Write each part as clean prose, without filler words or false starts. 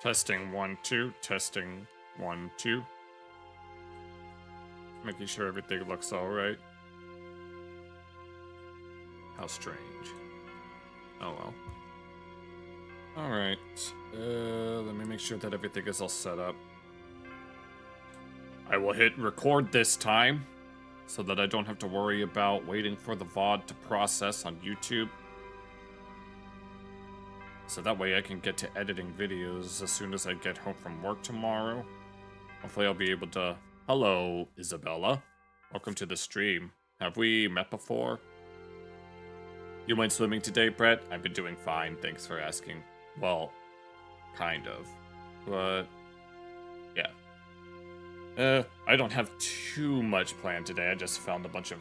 Testing 1, 2, testing 1, 2. Making sure everything looks alright. How strange. Oh well. Alright. Let me make sure that everything is all set up. I will hit record this time, so that I don't have to worry about waiting for the VOD to process on YouTube. So that way I can get to editing videos as soon as I get home from work tomorrow. Hopefully I'll be able to... Hello, Isabella. Welcome to the stream. Have we met before? You went swimming today, Brett? I've been doing fine, thanks for asking. Well, kind of. But, yeah. I don't have too much planned today. I just found a bunch of...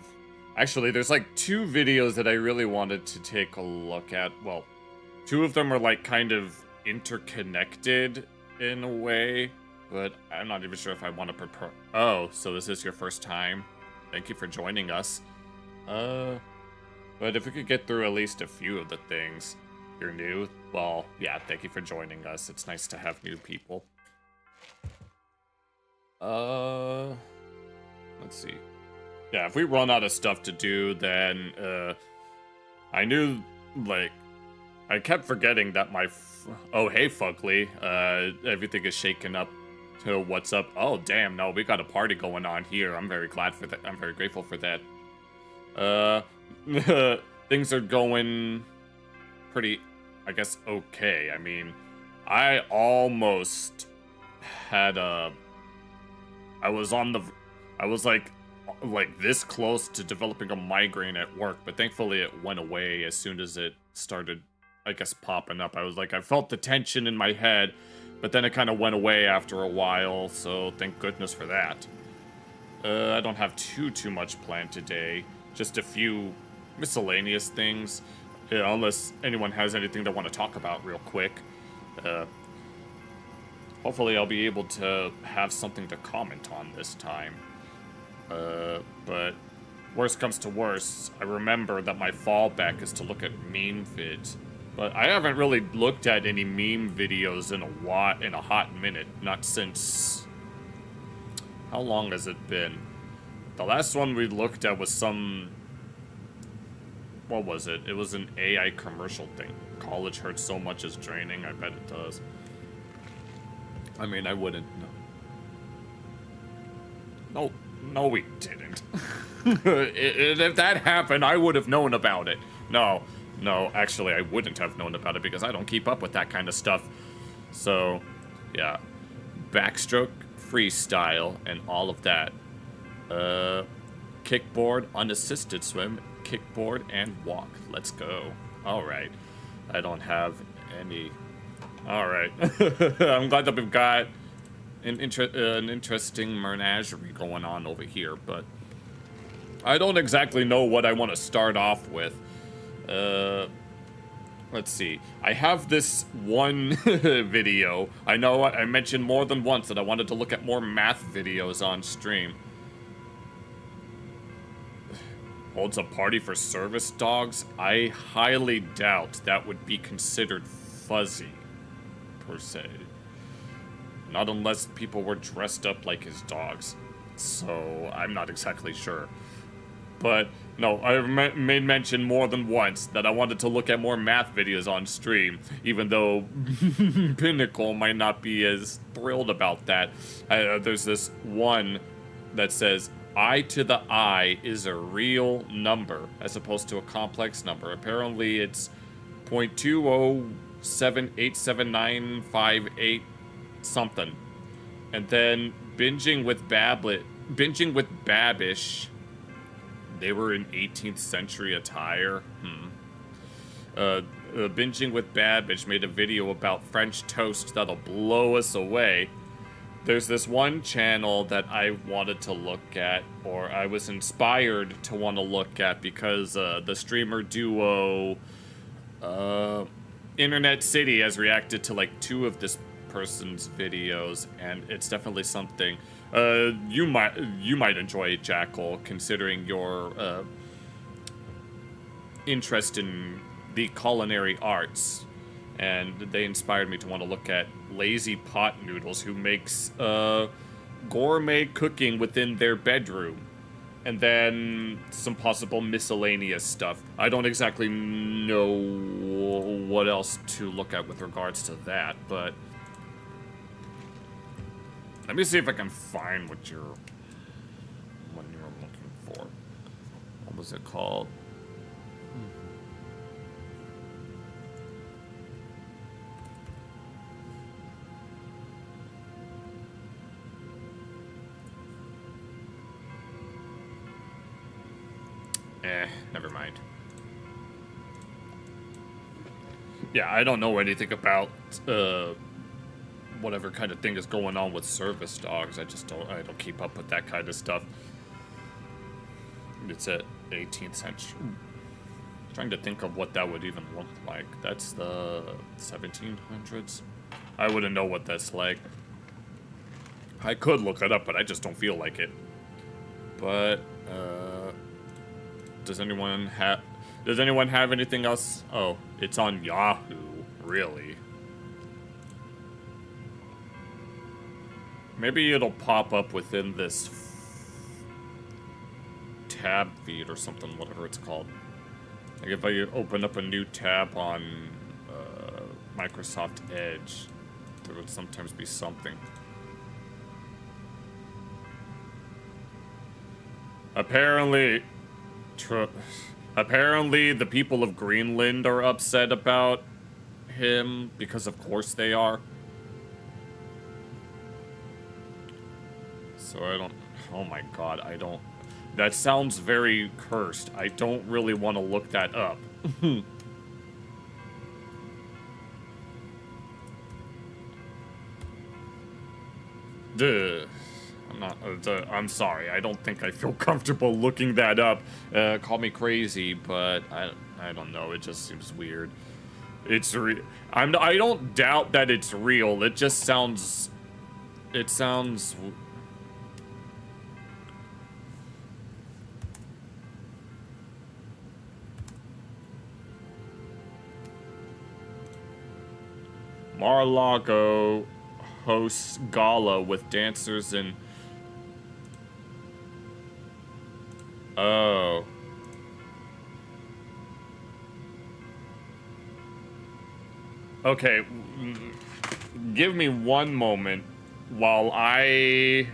Actually, there's like 2 videos that I really wanted to take a look at. Well, 2 of them are like kind of interconnected in a way, but I'm not even sure if I want to prepare. Oh, so this is your first time? Thank you for joining us. But if we could get through at least a few of the things. You're new? Well, yeah, thank you for joining us. It's nice to have new people. Uh, let's see. Yeah, if we run out of stuff to do, then, I knew, like, I kept forgetting that oh, hey, Fugly. Everything is shaken up to what's up. Oh, damn, no, we got a party going on here. I'm very glad for that. I'm very grateful for that. Things are going pretty, I guess, okay. I mean, I almost had I was like this close to developing a migraine at work, but thankfully it went away as soon as it started, I guess, popping up. I felt the tension in my head, but then it kind of went away after a while, so thank goodness for that. I don't have too much planned today. Just a few miscellaneous things, unless anyone has anything they want to talk about real quick. Hopefully I'll be able to have something to comment on this time. But worst comes to worst, I remember that my fallback is to look at meme vids. But I haven't really looked at any meme videos in a hot minute. Not since... How long has it been? The last one we looked at was some... What was it? It was an AI commercial thing. College hurts so much is draining. I bet it does. I mean, I wouldn't know. No, we didn't. If that happened, I would have known about it. No, actually, I wouldn't have known about it because I don't keep up with that kind of stuff. So, yeah. Backstroke, freestyle, and all of that. Kickboard, unassisted swim, kickboard, and walk. Let's go. Alright. I don't have any... Alright. I'm glad that we've got an interesting menagerie going on over here, but I don't exactly know what I want to start off with. Let's see. I have this one video. I know I mentioned more than once that I wanted to look at more math videos on stream. Holds a party for service dogs? I highly doubt that would be considered fuzzy, per se. Not unless people were dressed up like his dogs. So, I'm not exactly sure. But, no, I made mention more than once that I wanted to look at more math videos on stream, even though Pinnacle might not be as thrilled about that. There's this one that says, I to the I is a real number, as opposed to a complex number. Apparently, it's 0.2078795 something. And then binging with Babish, they were in 18th century attire. Binging with Babish made a video about French toast that'll blow us away. There's this one channel that I wanted to look at, or I was inspired to want to look at, because the streamer duo Internet City has reacted to like 2 of this person's videos, and it's definitely something you might enjoy, Jackal, considering your interest in the culinary arts. And they inspired me to want to look at Lazy Pot Noodles, who makes gourmet cooking within their bedroom. And then some possible miscellaneous stuff. I don't exactly know what else to look at with regards to that, but... Let me see if I can find what you're looking for. What was it called? Never mind. Yeah, I don't know anything about whatever kind of thing is going on with service dogs. I don't keep up with that kind of stuff. It's at 18th century. Trying to think of what that would even look like. That's the 1700s. I wouldn't know what that's like. I could look it up, but I just don't feel like it. But does anyone have anything else? Oh, it's on Yahoo, really. Maybe it'll pop up within this tab feed or something, whatever it's called. Like if I open up a new tab on Microsoft Edge, there would sometimes be something. Apparently the people of Greenland are upset about him, because of course they are. So I don't... Oh my god, I don't... That sounds very cursed. I don't really want to look that up. Duh. I'm sorry. I don't think I feel comfortable looking that up. Call me crazy, but I don't know. It just seems weird. It's real. I don't doubt that it's real. It just sounds... It sounds... Mar-a-Lago hosts gala with dancers and... Oh. Okay. Give me one moment while I...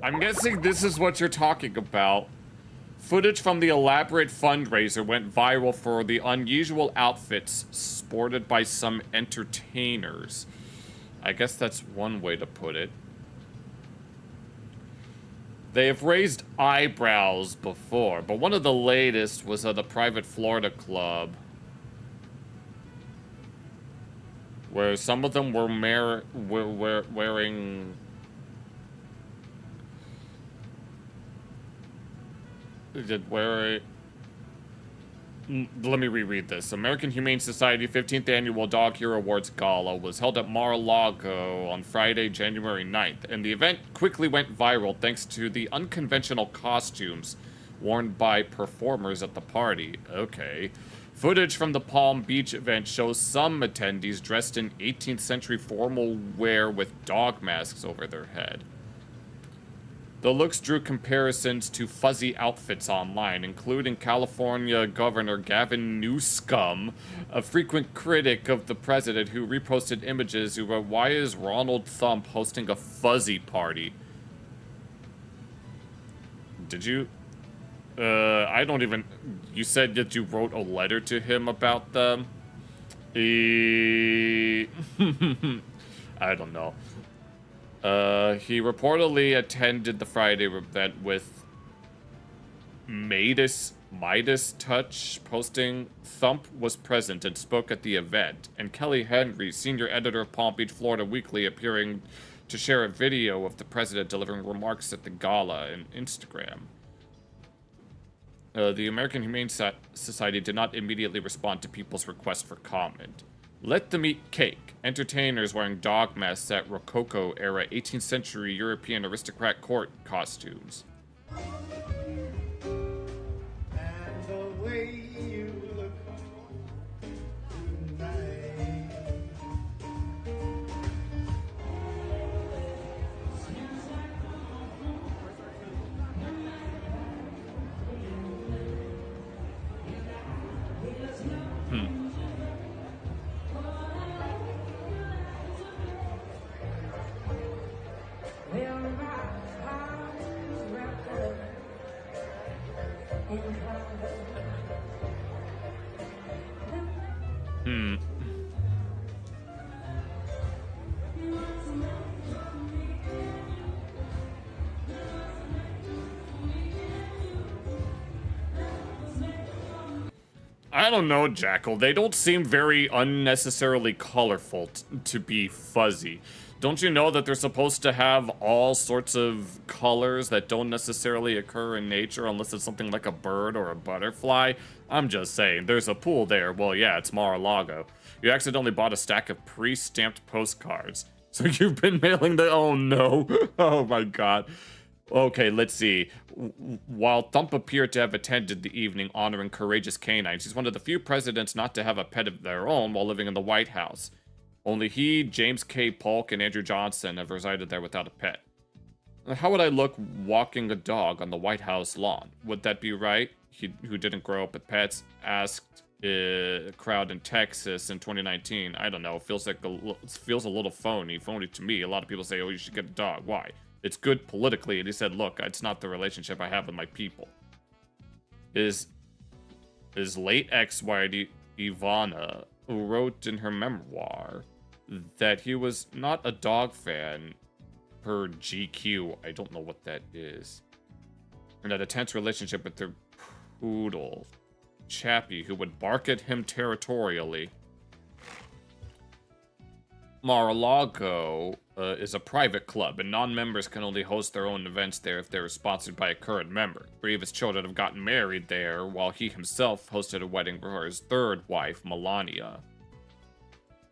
I'm guessing this is what you're talking about. Footage from the elaborate fundraiser went viral for the unusual outfits sported by some entertainers. I guess that's one way to put it. They have raised eyebrows before, but one of the latest was at a private Florida club, where some of them were wearing... Let me reread this. American Humane Society 15th Annual Dog Hero Awards Gala was held at Mar-a-Lago on Friday, January 9th, and the event quickly went viral thanks to the unconventional costumes worn by performers at the party. Okay. Footage from the Palm Beach event shows some attendees dressed in 18th century formal wear with dog masks over their head. The looks drew comparisons to fuzzy outfits online, including California Governor Gavin Newsom, a frequent critic of the president who reposted images who wrote, "Why is Ronald Thump hosting a fuzzy party?" Did you? I don't even... You said that you wrote a letter to him about them? I don't know. He reportedly attended the Friday event with Midas Touch, posting Thump was present and spoke at the event, and Kelly Henry, senior editor of Palm Beach, Florida Weekly, appearing to share a video of the president delivering remarks at the gala on Instagram. The American Humane Society did not immediately respond to people's request for comment. Let them eat cake. Entertainers wearing dog masks at Rococo-era 18th century European aristocrat court costumes. And the way you look tonight. I don't know, Jackal. They don't seem very unnecessarily colorful to be fuzzy. Don't you know that they're supposed to have all sorts of colors that don't necessarily occur in nature unless it's something like a bird or a butterfly? I'm just saying, there's a pool there. Well, yeah, it's Mar-a-Lago. You accidentally bought a stack of pre-stamped postcards. So you've been mailing the... Oh, no. Oh, my God. Okay, let's see. While Thump appeared to have attended the evening honoring courageous canines, he's one of the few presidents not to have a pet of their own while living in the White House. Only he, James K. Polk, and Andrew Johnson have resided there without a pet. How would I look walking a dog on the White House lawn? Would that be right? He, who didn't grow up with pets, asked a crowd in Texas in 2019. I don't know. It feels a little phony to me. A lot of people say, "Oh, you should get a dog." Why? It's good politically. And he said, "Look, it's not the relationship I have with my people." His late ex-wife Ivana, who wrote in her memoir that he was not a dog fan, per GQ. I don't know what that is. And had a tense relationship with their poodle, Chappie, who would bark at him territorially. Mar-a-Lago is a private club, and non-members can only host their own events there if they're sponsored by a current member. 3 of his children have gotten married there, while he himself hosted a wedding for his 3rd wife, Melania.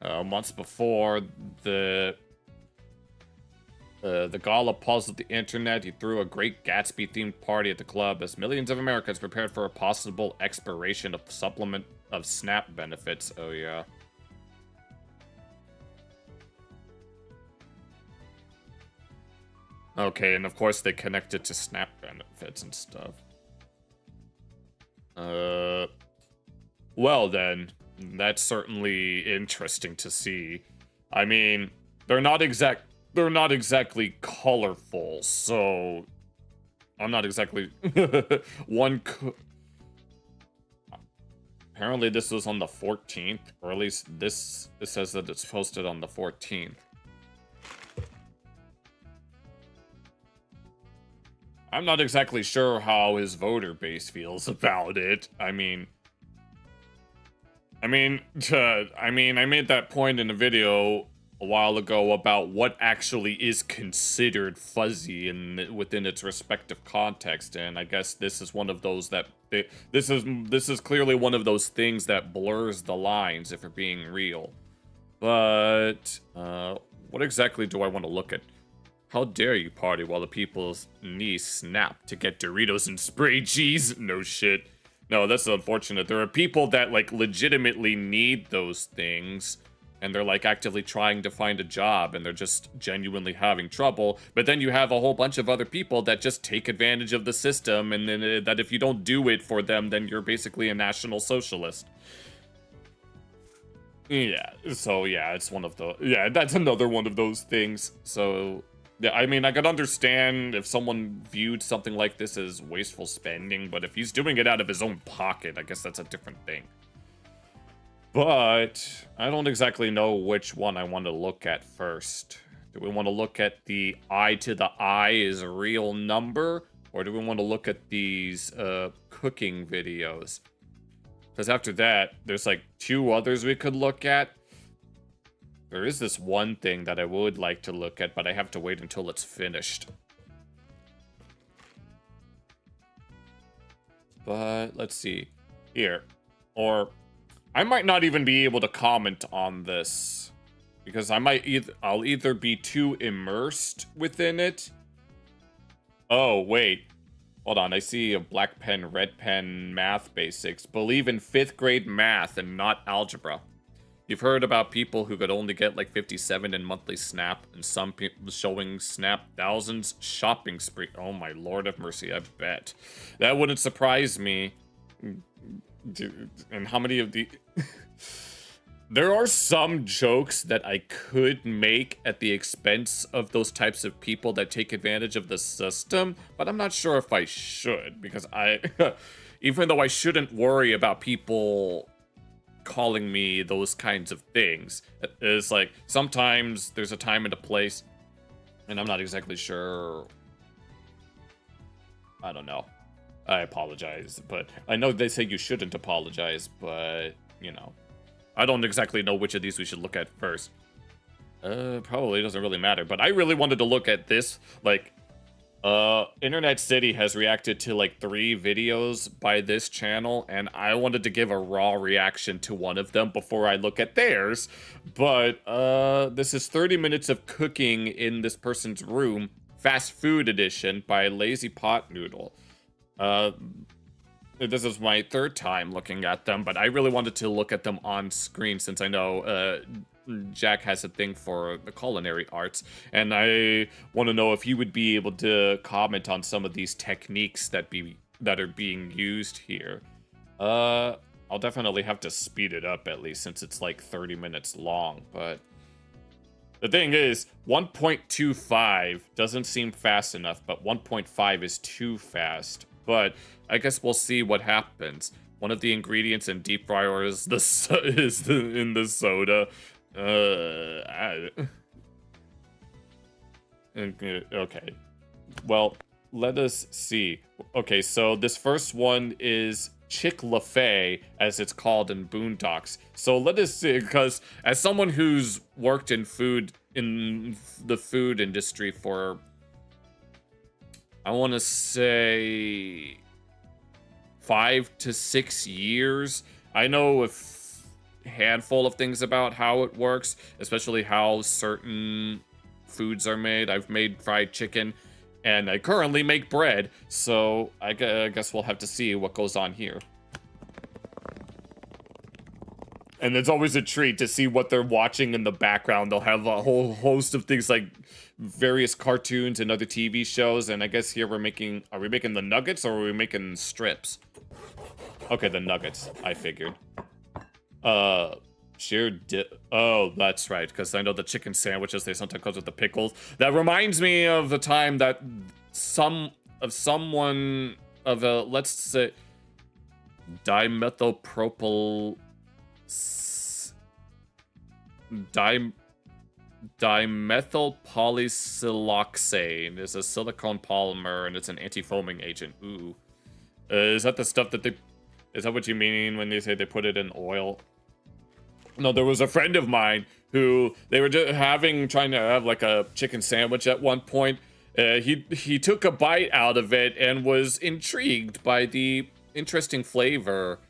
Months before the gala puzzled the internet, he threw a Great Gatsby-themed party at the club as millions of Americans prepared for a possible expiration of supplement of SNAP benefits. Oh, yeah. Okay, and of course they connected to SNAP benefits and stuff. Well then, that's certainly interesting to see. I mean, they're not exactly colorful, so I'm not exactly Apparently this was on the 14th, or at least it says that it's posted on the 14th. I'm not exactly sure how his voter base feels about it. I made that point in a video a while ago about what actually is considered fuzzy within its respective context, and I guess this is one of those that this is clearly one of those things that blurs the lines if we're being real. But what exactly do I want to look at? How dare you party while the people's knees snap to get Doritos and spray cheese? No shit. No, that's unfortunate. There are people that, like, legitimately need those things, and they're, like, actively trying to find a job, and they're just genuinely having trouble. But then you have a whole bunch of other people that just take advantage of the system, and then that if you don't do it for them, then you're basically a National Socialist. Yeah, so yeah, it's one of the... Yeah, that's another one of those things. So... Yeah, I mean, I could understand if someone viewed something like this as wasteful spending, but if he's doing it out of his own pocket, I guess that's a different thing. But I don't exactly know which one I want to look at first. Do we want to look at the eye to the eye is a real number? Or do we want to look at these cooking videos? Because after that, there's like 2 others we could look at. There is this one thing that I would like to look at, but I have to wait until it's finished. But let's see. Here. Or I might not even be able to comment on this because I'll either be too immersed within it. Oh, wait. Hold on, I see a black pen, red pen, math basics. Believe in 5th grade math and not algebra. You've heard about people who could only get like 57 in monthly SNAP, and some people showing SNAP thousands shopping spree. Oh my lord of mercy, I bet. That wouldn't surprise me. And how many of the... There are some jokes that I could make at the expense of those types of people that take advantage of the system, but I'm not sure if I should, because even though I shouldn't worry about people calling me those kinds of things, it's like sometimes there's a time and a place, and I'm not exactly sure. I don't know. I apologize, but I know they say you shouldn't apologize, but you know, I don't exactly know which of these we should look at first. Probably doesn't really matter, but I really wanted to look at this. Like, Internet City has reacted to like 3 videos by this channel, and I wanted to give a raw reaction to one of them before I look at theirs. But this is 30 minutes of cooking in this person's room Fast Food Edition by Lazy Pot Noodle. This is my third time looking at them, but I really wanted to look at them on screen since I know Jack has a thing for the culinary arts, and I want to know if he would be able to comment on some of these techniques that are being used here. I'll definitely have to speed it up at least since it's like 30 minutes long, but the thing is, 1.25 doesn't seem fast enough, but 1.5 is too fast. But I guess we'll see what happens. One of the ingredients in deep fryer is in the soda. Okay. Well, let us see. Okay, so this first one is Chick-fil-A, as it's called in Boondocks. So let us see, because as someone who's worked in the food industry for, I want to say 5 to 6 years, I know a handful of things about how it works, especially how certain foods are made. I've made fried chicken, and I currently make bread, so I guess we'll have to see what goes on here. And it's always a treat to see what they're watching in the background. They'll have a whole host of things like various cartoons and other TV shows, and I guess here are we making the nuggets or are we making strips? Okay, the nuggets, I figured. Sheer dip. Oh, that's right, because I know the chicken sandwiches, they sometimes come with the pickles. That reminds me of the time that let's say, dimethylpolysiloxane is a silicone polymer, and it's an anti-foaming agent. Ooh. Is that the stuff that is that what you mean when you say they put it in oil? No, there was a friend of mine who they were just trying to have like a chicken sandwich at one point. He took a bite out of it and was intrigued by the interesting flavor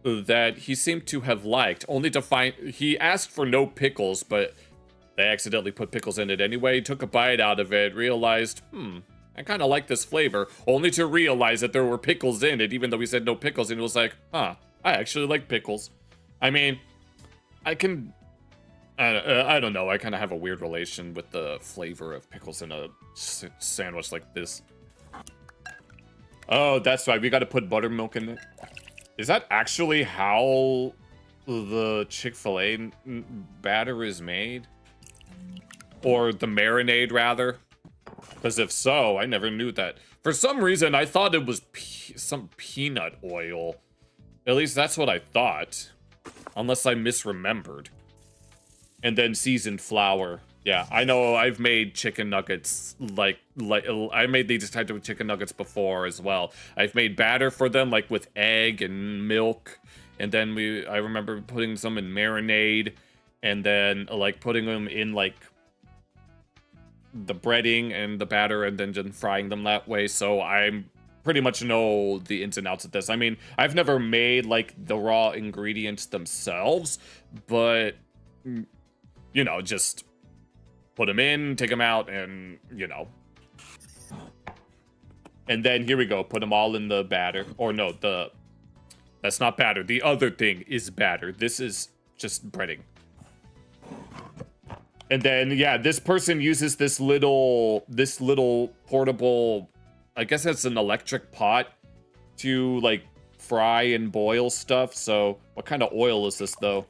that he seemed to have liked, only to find he asked for no pickles, but they accidentally put pickles in it anyway. He took a bite out of it, realized, I kind of like this flavor, only to realize that there were pickles in it, even though he said no pickles, and it was like, I actually like pickles. I mean, I don't know, I kind of have a weird relation with the flavor of pickles in a sandwich like this. Oh, that's right, we gotta put buttermilk in it. Is that actually how the Chick-fil-A batter is made? Or the marinade, rather? Because if so, I never knew that. For some reason, I thought it was some peanut oil. At least that's what I thought. Unless I misremembered. And then seasoned flour. Yeah, I know I've made chicken nuggets like I made these type of chicken nuggets before as well. I've made batter for them like with egg and milk, and then I remember putting some in marinade, and then like putting them in like the breading and the batter, and then just frying them that way. So I pretty much know the ins and outs of this. I mean, I've never made like the raw ingredients themselves, but you know, just put them in, take them out, and, you know. And then, here we go, put them all in the batter. Or no, that's not batter. The other thing is batter. This is just breading. And then, yeah, this person uses this little portable, I guess it's an electric pot to, like, fry and boil stuff. So, what kind of oil is this, though?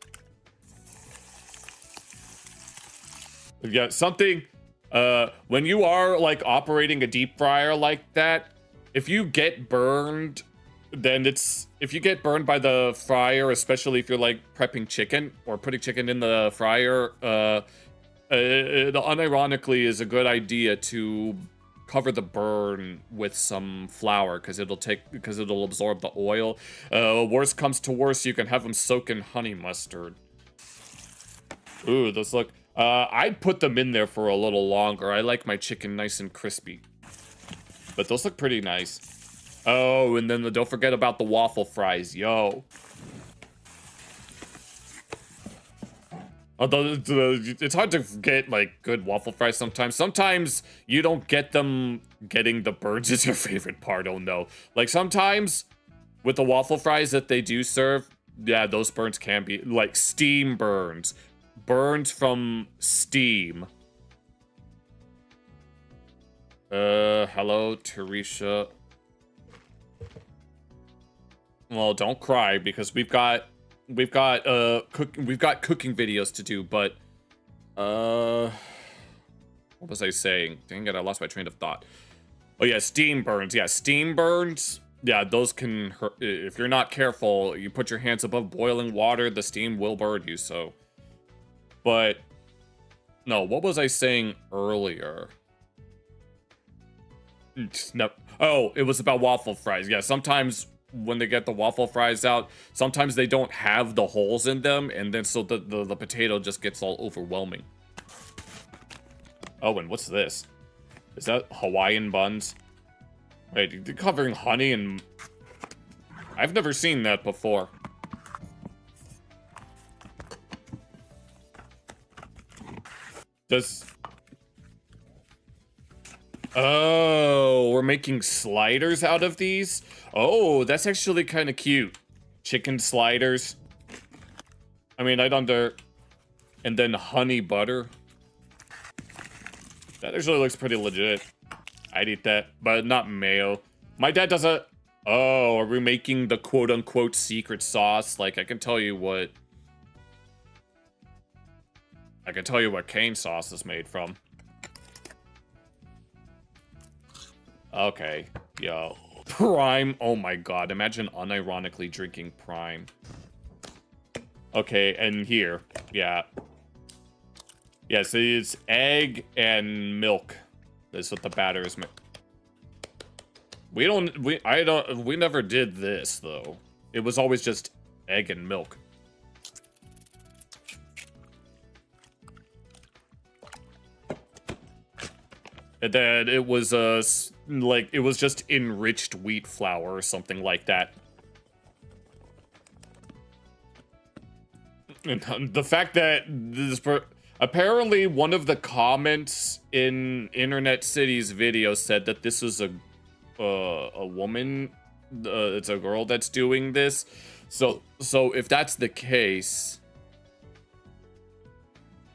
Yeah, something, when you are, like, operating a deep fryer like that, if you get burned, then if you get burned by the fryer, especially if you're, like, prepping chicken or putting chicken in the fryer, it unironically is a good idea to cover the burn with some flour, because it'll absorb the oil. Worst comes to worst, you can have them soak in honey mustard. Ooh, those look... I'd put them in there for a little longer. I like my chicken nice and crispy. But those look pretty nice. Oh, and then don't forget about the waffle fries. Yo. Although it's hard to get like good waffle fries sometimes. Sometimes you don't get them. Getting the burns is your favorite part. Oh no! Like sometimes with the waffle fries that they do serve, yeah, those burns can be like steam burns, burns from steam. Hello, Teresa. Well, don't cry because we've got cooking videos to do, but what was I saying? Dang it, I lost my train of thought. Oh yeah, steam burns. Yeah, steam burns. Yeah, those can hurt. If you're not careful, you put your hands above boiling water, the steam will burn you, so. But no, what was I saying earlier? No. Oh, it was about waffle fries. Yeah, sometimes when they get the waffle fries out, sometimes they don't have the holes in them, and then so the potato just gets all overwhelming. Oh, and what's this? Is that Hawaiian buns? Wait, you're covering honey and... I've never seen that before. Does... Oh, we're making sliders out of these? Oh, that's actually kind of cute. Chicken sliders. I mean, I'd under... And then honey butter. That actually looks pretty legit. I'd eat that, but not mayo. My dad does a... Oh, are we making the quote-unquote secret sauce? Like, I can tell you what... I can tell you what cane sauce is made from. Okay, yo. Prime. Oh my god, imagine unironically drinking Prime. Okay, and here. Yeah. Yeah, so it's egg and milk. That's what the batter is. We never did this, though. It was always just egg and milk. And then it was, like, it was just enriched wheat flour or something like that. And the fact that this... Apparently, one of the comments in Internet City's video said that this is a woman, it's a girl that's doing this. So if that's the case...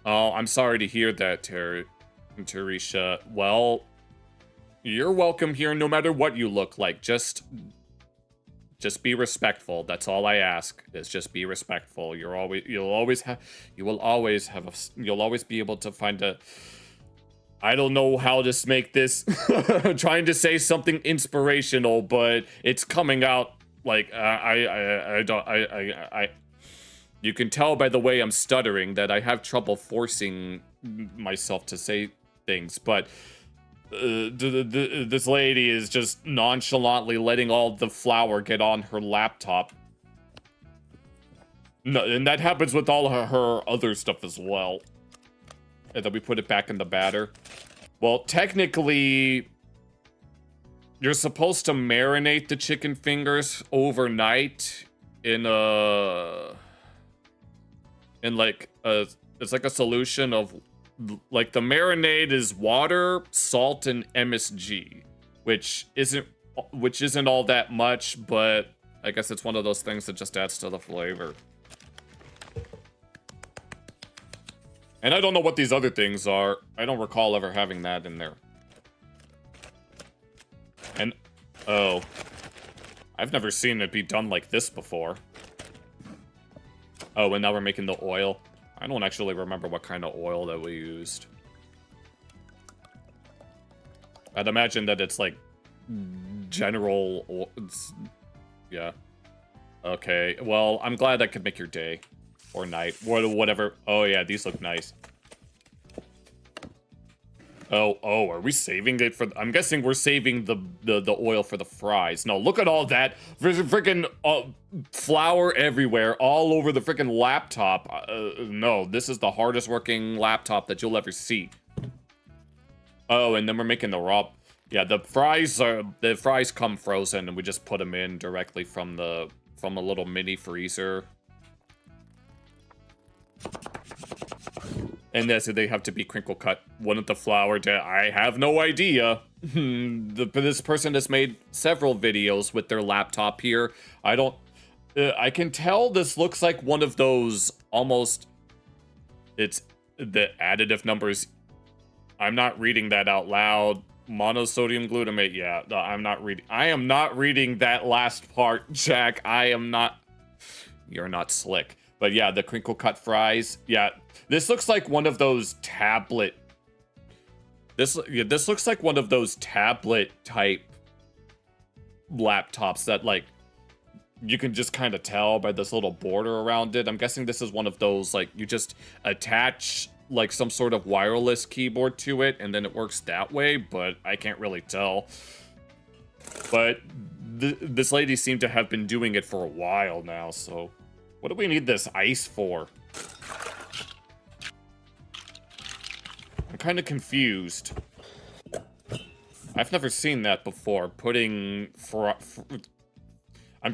Oh, I'm sorry to hear that, Teresa. Well, you're welcome here no matter what you look like. Just be respectful. That's all I ask. Is just be respectful. You'll always be able to find a... I don't know how to make this. I'm trying to say something inspirational, but it's coming out like you can tell by the way I'm stuttering that I have trouble forcing myself to say things, but this lady is just nonchalantly letting all the flour get on her laptop. No, and that happens with all her other stuff as well. And then we put it back in the batter. Well, technically, you're supposed to marinate the chicken fingers overnight in like it's like a solution of, like, the marinade is water, salt, and MSG, which isn't all that much, but I guess it's one of those things that just adds to the flavor. And I don't know what these other things are. I don't recall ever having that in there. And, oh. I've never seen it be done like this before. Oh, and now we're making the oil. I don't actually remember what kind of oil that we used. I'd imagine that it's like general... yeah. Okay, well, I'm glad I could make your day. Or night. Whatever. Oh, yeah, these look nice. Oh, are we saving it for... I'm guessing we're saving the oil for the fries. No, look at all that. There's freaking flour everywhere, all over the freaking laptop. No, this is the hardest working laptop that you'll ever see. Oh, and then we're making the raw... Yeah, the fries come frozen, and we just put them in directly from a little mini freezer. And so they have to be crinkle cut. One of the flour, I have no idea. This person has made several videos with their laptop here. I can tell this looks like one of those almost, it's the additive numbers. I'm not reading that out loud. Monosodium glutamate, yeah, no, I am not reading that last part, Jack. You're not slick. But yeah, the crinkle cut fries, yeah. This looks like one of those tablet. This looks like one of those tablet type laptops that like you can just kind of tell by this little border around it. I'm guessing this is one of those like you just attach like some sort of wireless keyboard to it and then it works that way, but I can't really tell. But this lady seemed to have been doing it for a while now, so what do we need this ice for? I'm kind of confused. I've never seen that before. I'm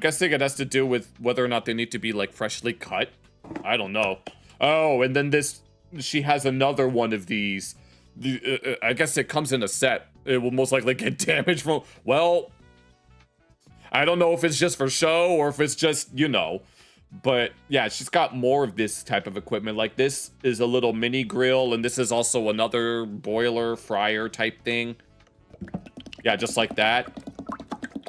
guessing it has to do with whether or not they need to be like freshly cut. I don't know. Oh, and then she has another one of these. I guess it comes in a set. It will most likely get damaged from, well, I don't know if it's just for show or if it's just, you know. But yeah, she's got more of this type of equipment. Like this is a little mini grill, and this is also another boiler fryer type thing. Yeah, just like that.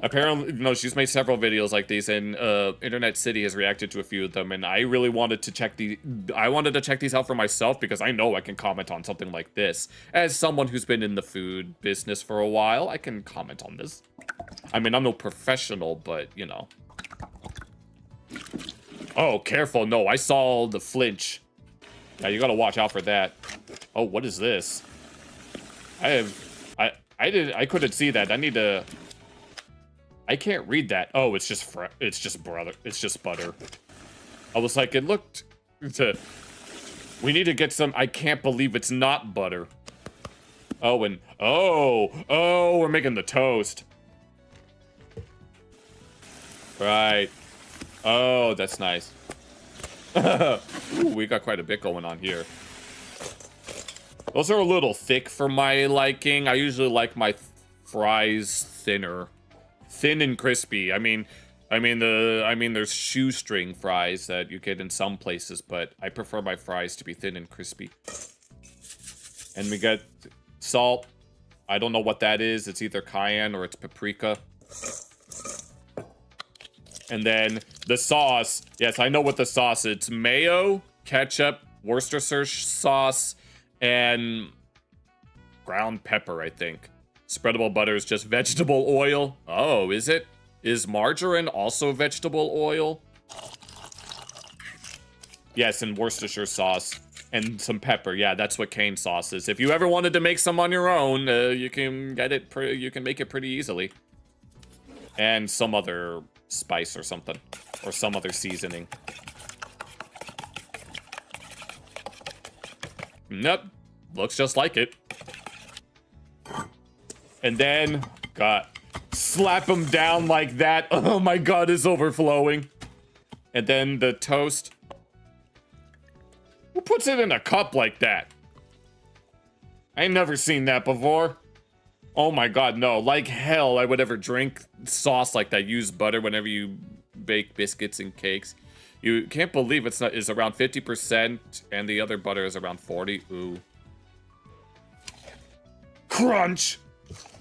Apparently, no, she's made several videos like these, and Internet City has reacted to a few of them, and I really wanted to check these out for myself because I know I can comment on something like this. As someone who's been in the food business for a while, I can comment on this. I mean, I'm no professional, but, you know. Oh, careful. No, I saw the flinch. Yeah, you gotta watch out for that. Oh, what is this? I couldn't see that. I can't read that. Oh, it's just butter. I was like, we need to get some, I can't believe it's not butter. Oh, and, oh, we're making the toast. Right. Oh, that's nice. Ooh, we got quite a bit going on here. Those are a little thick for my liking. I usually like my fries thinner. Thin and crispy. I mean there's shoestring fries that you get in some places, but I prefer my fries to be thin and crispy. And we got salt. I don't know what that is. It's either cayenne or it's paprika. And then the sauce. Yes, I know what the sauce is. It's mayo, ketchup, Worcestershire sauce, and ground pepper, I think. Spreadable butter is just vegetable oil. Oh, is it? Is margarine also vegetable oil? Yes, and Worcestershire sauce and some pepper. Yeah, that's what cane sauce is. If you ever wanted to make some on your own, you can get it. You can make it pretty easily. And some other spice or something, or some other seasoning. Nope, looks just like it. And then, slap them down like that. Oh my god, it's overflowing. And then the toast. Who puts it in a cup like that? I ain't never seen that before. Oh my god, no. Like hell, I would ever drink sauce like that. Use butter whenever you bake biscuits and cakes. You can't believe it's around 50%, and the other butter is around 40. Ooh. Crunch!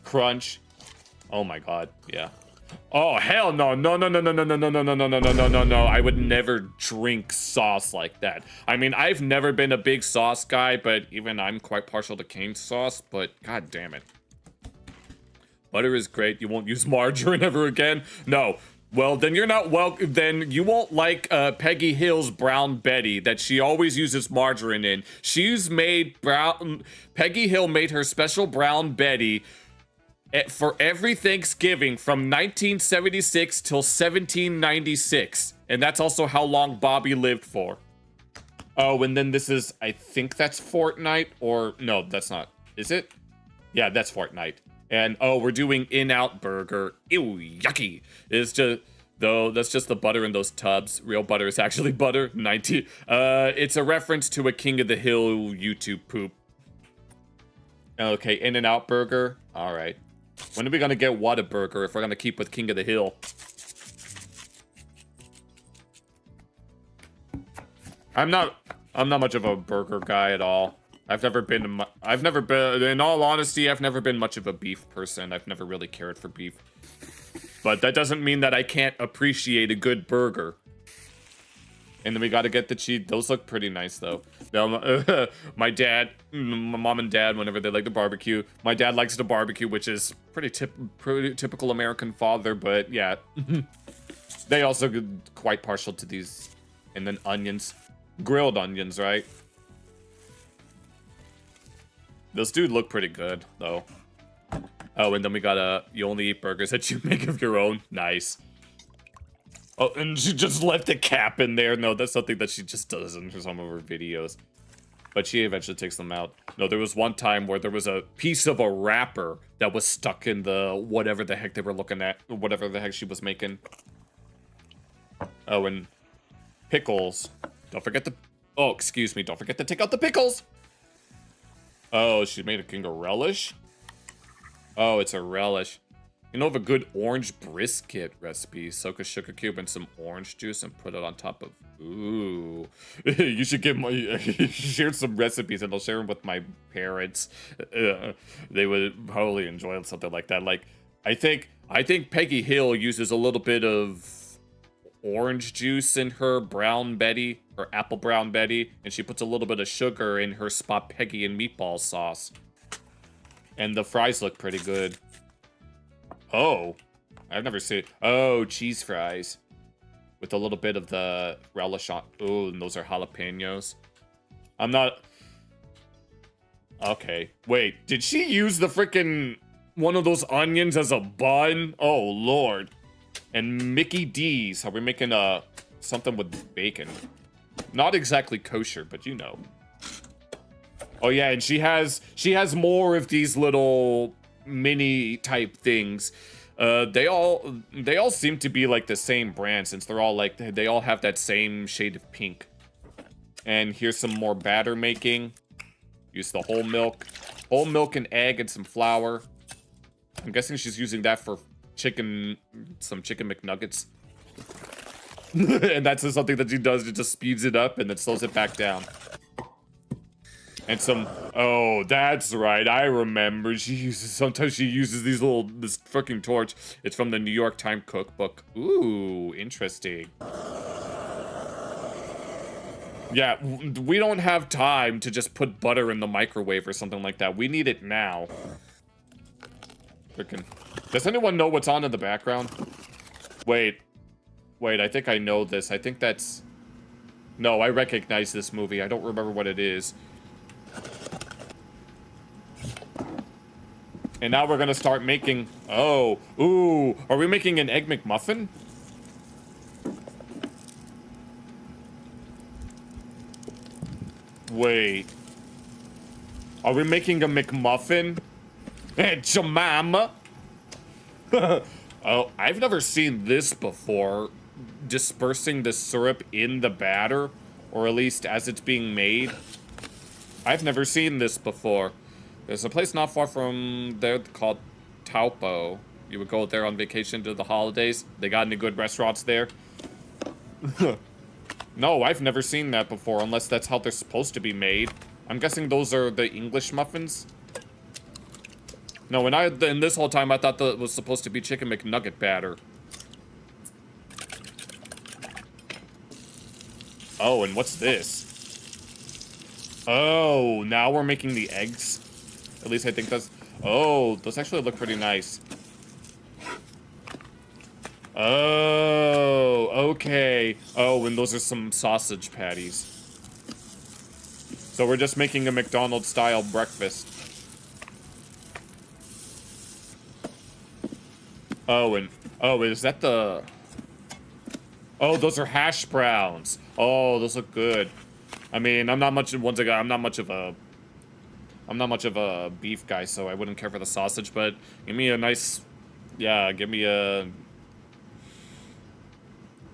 Crunch. Oh my god, yeah. Oh hell no, no. I would never drink sauce like that. I mean, I've never been a big sauce guy, but even I'm quite partial to cane sauce, but god damn it. Butter is great. You won't use margarine ever again? No. Well, then you're not welcome. Then you won't like Peggy Hill's Brown Betty that she always uses margarine in. Peggy Hill made her special Brown Betty for every Thanksgiving from 1976 till 1796. And that's also how long Bobby lived for. Oh, and then this is, I think that's Fortnite, or no, that's not. Is it? Yeah, that's Fortnite. And, oh, we're doing In-Out Burger. Ew, yucky. It's just, Though that's just the butter in those tubs. Real butter is actually butter. 90. It's a reference to a King of the Hill YouTube poop. Okay, In-N-Out Burger. All right. When are we gonna get Whataburger if we're gonna keep with King of the Hill? I'm not much of a burger guy at all. In all honesty, I've never been much of a beef person. I've never really cared for beef. But that doesn't mean that I can't appreciate a good burger. And then we gotta get the cheese. Those look pretty nice, though. Now, my mom and dad, whenever they like to barbecue, my dad likes to barbecue, which is pretty typical American father, but yeah. They also get quite partial to these. And then onions. Grilled onions, right? Those do look pretty good, though. Oh, and then we got you only eat burgers that you make of your own. Nice. Oh, and she just left the cap in there. No, that's something that she just does in some of her videos. But she eventually takes them out. No, there was one time where there was a piece of a wrapper that was stuck in the whatever the heck they were looking at. Whatever the heck she was making. Oh, and pickles. Don't forget the... Oh, excuse me. Don't forget to take out the pickles. Oh, she made a king of relish? Oh, it's a relish. You know of a good orange brisket recipe? Soak a sugar cube in some orange juice and put it on top of... Ooh. You should give my... share some recipes and I'll share them with my parents. They would probably enjoy something like that. Like, I think Peggy Hill uses a little bit of orange juice in her brown Betty, or apple brown Betty, and she puts a little bit of sugar in her Spot Peggy and meatball sauce. And the fries look pretty good. Oh, I've never seen... Oh, cheese fries. With a little bit of the relish on... Oh, and those are jalapenos. I'm not... Okay. Wait, did she use the frickin' one of those onions as a bun? Oh, Lord. And Mickey D's. Are we making something with bacon? Not exactly kosher, but you know. Oh yeah, and she has more of these little mini type things. They all seem to be like the same brand since they're all like they all have that same shade of pink. And here's some more batter making. Use the whole milk and egg and some flour. I'm guessing she's using that for some chicken McNuggets. And that's just something that she does. It just speeds it up and then slows it back down. And some... Oh, that's right. I remember. Sometimes she uses this fucking torch. It's from the New York Times cookbook. Ooh, interesting. Yeah, we don't have time to just put butter in the microwave or something like that. We need it now. Frickin'. Does anyone know what's on in the background? Wait, I think I know this. I think that's... No, I recognize this movie. I don't remember what it is. And now we're gonna start making... Oh, ooh. Are we making an Egg McMuffin? Wait. Are we making a McMuffin? Hey, Jemima! Oh, I've never seen this before. Dispersing the syrup in the batter, or at least as it's being made. I've never seen this before. There's a place not far from there called Taupo. You would go there on vacation to the holidays. They got any good restaurants there? No, I've never seen that before, unless that's how they're supposed to be made. I'm guessing those are the English muffins? No, in this whole time, I thought that was supposed to be chicken McNugget batter. Oh, and what's this? Oh, now we're making the eggs. At least I think that's... Oh, those actually look pretty nice. Oh, okay. Oh, and those are some sausage patties. So we're just making a McDonald's-style breakfast. Oh, and... Oh, is that the... Oh, those are hash browns. Oh, those look good. I mean, I'm not much of a beef guy, so I wouldn't care for the sausage, but give me a nice... Yeah, give me a...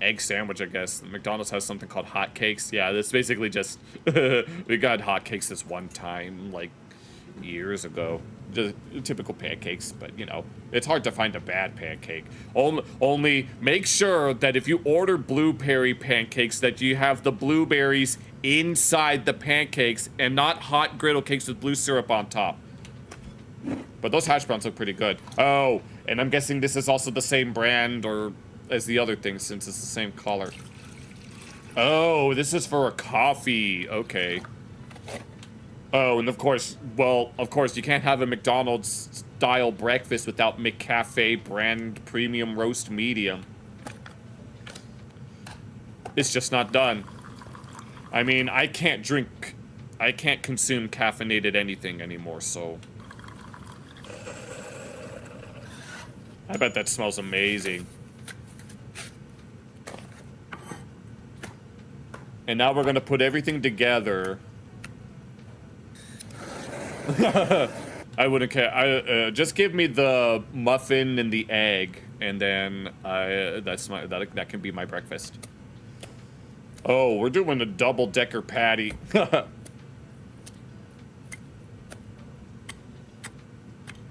egg sandwich, I guess. McDonald's has something called hot cakes. Yeah, that's basically just we got hot cakes this one time, like years ago. Just typical pancakes, but you know, it's hard to find a bad pancake. Only make sure that if you order blueberry pancakes that you have the blueberries inside the pancakes and not hot griddle cakes with blue syrup on top. But those hash browns look pretty good. Oh, and I'm guessing this is also the same brand or as the other thing since it's the same color. Oh, this is for a coffee. Okay. Oh, and of course, well, of course, you can't have a McDonald's style breakfast without McCafe brand premium roast medium. It's just not done. I mean, I can't consume caffeinated anything anymore, so. I bet that smells amazing. And now we're gonna put everything together. I wouldn't care. Just give me the muffin and the egg, and then that can be my breakfast. Oh, we're doing a double-decker patty. That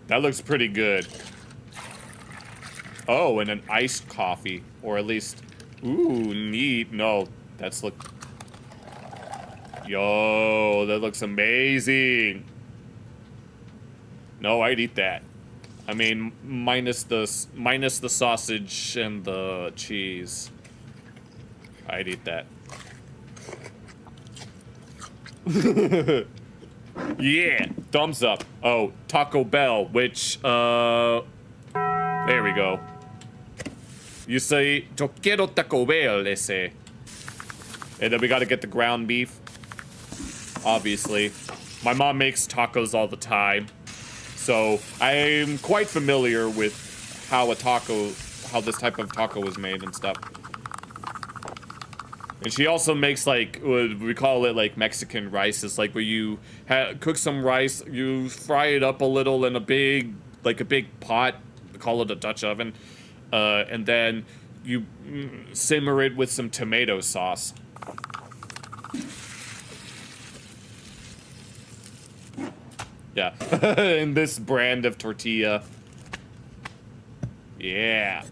looks pretty good. Oh, and an iced coffee, or at least, ooh, neat. No, yo, that looks amazing. No, I'd eat that. I mean, minus the sausage and the cheese. I'd eat that. Yeah, thumbs up. Oh, Taco Bell, which, there we go. You say, yo quiero Taco Bell, ese. And then we gotta get the ground beef. Obviously. My mom makes tacos all the time. So, I'm quite familiar with how this type of taco is made and stuff. And she also makes, like, we call it, like, Mexican rice. It's like where you cook some rice, you fry it up a little in a big pot, we call it a Dutch oven, and then you simmer it with some tomato sauce. Yeah, and this brand of tortilla. Yeah.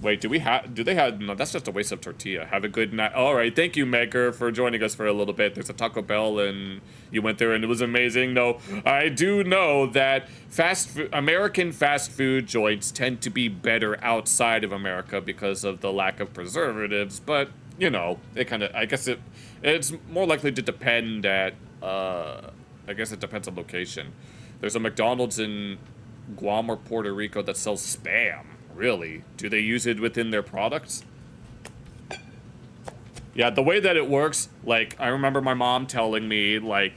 Wait, do they have, no, that's just a waste of tortilla. Have a good night. All right, thank you, Maker, for joining us for a little bit. There's a Taco Bell, and you went there, and it was amazing. No, I do know that American fast food joints tend to be better outside of America because of the lack of preservatives, but, you know, it kind of, I guess it's more likely to depend I guess it depends on location. There's a McDonald's in Guam or Puerto Rico that sells Spam. Really? Do they use it within their products? Yeah, the way that it works, like, I remember my mom telling me, like,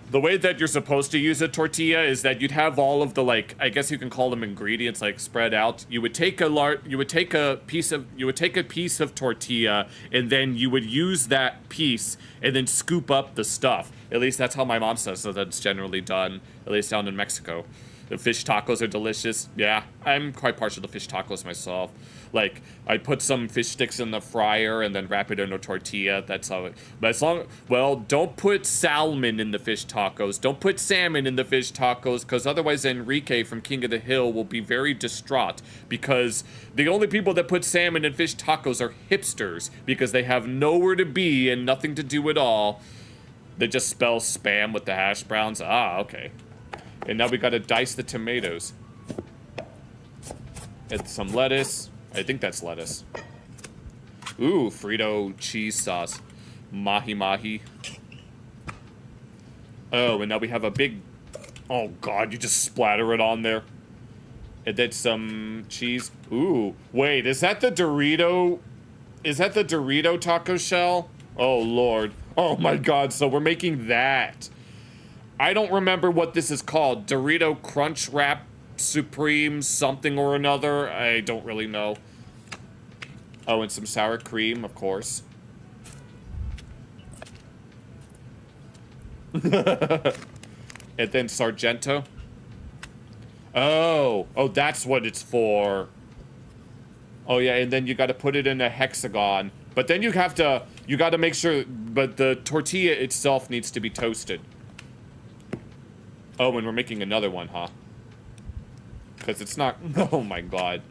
the way that you're supposed to use a tortilla is that you'd have all of the, like, I guess you can call them ingredients, like, spread out. You would take a piece of tortilla, and then you would use that piece and then scoop up the stuff. At least that's how my mom says, so that's generally done, at least down in Mexico. The fish tacos are delicious. Yeah, I'm quite partial to fish tacos myself. Like, I put some fish sticks in the fryer and then wrap it in a tortilla. That's how it... But well, don't put salmon in the fish tacos. Don't put salmon in the fish tacos, because otherwise Enrique from King of the Hill will be very distraught, because the only people that put salmon in fish tacos are hipsters, because they have nowhere to be and nothing to do at all. They just spell spam with the hash browns. Ah, okay. And now we gotta dice the tomatoes. Add some lettuce. I think that's lettuce. Ooh, Frito cheese sauce. Mahi mahi. Oh, and now we have a big... Oh god, you just splatter it on there. And then some cheese. Ooh, wait, is that the Dorito... Is that the Dorito taco shell? Oh lord. Oh my god, so we're making that. I don't remember what this is called. Dorito Crunch Wrap Supreme something or another. I don't really know. Oh, and some sour cream, of course. And then Sargento. Oh, that's what it's for. Oh yeah, and then you got to put it in a hexagon. But then you got to make sure, but the tortilla itself needs to be toasted. Oh, and we're making another one, huh? Because it's not, oh my god.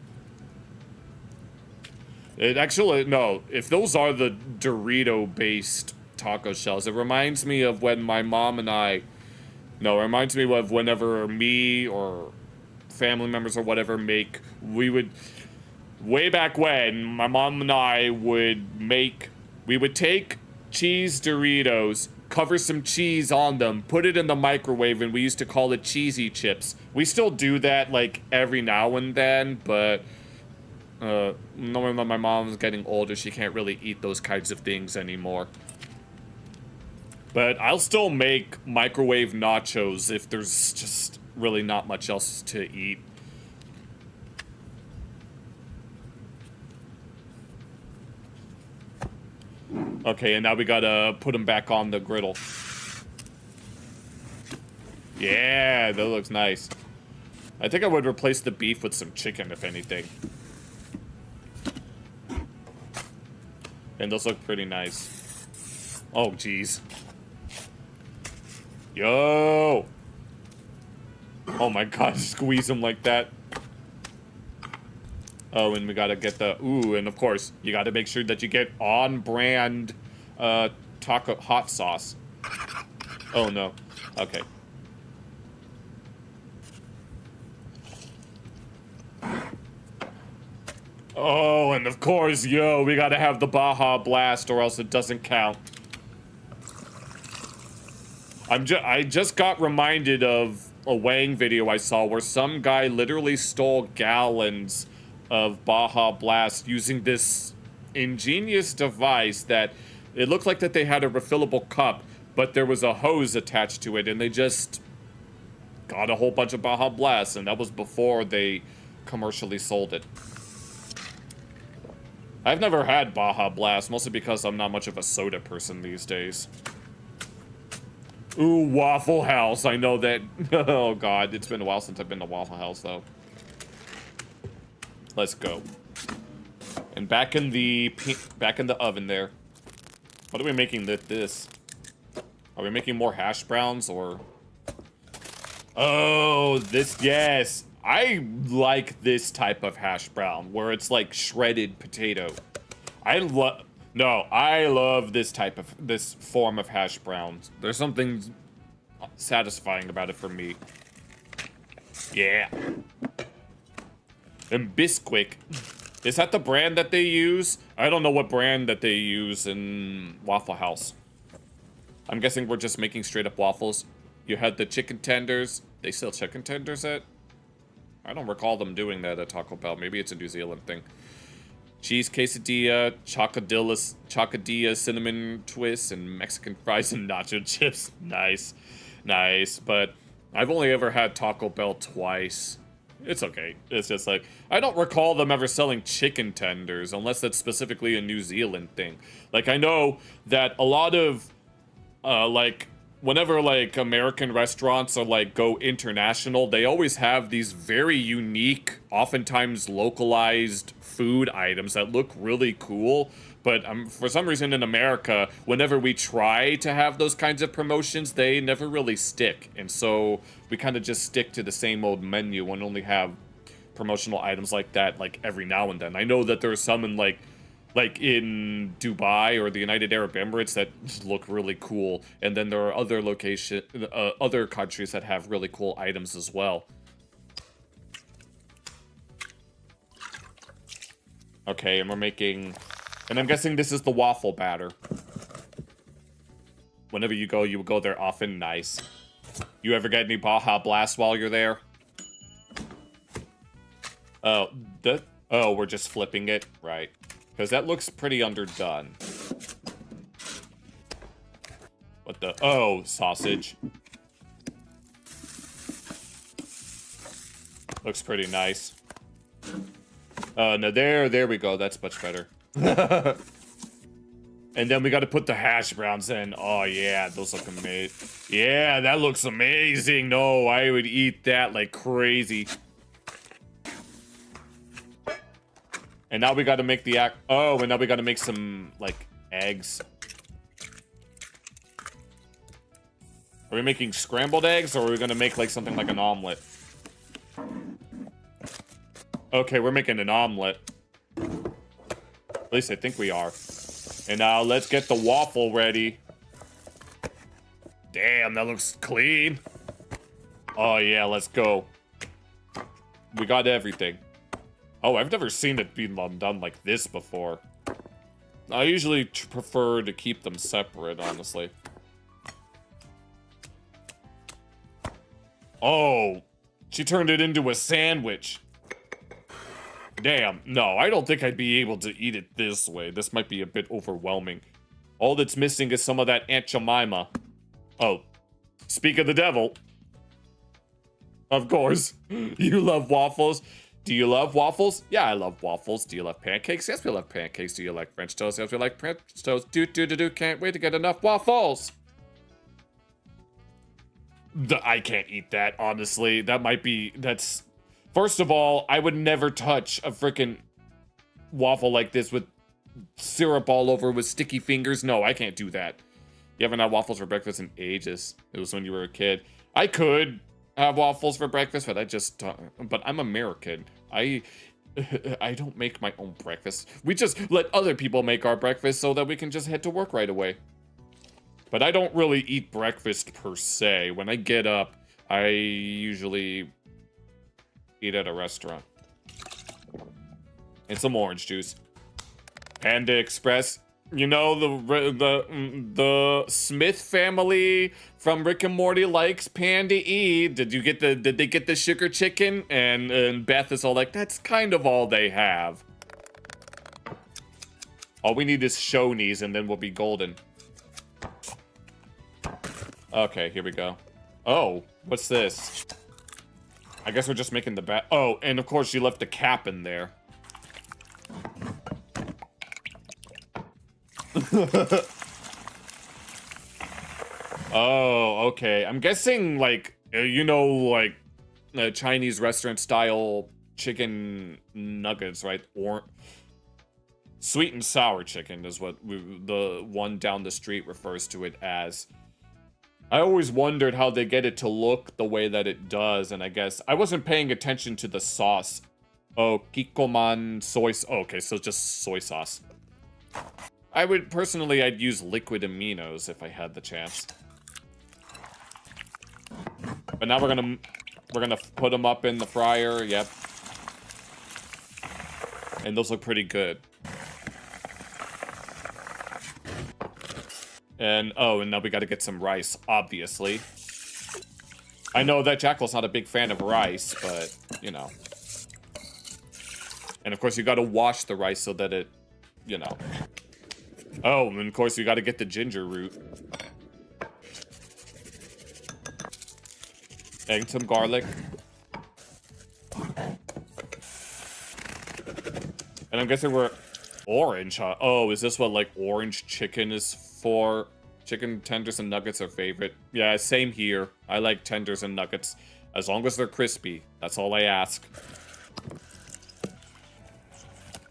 It actually, no, if those are the Dorito-based taco shells, it reminds me of when my mom and I, no, it reminds me of whenever me or family members or whatever we would, way back when, my mom and I would we would take cheese Doritos, cover some cheese on them, put it in the microwave, and we used to call it cheesy chips. We still do that, like, every now and then, but knowing that my mom's getting older, she can't really eat those kinds of things anymore. But I'll still make microwave nachos if there's just really not much else to eat. Okay, and now we gotta put them back on the griddle. Yeah, that looks nice. I think I would replace the beef with some chicken, if anything. And those look pretty nice. Oh, jeez. Yo! Oh my god, squeeze them like that. Oh, and we gotta get the, ooh, and of course, you gotta make sure that you get on-brand, taco hot sauce. Oh, no. Okay. Oh, and of course, yo, we gotta have the Baja Blast or else it doesn't count. I just got reminded of a weighing video I saw where some guy literally stole gallons of Baja Blast using this ingenious device that it looked like that they had a refillable cup, but there was a hose attached to it, and they just got a whole bunch of Baja Blast, and that was before they commercially sold it. I've never had Baja Blast, mostly because I'm not much of a soda person these days. Ooh, Waffle House, I know that. Oh god, it's been a while since I've been to Waffle House, though. Let's go. And back in the oven there. What are we making this? Are we making more hash browns or? Oh, this, yes. I like this type of hash brown where it's like shredded potato. I love this form of hash browns. There's something satisfying about it for me. Yeah. And Bisquick. Is that the brand that they use? I don't know what brand that they use in Waffle House. I'm guessing we're just making straight up waffles. You had the chicken tenders. They sell chicken tenders at? I don't recall them doing that at Taco Bell. Maybe it's a New Zealand thing. Cheese quesadilla, chocodilla, cinnamon twist, and Mexican fries and nacho chips. Nice. Nice. But I've only ever had Taco Bell twice. It's okay. It's just like, I don't recall them ever selling chicken tenders, unless that's specifically a New Zealand thing. Like, I know that a lot of, like, whenever, like, American restaurants are, like, go international, they always have these very unique, oftentimes localized food items that look really cool. But for some reason in America, whenever we try to have those kinds of promotions, they never really stick. And so we kind of just stick to the same old menu and only have promotional items like that, like, every now and then. I know that there's some in, like in Dubai or the United Arab Emirates that look really cool. And then there are other other countries that have really cool items as well. Okay, and we're making... And I'm guessing this is the waffle batter. Whenever you would go there often. Nice. You ever get any Baja Blast while you're there? Oh, we're just flipping it? Right. Because that looks pretty underdone. What the? Oh, sausage. Looks pretty nice. No, there we go. That's much better. And then we got to put the hash browns in. Oh, yeah, those look amazing. Yeah, that looks amazing. No, I would eat that like crazy. And now we gotta make the and now we gotta make some, like, eggs. Are we making scrambled eggs, or are we gonna make, like, something like an omelet? Okay, we're making an omelet. At least I think we are. And now let's get the waffle ready. Damn, that looks clean. Oh yeah, let's go. We got everything. Oh, I've never seen it be done like this before. I usually prefer to keep them separate, honestly. Oh, she turned it into a sandwich. Damn, no, I don't think I'd be able to eat it this way. This might be a bit overwhelming. All that's missing is some of that Aunt Jemima. Oh, speak of the devil. Of course, you love waffles. Do you love waffles? Yeah, I love waffles. Do you love pancakes? Yes, we love pancakes. Do you like French toast? Yes, we like French toast. Can't wait to get enough waffles. I can't eat that, honestly. That might be, that's... First of all, I would never touch a freaking waffle like this with syrup all over with sticky fingers. No, I can't do that. You haven't had waffles for breakfast in ages. It was when you were a kid. I could have waffles for breakfast, but I just... but I'm American. I don't make my own breakfast. We just let other people make our breakfast so that we can just head to work right away. But I don't really eat breakfast per se. When I get up, I usually eat at a restaurant. And some orange juice. Panda Express. You know, the Smith family from Rick and Morty likes Panda E. Did they get the sugar chicken? And Beth is all like, that's kind of all they have. All we need is Shoney's and then we'll be golden. Okay, here we go. Oh, what's this? I guess we're just making the bat. Oh, and of course you left the cap in there. Oh, okay. I'm guessing, like, you know, like, Chinese restaurant style chicken nuggets, right? Or sweet and sour chicken is what the one down the street refers to it as. I always wondered how they get it to look the way that it does, and I guess I wasn't paying attention to the sauce. Oh, Kikkoman soy sauce. Oh, okay, so just soy sauce. I would, personally, I'd use liquid aminos if I had the chance. But now we're gonna put them up in the fryer, yep. And those look pretty good. And, oh, and now we gotta get some rice, obviously. I know that Jackal's not a big fan of rice, but, you know. And of course you gotta wash the rice so that it, you know. Oh, and of course you gotta get the ginger root. And some garlic. And I'm guessing we're orange, huh? Oh, is this what, like, orange chicken is for? Chicken tenders and nuggets are favorite. Yeah, same here. I like tenders and nuggets. As long as they're crispy. That's all I ask.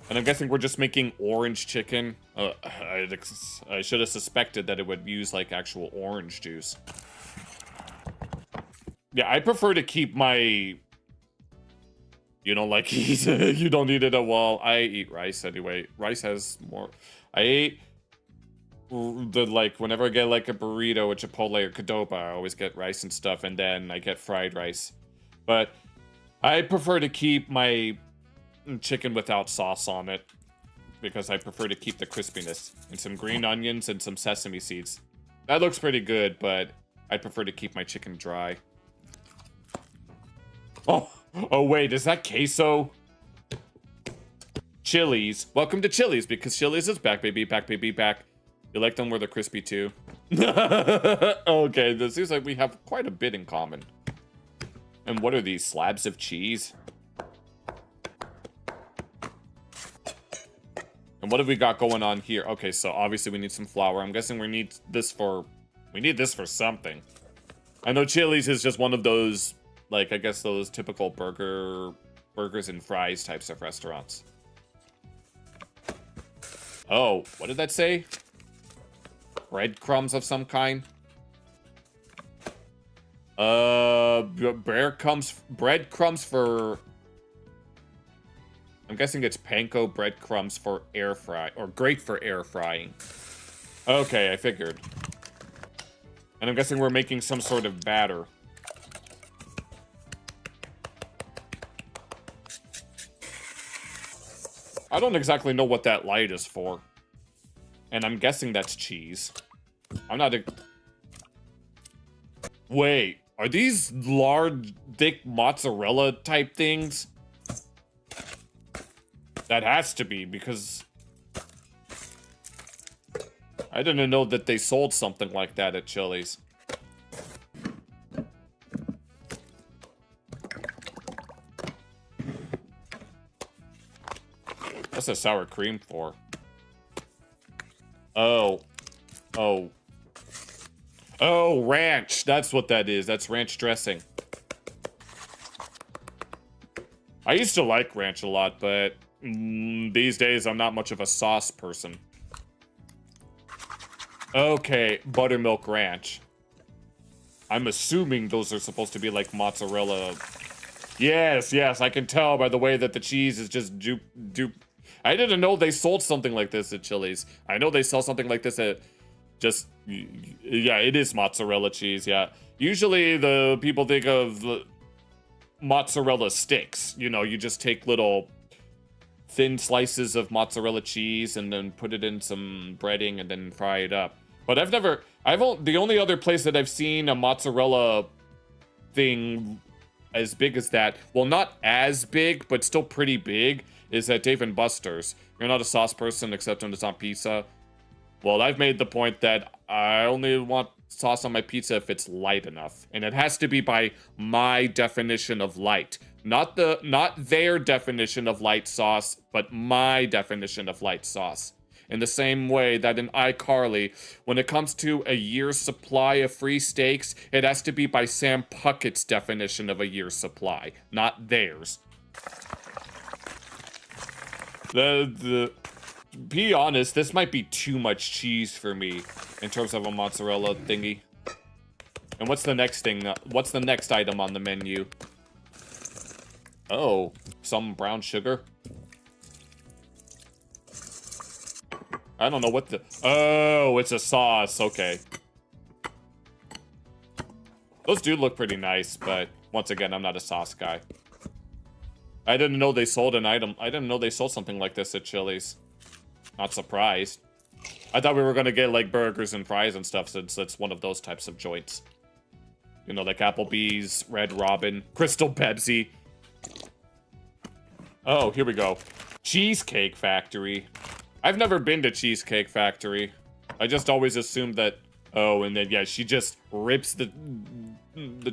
And I'm guessing we're just making orange chicken. I should have suspected that it would use, like, actual orange juice. Yeah, I prefer to keep my... You don't like eat you don't eat it at all. I eat rice anyway. Rice has more... I ate... like, whenever I get, like, a burrito or Chipotle or Qdoba, I always get rice and stuff, and then I get fried rice. But I prefer to keep my chicken without sauce on it, because I prefer to keep the crispiness. And some green onions and some sesame seeds. That looks pretty good, but I prefer to keep my chicken dry. Oh wait, is that queso? Chili's. Welcome to Chili's, because Chili's is back, baby, back. You like them where they're crispy too? Okay, this seems like we have quite a bit in common. And what are these, slabs of cheese? And what have we got going on here? Okay, so obviously we need some flour. I'm guessing we need this for something. I know Chili's is just one of those, like, I guess those typical burgers and fries types of restaurants. Oh, what did that say? Breadcrumbs of some kind? Breadcrumbs for... I'm guessing it's panko breadcrumbs for air fry, or great for air frying. Okay, I figured. And I'm guessing we're making some sort of batter. I don't exactly know what that light is for. And I'm guessing that's cheese. I'm not a... Wait, are these large, thick mozzarella type things? That has to be, because... I didn't know that they sold something like that at Chili's. What's the sour cream for? Oh. Oh. Oh, ranch. That's what that is. That's ranch dressing. I used to like ranch a lot, but these days I'm not much of a sauce person. Okay, buttermilk ranch. I'm assuming those are supposed to be like mozzarella. Yes, yes, I can tell by the way that the cheese is just I didn't know they sold something like this at Chili's. I know they sell something like this at just... Yeah, it is mozzarella cheese, yeah. Usually the people think of the mozzarella sticks. You know, you just take little thin slices of mozzarella cheese and then put it in some breading and then fry it up. But the only other place that I've seen a mozzarella thing as big as that, well, not as big, but still pretty big, is at Dave & Buster's. You're not a sauce person except when it's on pizza. Well, I've made the point that I only want sauce on my pizza if it's light enough. And it has to be by my definition of light. Not their definition of light sauce, but my definition of light sauce. In the same way that in iCarly, when it comes to a year's supply of free steaks, it has to be by Sam Puckett's definition of a year's supply, not theirs. Be honest, this might be too much cheese for me in terms of a mozzarella thingy. And what's the next thing? What's the next item on the menu? Oh, some brown sugar. I don't know what the... Oh, it's a sauce. Okay. Those do look pretty nice, but once again, I'm not a sauce guy. I didn't know they sold an item. I didn't know they sold something like this at Chili's. Not surprised. I thought we were gonna get like burgers and fries and stuff since it's one of those types of joints. You know, like Applebee's, Red Robin, Crystal Pepsi. Oh, here we go. Cheesecake Factory. I've never been to Cheesecake Factory. I just always assumed that... Oh, and then, yeah, she just rips the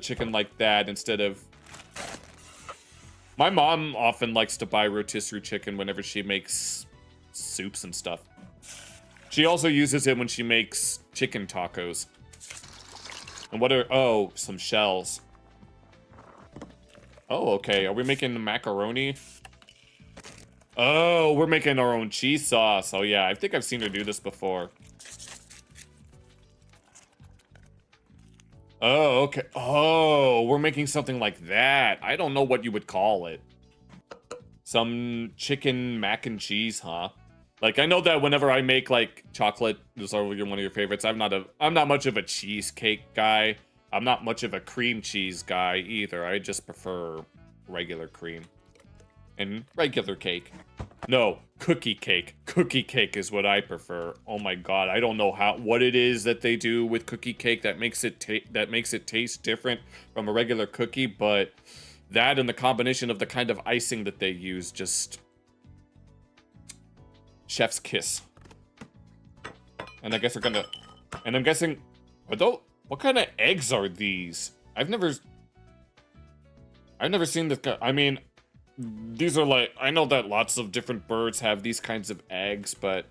chicken like that instead of... My mom often likes to buy rotisserie chicken whenever she makes soups and stuff. She also uses it when she makes chicken tacos. And what are... Oh, some shells. Oh, okay. Are we making macaroni? Oh, we're making our own cheese sauce. Oh, yeah. I think I've seen her do this before. Oh, okay. Oh, we're making something like that. I don't know what you would call it. Some chicken mac and cheese, huh? Like, I know that whenever I make, like, chocolate, those are one of your favorites. I'm not much of a cheesecake guy. I'm not much of a cream cheese guy either. I just prefer regular cream. And regular cake. No, cookie cake. Cookie cake is what I prefer. Oh my god, I don't know what it is that they do with cookie cake that makes it taste different from a regular cookie, but that and the combination of the kind of icing that they use, just chef's kiss. And I guess we're gonna... And I'm guessing... What kind of eggs are these? I've never seen this kind... I mean... These are like, I know that lots of different birds have these kinds of eggs, but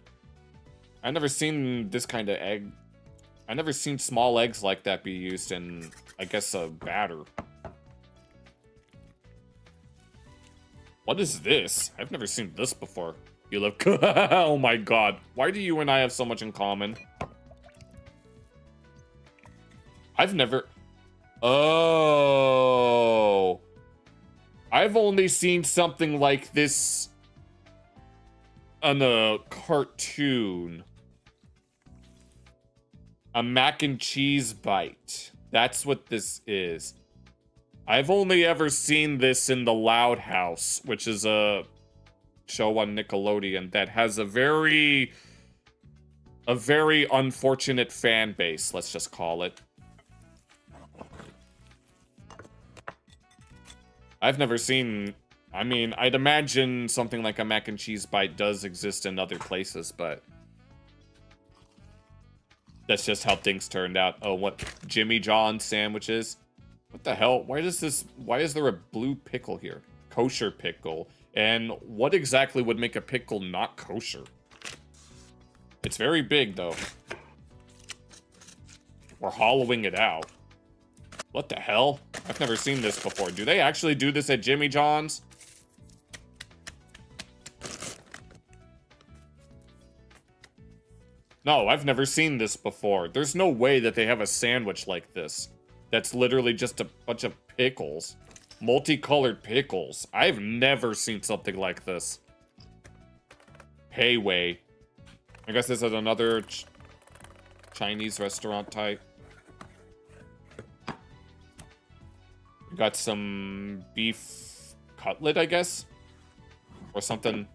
I've never seen this kind of egg. I've never seen small eggs like that be used in, I guess, a batter. What is this? I've never seen this before. You look... Oh my god. Why do you and I have so much in common? I've never... Oh... I've only seen something like this on a cartoon. A mac and cheese bite. That's what this is. I've only ever seen this in The Loud House, which is a show on Nickelodeon that has a very unfortunate fan base, let's just call it. I've never seen... I mean, I'd imagine something like a mac and cheese bite does exist in other places, but... That's just how things turned out. Oh, what? Jimmy John's sandwiches? What the hell? Why is there a blue pickle here? Kosher pickle. And what exactly would make a pickle not kosher? It's very big, though. We're hollowing it out. What the hell? I've never seen this before. Do they actually do this at Jimmy John's? No, I've never seen this before. There's no way that they have a sandwich like this. That's literally just a bunch of pickles. Multicolored pickles. I've never seen something like this. Payway. I guess this is another Chinese restaurant type. We got some beef cutlet, I guess? Or something.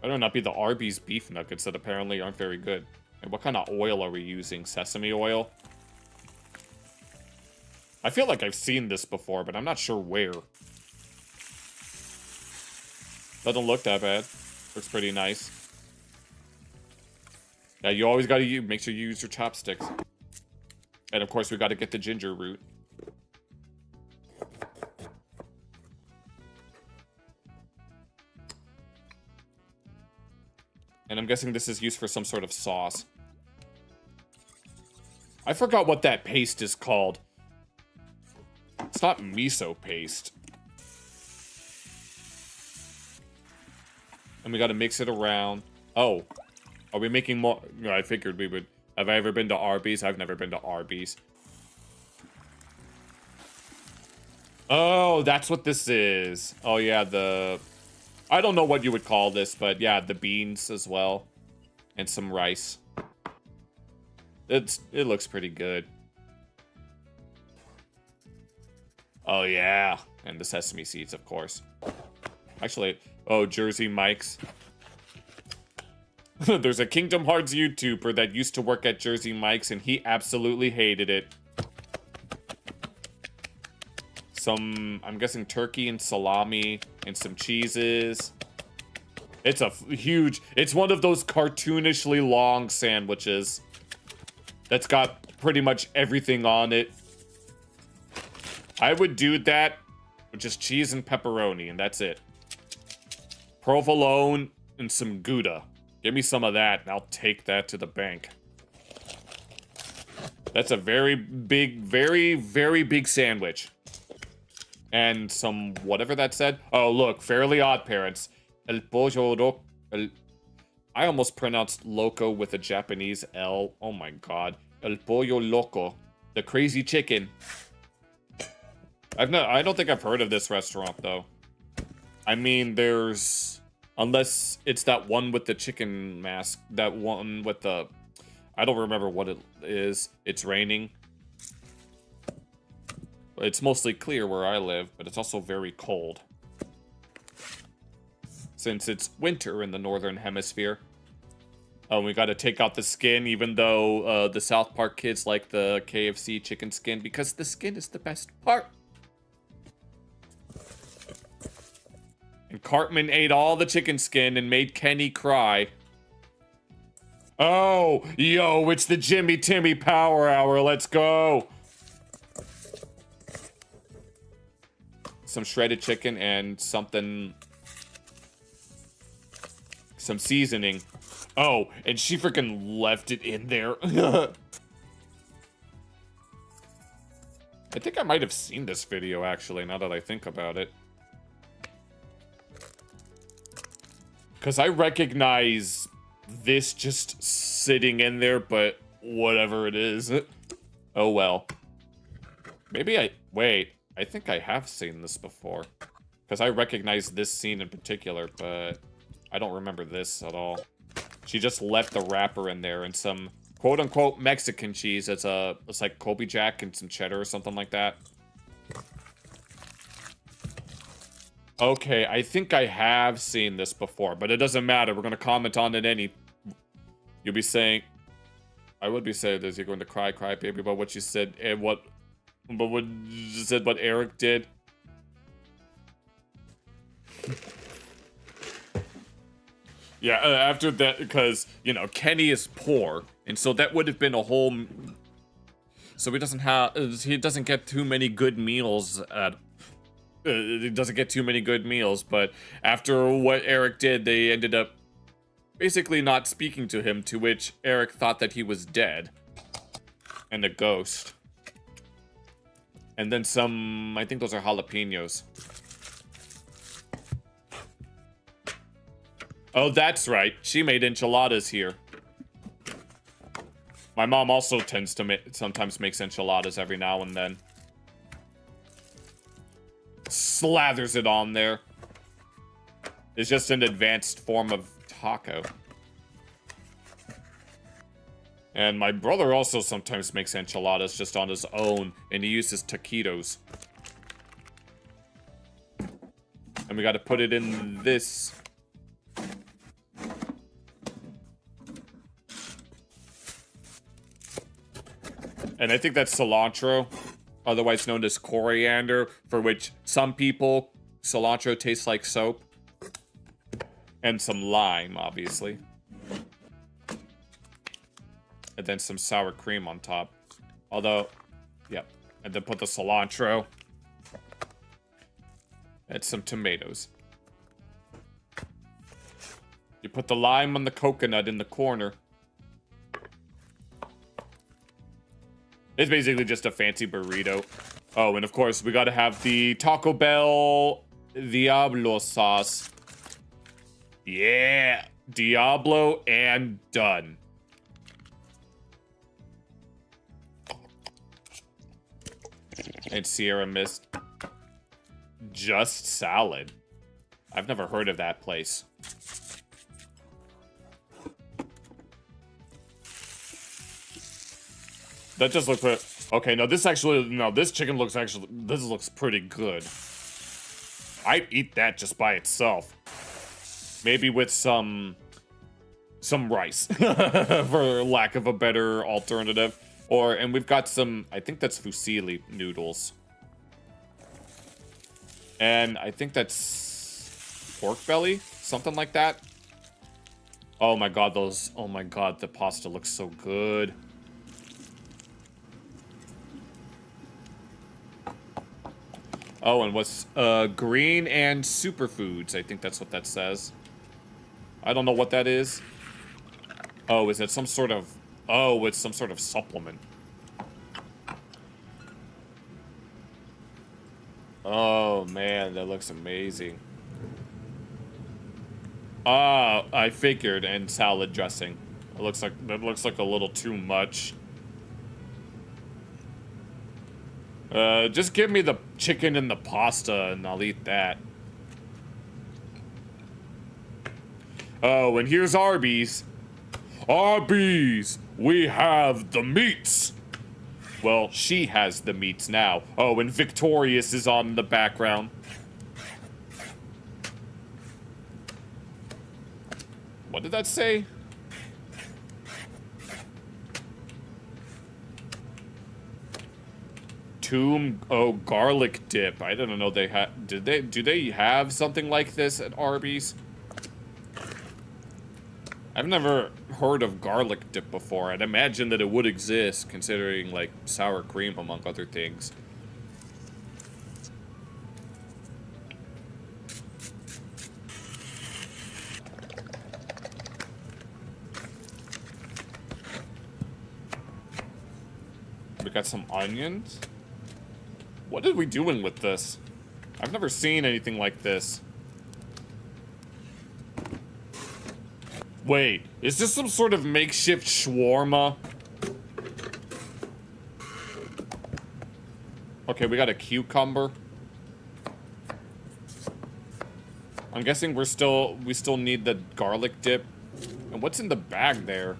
I don't know, not be the Arby's beef nuggets that apparently aren't very good. And what kind of oil are we using? Sesame oil? I feel like I've seen this before, but I'm not sure where. Doesn't look that bad. Looks pretty nice. Yeah, you always gotta make sure you use your chopsticks. And of course, we gotta get the ginger root. And I'm guessing this is used for some sort of sauce. I forgot what that paste is called. It's not miso paste. And we gotta mix it around. Oh. Are we making more? No, I figured we would. Have I ever been to Arby's? I've never been to Arby's. Oh, that's what this is. Oh, yeah, I don't know what you would call this, but yeah, the beans as well. And some rice. It looks pretty good. Oh, yeah. And the sesame seeds, of course. Actually, oh, Jersey Mike's. There's a Kingdom Hearts YouTuber that used to work at Jersey Mike's, and he absolutely hated it. I'm guessing turkey and salami and some cheeses. It's a huge, it's one of those cartoonishly long sandwiches that's got pretty much everything on it. I would do that with just cheese and pepperoni, and that's it. Provolone and some Gouda. Give me some of that, and I'll take that to the bank. That's a very big, very, very big sandwich. And some, whatever that said. Oh, look, Fairly Odd Parents. El pollo loco. I almost pronounced loco with a Japanese L. Oh my god. El pollo loco. The crazy chicken. I don't think I've heard of this restaurant, though. I mean, there's... Unless it's that one with the chicken mask. That one with the... I don't remember what it is. It's raining. It's mostly clear where I live, but it's also very cold. Since it's winter in the northern hemisphere. Oh, we gotta take out the skin, even though the South Park kids like the KFC chicken skin, because the skin is the best part. And Cartman ate all the chicken skin and made Kenny cry. Oh, yo, it's the Jimmy Timmy Power Hour. Let's go. Some shredded chicken and something... Some seasoning. Oh, and she freaking left it in there. I think I might have seen this video, actually, now that I think about it. Because I recognize this just sitting in there, but whatever it is. Oh well. Maybe wait, I think I have seen this before. Because I recognize this scene in particular, but I don't remember this at all. She just left the wrapper in there and some quote-unquote Mexican cheese. It's like Colby Jack and some cheddar or something like that. Okay, I think I have seen this before, but it doesn't matter. We're going to comment on it You'll be saying... I would be saying this. You're going to cry, baby, about what you said and what... But what you said what Eric did. Yeah, after that, because, you know, Kenny is poor, and so that would have been a whole... So he doesn't get too many good meals at... he doesn't get too many good meals, but after what Eric did, they ended up basically not speaking to him, to which Eric thought that he was dead. And a ghost. And then some... I think those are jalapenos. Oh, that's right. She made enchiladas here. My mom also tends to sometimes makes enchiladas every now and then. Slathers it on there. It's just an advanced form of taco. And my brother also sometimes makes enchiladas just on his own, and he uses taquitos. And we gotta put it in this... And I think that's cilantro, otherwise known as coriander, for which some people, cilantro tastes like soap. And some lime, obviously. And then some sour cream on top. Although, yep. And then put the cilantro. And some tomatoes. You put the lime on the coconut in the corner. It's basically just a fancy burrito. Oh, and of course, we gotta have the Taco Bell Diablo sauce. Yeah! Diablo and done. And Sierra Mist. Just salad. I've never heard of that place. That just looks pretty... Okay, no, this chicken looks this looks pretty good. I'd eat that just by itself. Maybe with some rice, for lack of a better alternative. And we've got some, I think that's fusilli noodles. And I think that's pork belly, something like that. Oh my god, the pasta looks so good. Oh, and what's green and superfoods? I think that's what that says. I don't know what that is. Oh, is it some sort of... Oh, it's some sort of supplement. Oh, man, that looks amazing. Ah, I figured, and salad dressing. That looks like a little too much. Just give me the chicken and the pasta, and I'll eat that. Oh, and here's Arby's. Arby's! We have the meats! Well, she has the meats now. Oh, and Victorious is on in the background. What did that say? Garlic dip. I didn't know they had... Do they have something like this at Arby's? I've never heard of garlic dip before. I'd imagine that it would exist, considering, like, sour cream, among other things. We got some onions. What are we doing with this? I've never seen anything like this. Wait, is this some sort of makeshift shawarma? Okay, we got a cucumber. I'm guessing we still need the garlic dip. And what's in the bag there?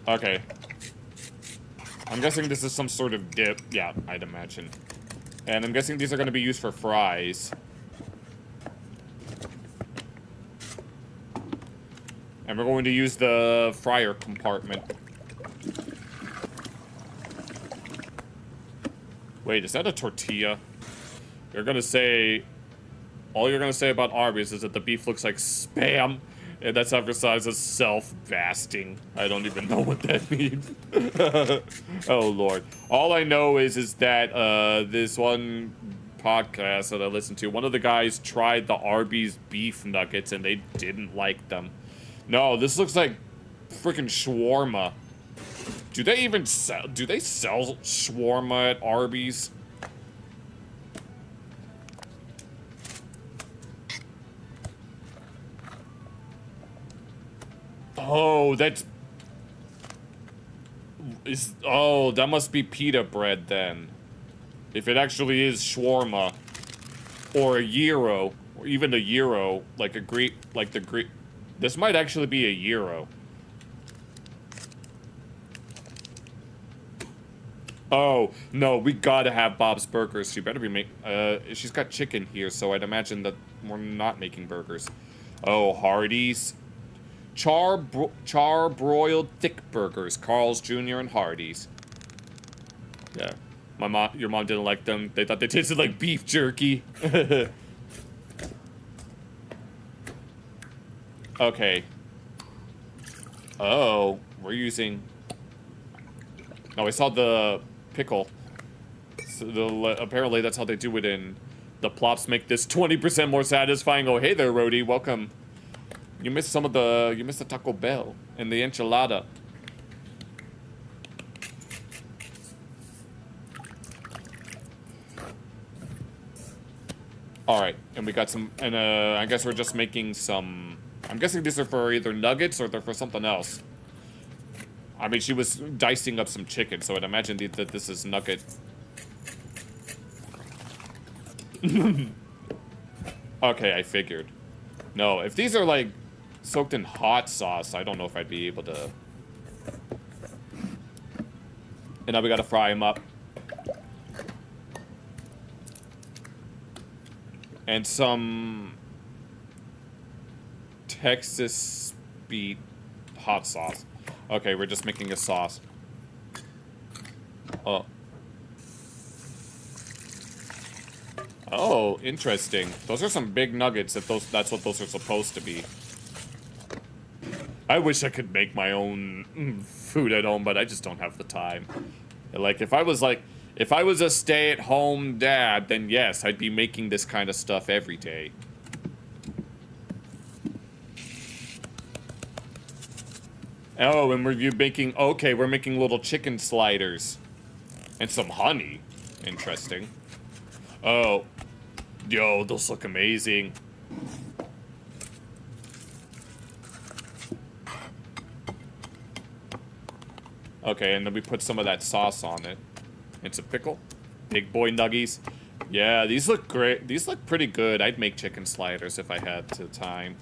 Okay. I'm guessing this is some sort of dip. Yeah, I'd imagine. And I'm guessing these are going to be used for fries. And we're going to use the fryer compartment. Wait, is that a tortilla? You're gonna say... All you're gonna say about Arby's is that the beef looks like Spam. And that's emphasized as self-basting. I don't even know what that means. Oh, Lord. All I know is that this one podcast that I listened to, one of the guys tried the Arby's beef nuggets and they didn't like them. No, this looks like freaking shawarma. Do they even sell shawarma at Arby's? Oh, oh, that must be pita bread then. If it actually is shawarma. Or a gyro. Or even a gyro. Like the Greek. This might actually be a gyro. Oh, no, we gotta have Bob's Burgers. She better be she's got chicken here, so I'd imagine that we're not making burgers. Oh, Hardee's. Char-broiled thick burgers. Carl's Jr. and Hardee's. Yeah. Your mom didn't like them. They thought they tasted like beef jerky. Okay. Oh, we're using... Oh, I saw the pickle. So apparently that's how they do it in... The plops make this 20% more satisfying. Oh, hey there, Rhodey. Welcome. You missed some of the... You missed the Taco Bell and the enchilada. Alright, and we got some... And I guess we're just making some... I'm guessing these are for either nuggets or they're for something else. I mean, she was dicing up some chicken, so I'd imagine that this is nugget. Okay, I figured. No, if these are, like, soaked in hot sauce, I don't know if I'd be able to... And now we gotta fry them up. And some... Texas beet hot sauce. Okay, we're just making a sauce. Oh. Oh, interesting. Those are some big nuggets if that's what those are supposed to be. I wish I could make my own food at home, but I just don't have the time. Like, if I was a stay-at-home dad, then yes, I'd be making this kind of stuff every day. Oh, and we're making little chicken sliders. And some honey. Interesting. Oh. Yo, those look amazing. Okay, and then we put some of that sauce on it. It's a pickle. Big boy nuggies. Yeah, these look great. These look pretty good. I'd make chicken sliders if I had the time.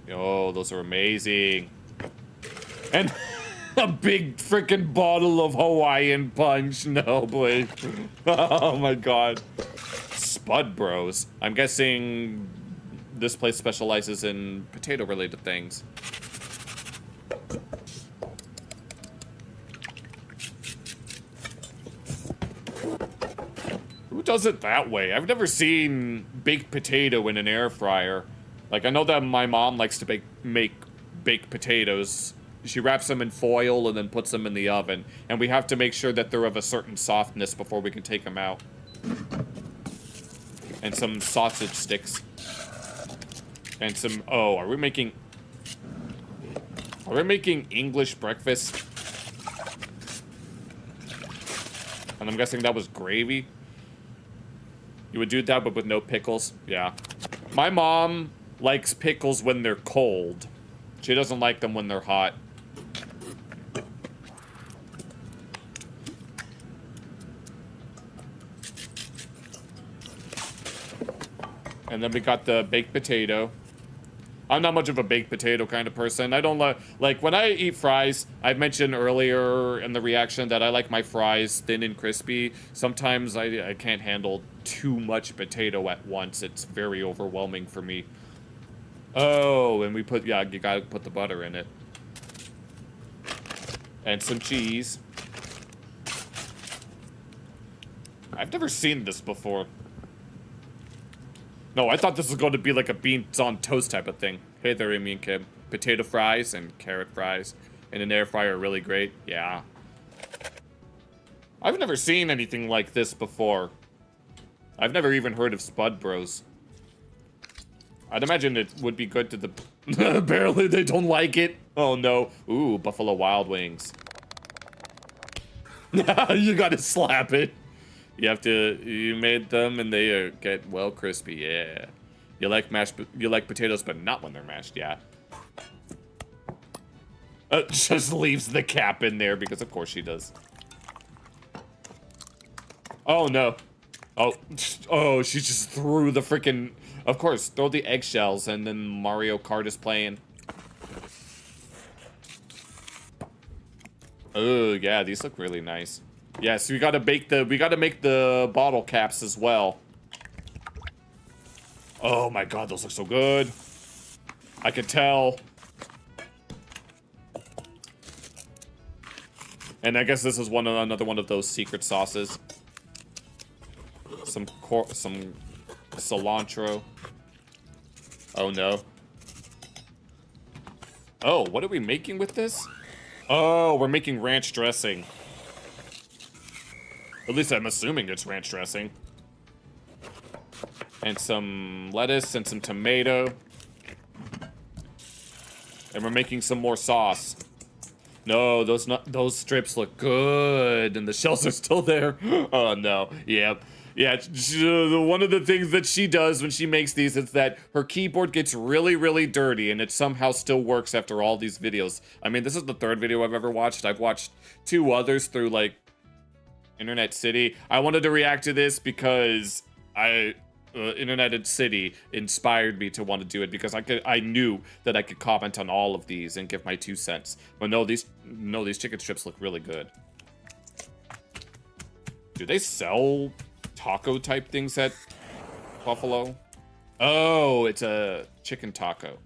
Yo, those are amazing. And a big freaking bottle of Hawaiian Punch. No, please. Oh my god. Spud Bros. I'm guessing this place specializes in potato-related things. Who does it that way? I've never seen baked potato in an air fryer. Like, I know that my mom likes to make baked potatoes. She wraps them in foil and then puts them in the oven. And we have to make sure that they're of a certain softness before we can take them out. And some sausage sticks. And some... Oh, are we making... Are we making English breakfast? And I'm guessing that was gravy. You would do that, but with no pickles? Yeah. My mom likes pickles when they're cold. She doesn't like them when they're hot. And then we got the baked potato. I'm not much of a baked potato kind of person. I don't like when I eat fries, I mentioned earlier in the reaction that I like my fries thin and crispy. Sometimes I can't handle too much potato at once. It's very overwhelming for me. Oh, and we put, yeah, you gotta put the butter in it. And some cheese. I've never seen this before. No, I thought this was going to be like a beans on toast type of thing. Hey there, Amy and Kim. Potato fries and carrot fries in an air fryer are really great. Yeah. I've never seen anything like this before. I've never even heard of Spud Bros. I'd imagine it would be good to the... Apparently they don't like it. Oh no. Ooh, Buffalo Wild Wings. You gotta slap it. You have to, you made them and they get well crispy, yeah. You like potatoes, but not when they're mashed, yeah. Just leaves the cap in there because of course she does. Oh no. Oh, she just threw the freaking, of course, throw the eggshells and then Mario Kart is playing. Oh yeah, these look really nice. Yes, we gotta make the bottle caps as well. Oh my god, those look so good. I can tell. And I guess this is another one of those secret sauces. Some cilantro. Oh no. Oh, what are we making with this? Oh, we're making ranch dressing. At least I'm assuming it's ranch dressing. And some lettuce and some tomato. And we're making some more sauce. No, those strips look good, and the shells are still there. Oh no, yep. Yeah, one of the things that she does when she makes these is that her keyboard gets really, really dirty, and it somehow still works after all these videos. I mean, this is the third video I've ever watched. I've watched 2 others through, like, Internet City. I wanted to react to this because Internet City inspired me to want to do it because I knew that I could comment on all of these and give my 2 cents. But no, these chicken strips look really good. Do they sell taco type things at Buffalo? Oh, it's a chicken taco.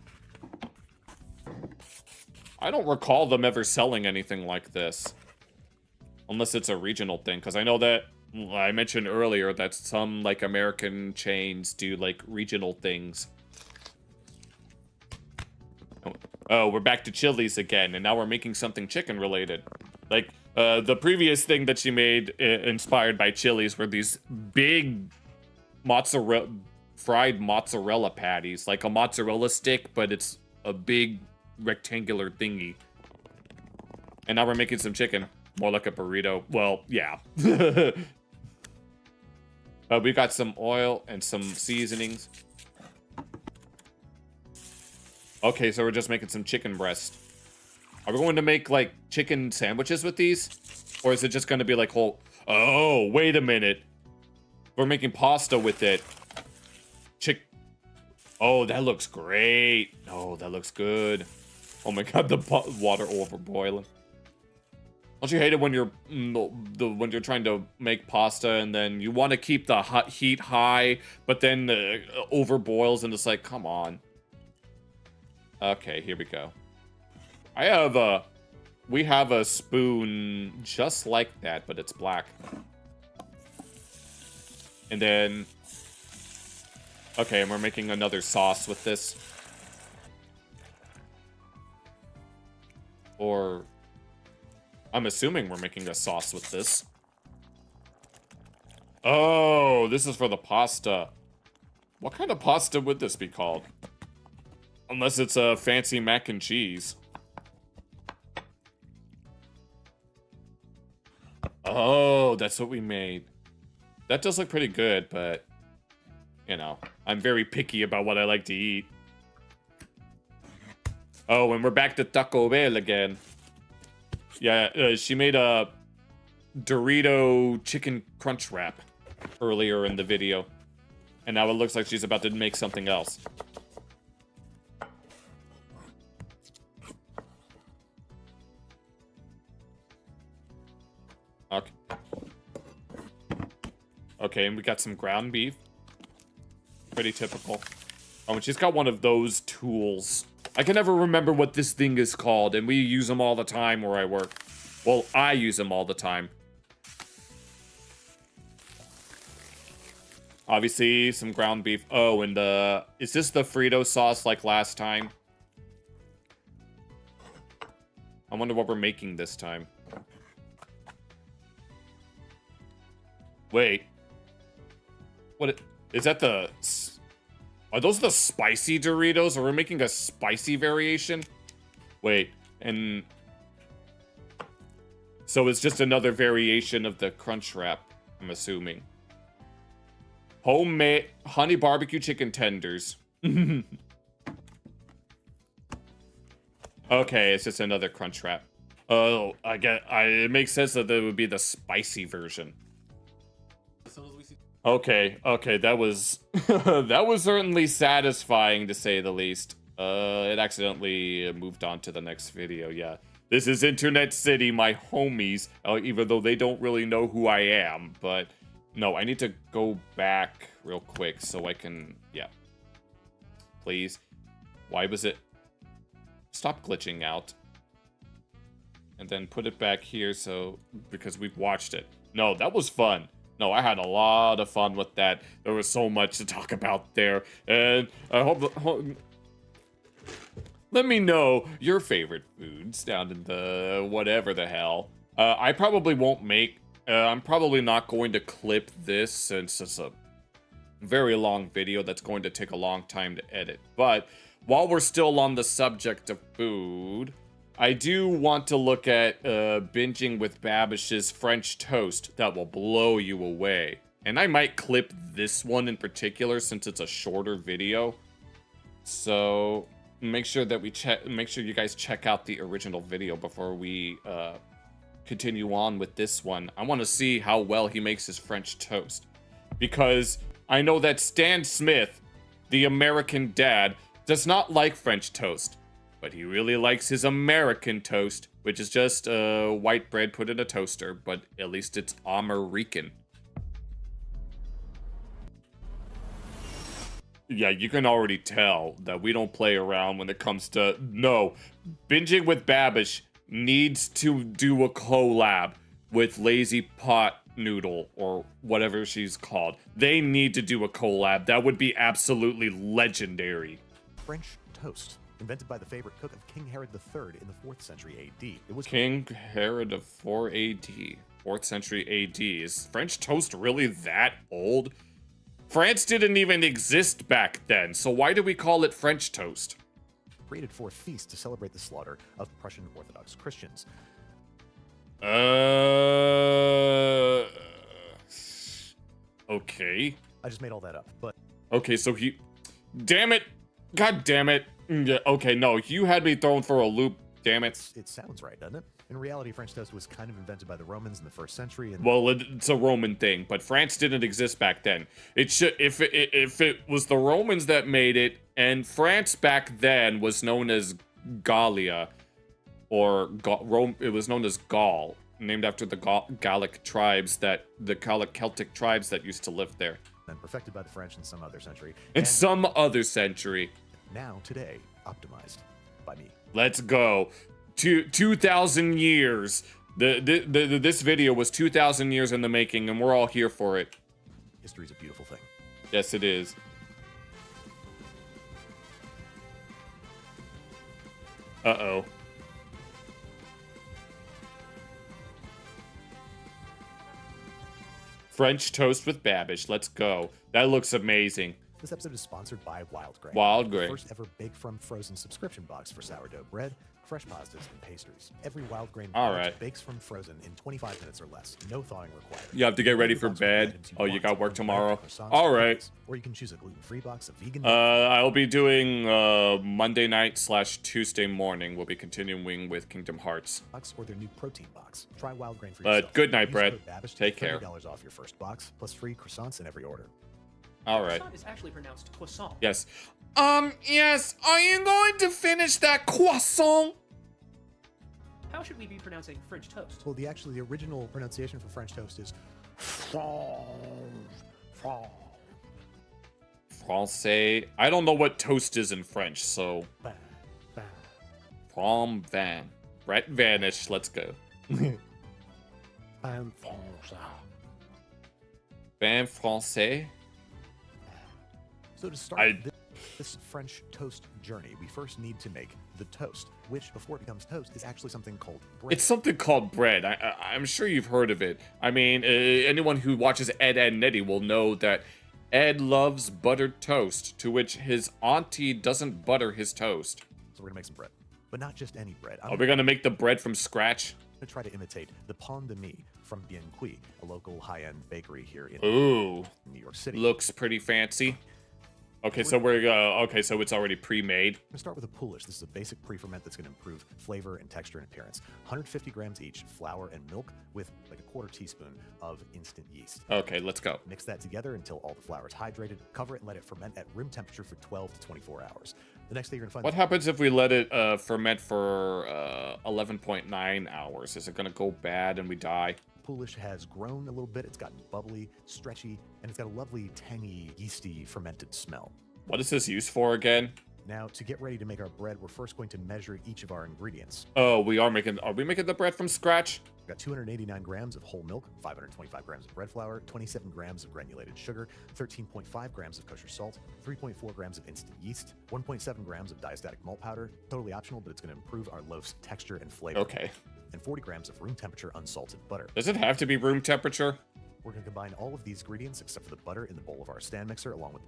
I don't recall them ever selling anything like this. Unless it's a regional thing, because I know that I mentioned earlier that some, like, American chains do, like, regional things. Oh, we're back to Chili's again, and now we're making something chicken-related. Like, the previous thing that she made, inspired by Chili's, were these big fried mozzarella patties. Like a mozzarella stick, but it's a big rectangular thingy. And now we're making some chicken. More like a burrito. Well, yeah. We got some oil and some seasonings. Okay, so we're just making some chicken breast. Are we going to make, like, chicken sandwiches with these? Or is it just going to be, like, whole... Oh, wait a minute. We're making pasta with it. Oh, that looks great. Oh, that looks good. Oh my god, the water overboiling. Don't you hate it when you're when you're trying to make pasta and then you want to keep the heat high, but then overboils and it's like, come on. Okay, here we go. We have a spoon just like that, but it's black. And then, okay, and we're making another sauce with this. Or, I'm assuming we're making a sauce with this. Oh, this is for the pasta. What kind of pasta would this be called? Unless it's a fancy mac and cheese. Oh, that's what we made. That does look pretty good, but, you know, I'm very picky about what I like to eat. Oh, and we're back to Taco Bell again. Yeah, she made a Dorito chicken crunch wrap earlier in the video. And now it looks like she's about to make something else. Okay. Okay, and we got some ground beef. Pretty typical. Oh, and she's got one of those tools. I can never remember what this thing is called, and we use them all the time where I work. Well, I use them all the time. Obviously, some ground beef. Oh, and is this the Frito sauce like last time? I wonder what we're making this time. Wait. What is that the... Are those the spicy Doritos? Or we're making a spicy variation? Wait, and... So it's just another variation of the crunch wrap, I'm assuming. Homemade honey barbecue chicken tenders. Okay, it's just another crunch wrap. Oh, it makes sense that it would be the spicy version. Okay, that was that was certainly satisfying to say the least. It accidentally moved on to the next video. Yeah, this is Internet City, my homies. Even though they don't really know who I am, but no, I need to go back real quick so I can. Yeah, please. Why was it? Stop glitching out. And then put it back here so because we've watched it. No, that was fun. No, I had a lot of fun with that. There was so much to talk about there. And I hope let me know your favorite foods down in the whatever the hell. I probably won't make... I'm probably not going to clip this since it's a very long video that's going to take a long time to edit. But while we're still on the subject of food... I do want to look at binging with Babish's French toast. That will blow you away. And I might clip this one in particular since it's a shorter video. So make sure that make sure you guys check out the original video before we continue on with this one. I want to see how well he makes his French toast. Because I know that Stan Smith, the American dad, does not like French toast. But he really likes his American toast, which is just white bread put in a toaster, but at least it's American. Yeah, you can already tell that we don't play around when it comes to... No, Binging with Babish needs to do a collab with Lazy Pot Noodle, or whatever she's called. They need to do a collab. That would be absolutely legendary. French toast. Invented by the favorite cook of King Herod III in the 4th century AD. It was King Herod of 4 AD. 4th century AD. Is French toast really that old? France didn't even exist back then, so why do we call it French toast? created for a feast to celebrate the slaughter of Prussian Orthodox Christians. Okay. I just made all that up, but... Okay, so he... Damn it! God damn it! Yeah, okay, no, you had me thrown for a loop, damn it. It sounds right, doesn't it? In reality, French toast was kind of invented by the Romans in the 1st century. And well, it's a Roman thing, but France didn't exist back then. It should, if it was the Romans that made it, and France back then was known as Gallia, or it was known as Gaul, named after the Gallic tribes the Celtic tribes that used to live there. And perfected by the French in some other century. In some other century. Now, today, optimized by me. Let's go. 2,000 years. This video was 2,000 years in the making, and we're all here for it. History's a beautiful thing. Yes, it is. Uh-oh. French toast with Babish. Let's go. That looks amazing. This episode is sponsored by Wild Grain. Wild Grain. The first ever bake from frozen subscription box for sourdough bread, fresh pastas, and pastries. Every wild grain All porridge right. bakes from frozen in 25 minutes or less. No thawing required. You have to get ready for Box with the bed. items Oh, you want, got work from bread to tomorrow. croissants All to right. cookies. Or you can choose a gluten-free box, a vegan I'll be doing Monday night / Tuesday morning. We'll be continuing with Kingdom Hearts. box or their new protein box. Try wild grain for But yourself. good night, Use Brett. code Babish to Take get care. $30 off your first box, plus free croissants in every order. All right. Croissant is actually pronounced croissant. Yes. Yes. Are you going to finish that croissant? How should we be pronouncing French toast? Well, the original pronunciation for French toast is Francais. I don't know what toast is in French, so from van. Brett vanish. Let's go. Van français. So to start this French toast journey, we first need to make the toast, which before it becomes toast is actually something called bread. It's something called bread. I'm sure you've heard of it. I mean, anyone who watches Ed and Nettie will know that Ed loves buttered toast, to which his auntie doesn't butter his toast. So we're gonna make some bread, but not just any bread. Are we gonna make the bread from scratch? I'm gonna try to imitate the pain de mie from Bien Cuit, a local high-end bakery here in Ooh, New York City. looks pretty fancy. Okay, so so it's already pre-made. I'm gonna start with a poolish. This is a basic pre-ferment that's gonna improve flavor and texture and appearance. 150 grams each, flour and milk with like a 1/4 teaspoon of instant yeast. Okay, let's go. Mix that together until all the flour is hydrated. Cover it and let it ferment at room temperature for 12 to 24 hours. The next day you're gonna find What happens if we let it ferment for 11.9 hours? Is it gonna go bad and we die? Poolish has grown a little bit. It's gotten bubbly, stretchy, and it's got a lovely, tangy, yeasty, fermented smell. What is this used for again? Now, to get ready to make our bread, we're first going to measure each of our ingredients. Oh, are we making the bread from scratch? We've got 289 grams of whole milk, 525 grams of bread flour, 27 grams of granulated sugar, 13.5 grams of kosher salt, 3.4 grams of instant yeast, 1.7 grams of diastatic malt powder, totally optional, but it's going to improve our loaf's texture and flavor. Okay. And 40 grams of room temperature unsalted butter. Does it have to be room temperature? We're going to combine all of these ingredients except for the butter in the bowl of our stand mixer along with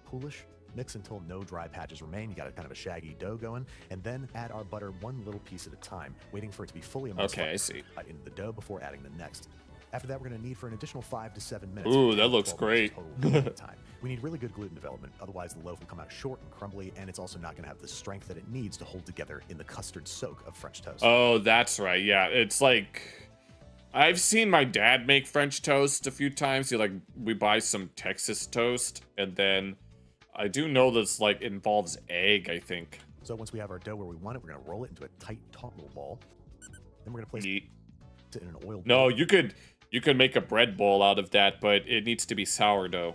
poolish. Mix until no dry patches remain. You got a kind of a shaggy dough going, and then add our butter one little piece at a time, waiting for it to be fully emulsified Okay, I see. into the dough before adding the next. After that, we're going to knead for an additional 5 to 7 minutes. Ooh, 10 that to looks 12 minutes great. total kneading time. We need really good gluten development, otherwise the loaf will come out short and crumbly, and it's also not going to have the strength that it needs to hold together in the custard soak of French toast. Oh, that's right. Yeah, it's like I've seen my dad make French toast a few times. We buy some Texas toast, and then I do know this involves egg, I think. So once we have our dough where we want it, we're going to roll it into a tight, taut little ball. Then we're going to place Yeet. it in an oil No, bowl. you could make a bread bowl out of that, but it needs to be sourdough.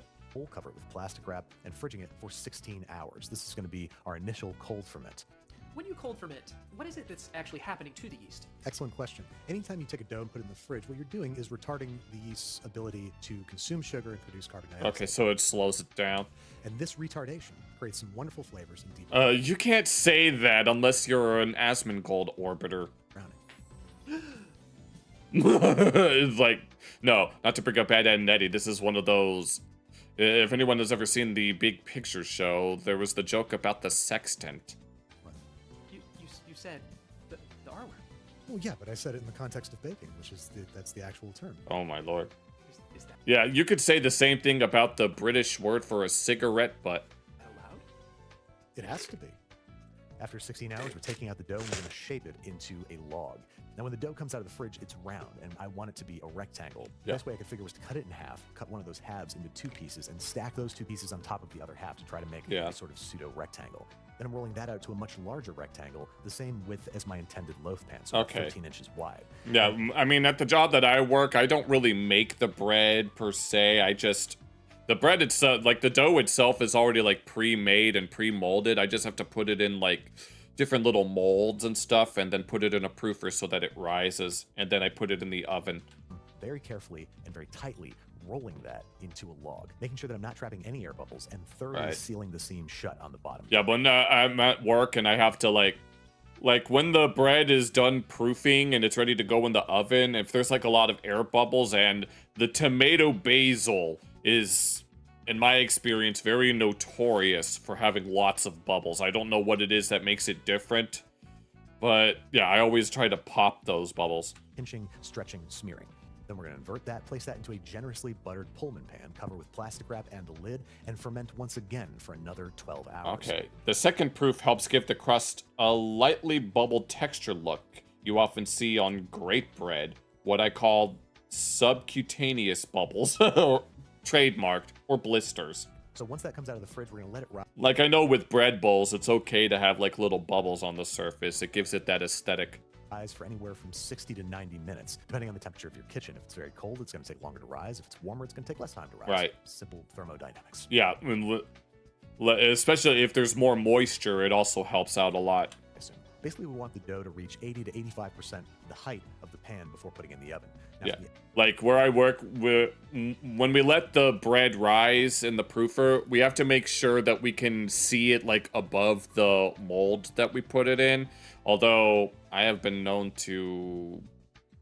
Cover it with plastic wrap and fridging it for 16 hours. This is going to be our initial cold ferment. When you cold ferment, what is it that's actually happening to the yeast? Excellent question. Anytime you take a dough and put it in the fridge, what you're doing is retarding the yeast's ability to consume sugar and produce carbon dioxide. Okay, so it slows it down. And this retardation creates some wonderful flavors and deep You can't say that unless you're an Asmongold orbiter. browning. It's no, not to bring up Ed and Nettie. This is one of those. If anyone has ever seen the Big Picture show, there was the joke about the sextant. You said the R word. Well, yeah, but I said it in the context of baking, which is that's the actual term. Oh my lord. Is that Yeah, you could say the same thing about the British word for a cigarette butt. allowed? It has to be. After 16 hours, we're taking out the dough and we're going to shape it into a log. Now, when the dough comes out of the fridge, it's round, and I want it to be a rectangle. The Yeah. best way I could figure was to cut it in half, cut one of those halves into 2 pieces, and stack those 2 pieces on top of the other half to try to make Yeah. a sort of pseudo-rectangle. Then I'm rolling that out to a much larger rectangle, the same width as my intended loaf pan, so Okay. 13 inches wide. Yeah, I mean, at the job that I work, I don't really make the bread per se. The bread itself, the dough itself is already pre-made and pre-molded. I just have to put it in different little molds and stuff, and then put it in a proofer so that it rises, and then I put it in the oven. Very carefully and very tightly rolling that into a log, making sure that I'm not trapping any air bubbles, and thoroughly Right. sealing the seam shut on the bottom. Yeah, when I'm at work and I have to when the bread is done proofing and it's ready to go in the oven, if there's a lot of air bubbles, and the tomato basil is, in my experience, very notorious for having lots of bubbles. I don't know what it is that makes it different, But yeah, I always try to pop those bubbles. pinching, stretching, smearing. Then we're going to invert that, place that into a generously buttered Pullman pan, cover with plastic wrap and a lid, and ferment once again for another 12 hours. Okay. The second proof helps give the crust a lightly bubbled texture look you often see on grape bread, what I call subcutaneous bubbles, trademarked, or blisters. So once that comes out of the fridge, we're going to let it rise Like, I know with bread bowls, it's okay to have like little bubbles on the surface. It gives it that aesthetic. for anywhere from 60 to 90 minutes, depending on the temperature of your kitchen. If it's very cold, it's going to take longer to rise. If it's warmer, it's going to take less time to rise. Right. Simple thermodynamics. Yeah, and especially if there's more moisture, it also helps out a lot. I assume. Basically, we want the dough to reach 80 to 85% the height of the pan before putting it in the oven. Now, Yeah. Like where I work, when we let the bread rise in the proofer, we have to make sure that we can see it like above the mold that we put it in. Although I have been known to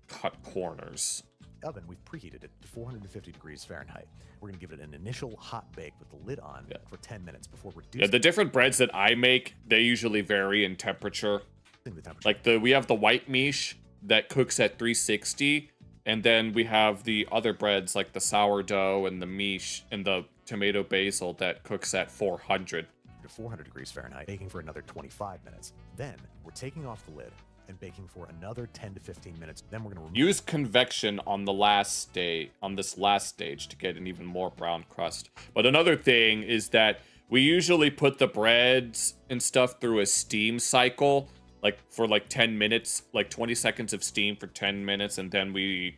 cut corners. Oven, we've preheated it to 450 degrees Fahrenheit. We're going to give it an initial hot bake with the lid on for 10 minutes before reducing Yeah, the different breads that I make, they usually vary in temperature. the temperature. Like we have the white miche that cooks at 360, and then we have the other breads like the sourdough and the miche and the tomato basil that cooks at 400. to 400 degrees Fahrenheit, baking for another 25 minutes. Then we're taking off the lid and baking for another 10 to 15 minutes. Then we're going to remove Use convection on this last stage to get an even more brown crust. But another thing is that we usually put the breads and stuff through a steam cycle, like for like 10 minutes, like 20 seconds of steam for 10 minutes, and then we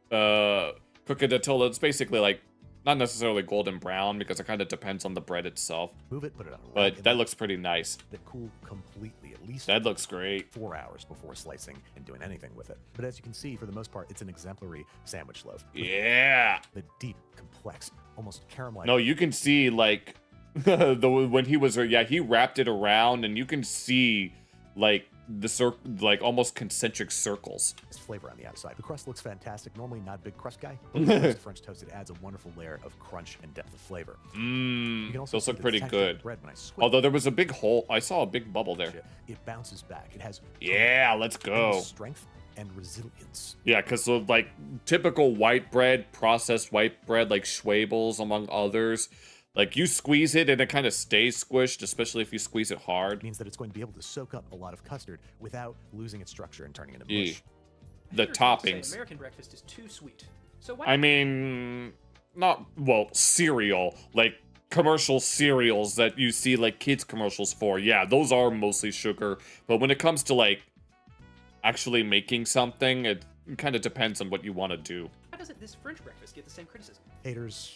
cook it until it's basically like not necessarily golden brown, because it kind of depends on the bread itself. move it, put it on a rag, But and that let looks pretty nice. it cool completely, at least That looks great. 4 hours before slicing and doing anything with it. But as you can see, for the most part, it's an exemplary sandwich loaf. with Yeah. The deep, complex, almost caramelized. No, you can see like when he was he wrapped it around, and you can see like like almost concentric circles. flavor on the outside. The crust looks fantastic. Normally not a big crust guy, but with toasted French toast, it adds a wonderful layer of crunch and depth of flavor. You can also Those see look the pretty texture of the good. bread when I squeeze Although there was a big hole, I saw a big bubble there. it bounces back. It has Yeah, let's go. strength and resilience. Yeah, because like typical white bread, processed white bread, like Schwabels among others, like you squeeze it and it kind of stays squished, especially if you squeeze it hard. It means that it's going to be able to soak up a lot of custard without losing its structure and turning into Yeah. mush. The Haters will say toppings. American breakfast is too sweet. So why? I mean, cereal, like commercial cereals that you see like kids commercials for. Yeah, those are mostly sugar. But when it comes to like actually making something, it kind of depends on what you want to do. Why doesn't this French breakfast get the same criticism? Haters,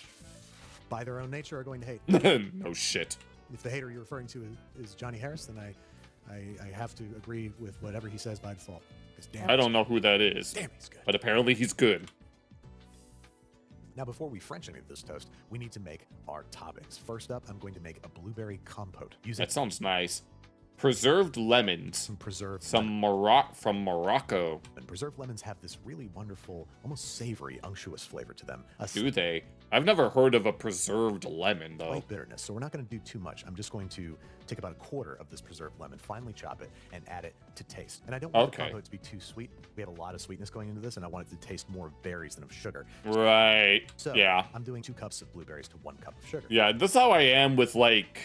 by their own nature, are going to hate. No shit. If the hater you're referring to is Johnny Harris, then I have to agree with whatever he says by default. 'Cause damn, I don't know who that is, Damn, he's good. but apparently he's good. Now, before we French any of this toast, we need to make our toppings. First up, I'm going to make a blueberry compote using That sounds nice. Preserved lemons. some preserved From Morocco. And preserved lemons have this really wonderful, almost savory, unctuous flavor to them. A Do they? I've never heard of a preserved lemon, though. slight bitterness. So we're not going to do too much. I'm just going to take about a quarter of this preserved lemon, finely chop it, and add it to taste. And I don't want the Okay. compote to be too sweet. We have a lot of sweetness going into this, and I want it to taste more of berries than of sugar. Right. So Yeah. I'm doing 2 cups of blueberries to 1 cup of sugar. Yeah, that's how I am with, like,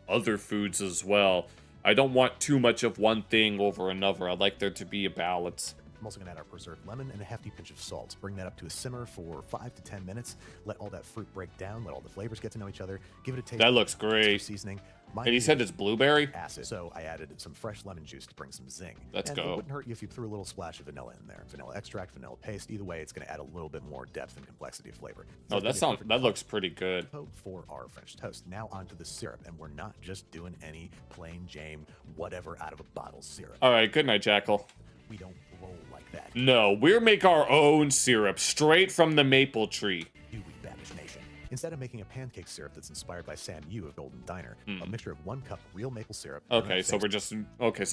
other foods as well. I don't want too much of one thing over another. I like there to be a balance. I'm also going to add our preserved lemon and a hefty pinch of salt. Bring that up to a simmer for 5 to 10 minutes. Let all that fruit break down. Let all the flavors get to know each other. Give it a taste. That looks for great. seasoning. And he said it's blueberry? Acid. So I added some fresh lemon juice to bring some zing. Let's and go. It wouldn't hurt you if you threw a little splash of vanilla in there. Vanilla extract, vanilla paste. Either way, it's going to add a little bit more depth and complexity of flavor. So Oh, it's gonna be a perfect that looks pretty good. compote for our French toast. Now onto the syrup, and we're not just doing any plain Jane whatever out of a bottle syrup. All right, good night, Jackal. We don't roll like that. No, we'll make our own syrup straight from the maple tree. Do we, Babish Nation? Instead of making a pancake syrup that's inspired by Sam Yu of Golden Diner, a mixture of 1 cup real maple syrup. Okay, so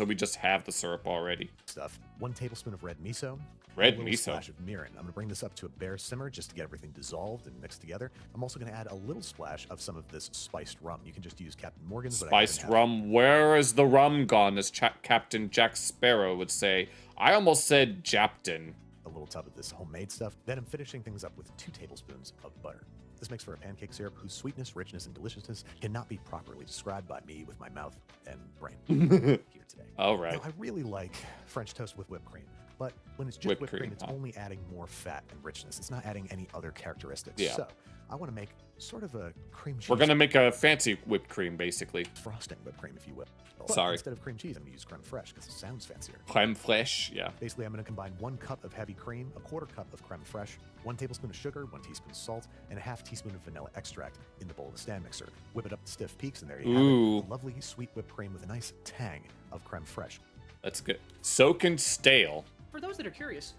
we just have the syrup already. Stuff. 1 tablespoon of red miso. Red a little miso. splash of mirin. I'm going to bring this up to a bare simmer just to get everything dissolved and mixed together. I'm also going to add a little splash of some of this spiced rum. You can just use Captain Morgan's. Spiced rum. Where is the rum gone, as Captain Jack Sparrow would say? I almost said Japton. A little tub of this homemade stuff. Then I'm finishing things up with 2 tablespoons of butter. This makes for a pancake syrup whose sweetness, richness, and deliciousness cannot be properly described by me with my mouth and brain here today. All right. Now, I really like French toast with whipped cream, but when it's just whipped cream, it's only adding more fat and richness. It's not adding any other characteristics. Yeah. So I want to make sort of a cream cheese. We're going to make a fancy whipped cream, basically. Frosting whipped cream, if you will. But Sorry. Instead of cream cheese, I'm going to use creme fraiche because it sounds fancier. Creme fraiche, yeah. Basically, I'm going to combine 1 cup of heavy cream, a 1/4 cup of creme fraiche, 1 tablespoon of sugar, 1 teaspoon of salt, and a 1/2 teaspoon of vanilla extract in the bowl of the stand mixer. Whip it up to stiff peaks, and there you have it. A lovely sweet whipped cream with a nice tang of creme fraiche. That's good. Soak and stale. For those that are curious,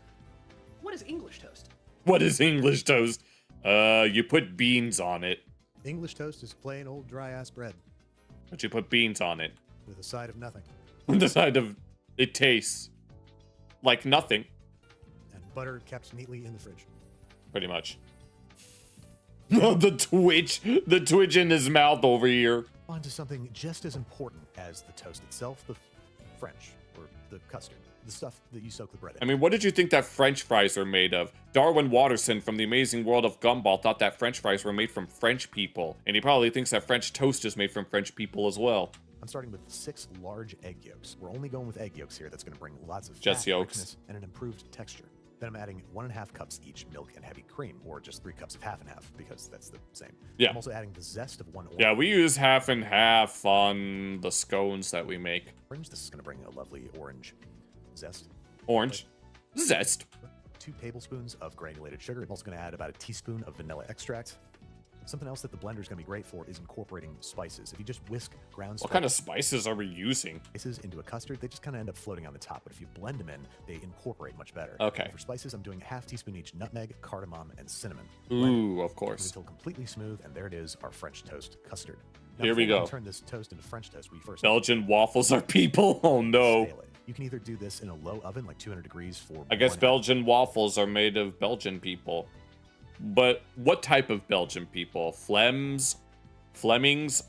what is English toast? What is English toast? You put beans on it. English toast is plain old dry ass bread But you put beans on it. with a side of nothing On the side of it tastes like nothing, and butter kept neatly in the fridge. pretty much. Oh, the twitch in his mouth over here. On to something just as important as the toast itself, the French, or the custard, the stuff that you soak the bread in. I mean, what did you think that French fries are made of? Darwin Watterson from The Amazing World of Gumball thought that French fries were made from French people, and he probably thinks that French toast is made from French people as well. I'm starting with 6 large egg yolks. We're only going with egg yolks here. That's going to bring lots of Just fat, yolks. richness, and an improved texture. Then I'm adding 1.5 cups each milk and heavy cream, or just 3 cups of half and half, because that's the same. Yeah. I'm also adding the zest of 1 orange. Yeah, we use half and half on the scones that we make. This is going to bring a lovely orange zest. Orange. Zest. 2 tablespoons of granulated sugar. I'm also going to add about a teaspoon of vanilla extract. Something else that the blender is going to be great for is incorporating spices. If you just whisk ground What kind of spices are we using? spices into a custard, they just kind of end up floating on the top. But if you blend them in, they incorporate much better. Okay. For spices, I'm doing a 1/2 teaspoon each nutmeg, cardamom, and cinnamon. Ooh, of Blend course. until completely smooth, and there it is, our French toast custard. Here we before go. Turn this toast into French toast. We first Belgian waffles are people? Oh no. scale it. You can either do this in a low oven, like 200 degrees for. I guess 1 hour. Belgian waffles are made of Belgian people. But what type of Belgian people? Flemings,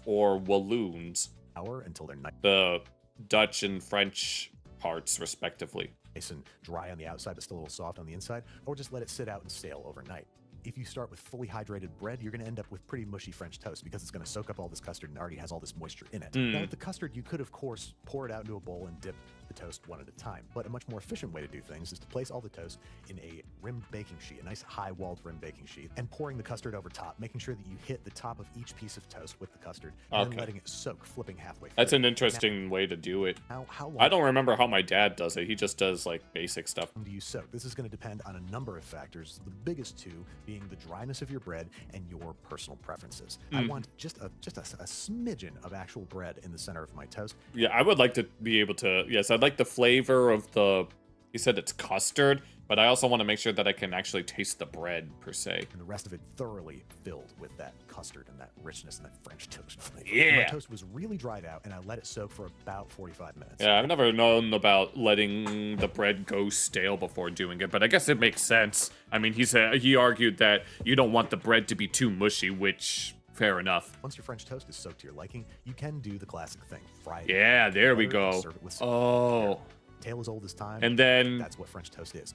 or Walloons? Hour until they're nice The Dutch and French parts, respectively. and dry on the outside, but still a little soft on the inside, or just let it sit out and stale overnight. If you start with fully hydrated bread, you're going to end up with pretty mushy French toast because it's going to soak up all this custard and already has all this moisture in it. Now, with the custard, you could, of course, pour it out into a bowl and dip the toast one at a time. But a much more efficient way to do things is to place all the toast in a rimmed baking sheet, a nice high-walled rimmed baking sheet, and pouring the custard over top, making sure that you hit the top of each piece of toast with the custard, and then letting it soak, flipping halfway through. That's an interesting way to do it. How long I don't remember how my dad does it. He just does, like, basic stuff. do you soak? This is going to depend on a number of factors, the biggest 2 being the dryness of your bread and your personal preferences. I want just a smidgen of actual bread in the center of my toast. Yeah, I would like to be able to... Yes, I'd like the flavor of the... He said it's custard, but I also want to make sure that I can actually taste the bread, per se. And the rest of it thoroughly filled with that custard and that richness and that French toast flavor. Yeah. My toast was really dried out, and I let it soak for about 45 minutes. Yeah, I've never known about letting the bread go stale before doing it, but I guess it makes sense. I mean, he argued that you don't want the bread to be too mushy, which... Fair enough. Once your French toast is soaked to your liking, you can do the classic thing. Fry it. Yeah, there we butter, and go. serve it with some Oh. Tale as old as time. And then... That's what French toast is.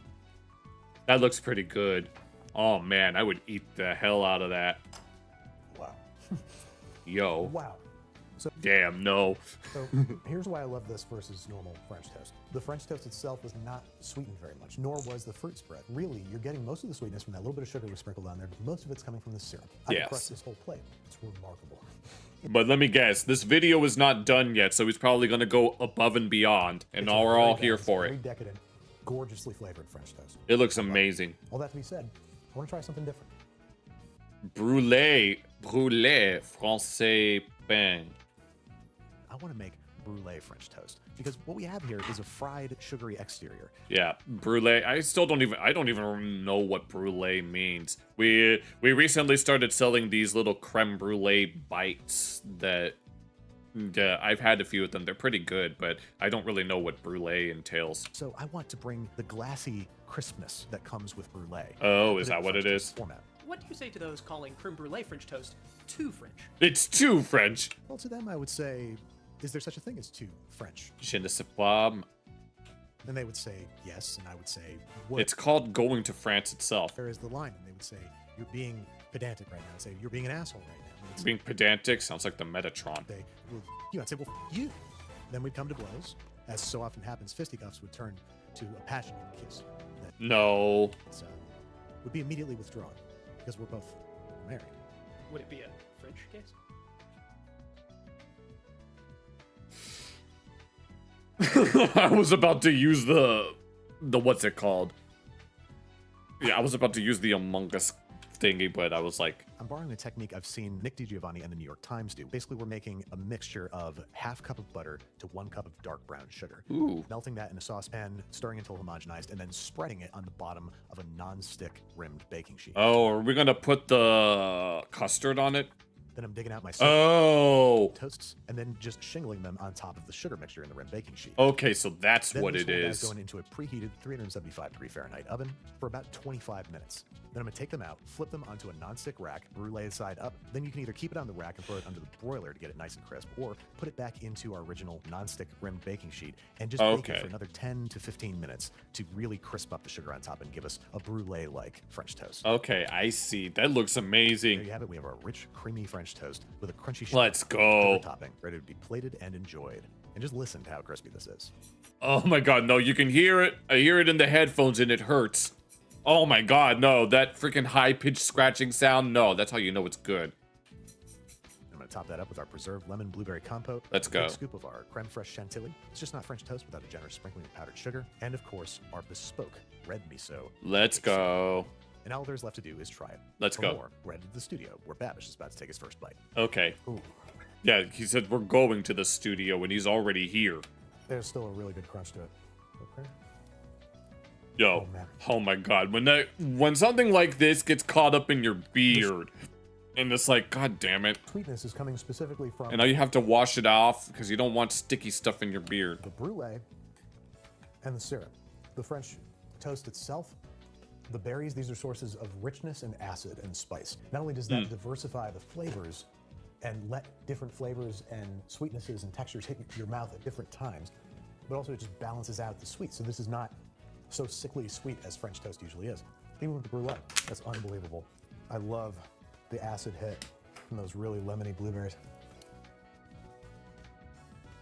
That looks pretty good. Oh, man, I would eat the hell out of that. Wow. Yo. Wow. Damn, no. So here's why I love this versus normal French toast. The French toast itself was not sweetened very much, nor was the fruit spread. Really, you're getting most of the sweetness from that little bit of sugar we sprinkled on there, but most of it's coming from the syrup. I Yes. crushed this whole plate. It's remarkable. But let me guess, this video is not done yet, so he's probably going to go above and beyond, and It's a we're very all here balanced, for very it. decadent, gorgeously flavored French toast. It looks amazing. All that to be said, I want to try something different. Brûlé français pain. I want to make brulee French toast, because what we have here is a fried, sugary exterior. Yeah, brulee. I don't even know what brulee means. We recently started selling these little creme brulee bites that I've had a few of them. They're pretty good, but I don't really know what brulee entails. So I want to bring the glassy crispness that comes with brulee. Oh, is Put it that in what French it toast is? Format. What do you say to those calling creme brulee French toast too French? It's too French. Well, to them, I would say, is there such a thing as too French? Je ne sais pas. And they would say yes, and I would say what? It's called going to France itself. Where is the line? And they would say, you're being pedantic right now. I'd say, you're being an asshole right now. And they'd Being pedantic sounds like the Metatron. say, well, I'd say, well, you. Then we'd come to blows. As so often happens, fisticuffs would turn to a passionate kiss that No. would be immediately withdrawn because we're both married. Would it be a French kiss? I was about to use the what's it called? Yeah, I was about to use the Among Us thingy, but I was like, I'm borrowing a technique I've seen Nick DiGiovanni and the New York Times do. Basically, we're making a mixture of half cup of butter to 1 cup of dark brown sugar. ooh. Melting that in a saucepan, stirring until homogenized, and then spreading it on the bottom of a non-stick rimmed baking sheet. Oh, are we gonna put the custard on it? Then I'm digging out my Oh. toasts and then just shingling them on top of the sugar mixture in the rim baking sheet. Okay, so that's Then what this it whole guy's is. going into a preheated 375-degree Fahrenheit oven for about 25 minutes. Then I'm gonna take them out, flip them onto a non-stick rack, brulee side up. Then you can either keep it on the rack and throw it under the broiler to get it nice and crisp, or put it back into our original non-stick rimmed baking sheet and just bake Okay. it for another 10 to 15 minutes to really crisp up the sugar on top and give us a brulee-like French toast. Okay, I see. That looks There amazing. you have it. We have our rich, creamy French toast with a crunchy Let's sugar go. topping, ready to be plated and enjoyed. And just listen to how crispy this is. Oh my god, no, you can hear it. I hear it in the headphones and it hurts. Oh my god, no, that freaking high-pitched scratching sound. No, that's how you know it's good. I'm going to top that up with our preserved lemon blueberry compote. Let's a big go. scoop of our creme fraiche chantilly. It's just not French toast without a generous sprinkling of powdered sugar. And of course, our bespoke red miso. Let's go. And all there's left to do is try it. Let's For go. More, we're headed to the studio where Babish is about to take his first bite. Okay. Ooh, Yeah, he said we're going to the studio and he's already here. there's still a really good crunch to it. Okay. Yo. Oh, man. Oh my god. When something like this gets caught up in your beard, and it's like, god damn it. Sweetness is coming specifically from And now you have to wash it off because you don't want sticky stuff in your beard. the brulee and the syrup. The French toast itself, the berries, these are sources of richness and acid and spice. Not only does that diversify the flavors and let different flavors and sweetnesses and textures hit your mouth at different times, but also it just balances out the sweet. So this is not so sickly sweet as French toast usually is. Even with the brulee, that's unbelievable. I love the acid hit from those really lemony blueberries.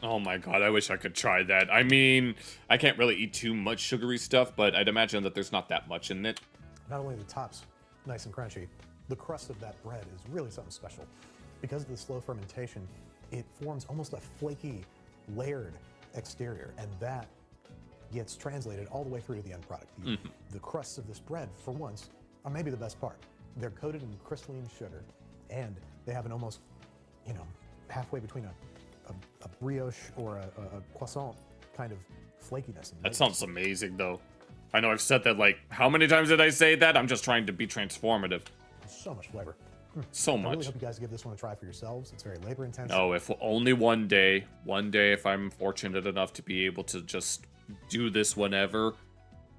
Oh my god, I wish I could try that. I mean, I can't really eat too much sugary stuff, but I'd imagine that there's not that much in it. Not only the top's nice and crunchy, the crust of that bread is really something special. Because of the slow fermentation, it forms almost a flaky, layered exterior, and that gets translated all the way through to the end product. The crusts of this bread, for once, are maybe the best part. They're coated in crystalline sugar, and they have an almost, halfway between a brioche or a croissant kind of flakiness. That sounds amazing, though. I know I've said that, like, how many times did I say that? I'm just trying to be transformative. So much flavor. So I really much. hope you guys give this one a try for yourselves. It's very labor intensive. No, if only one day, if I'm fortunate enough to be able to just do this whenever,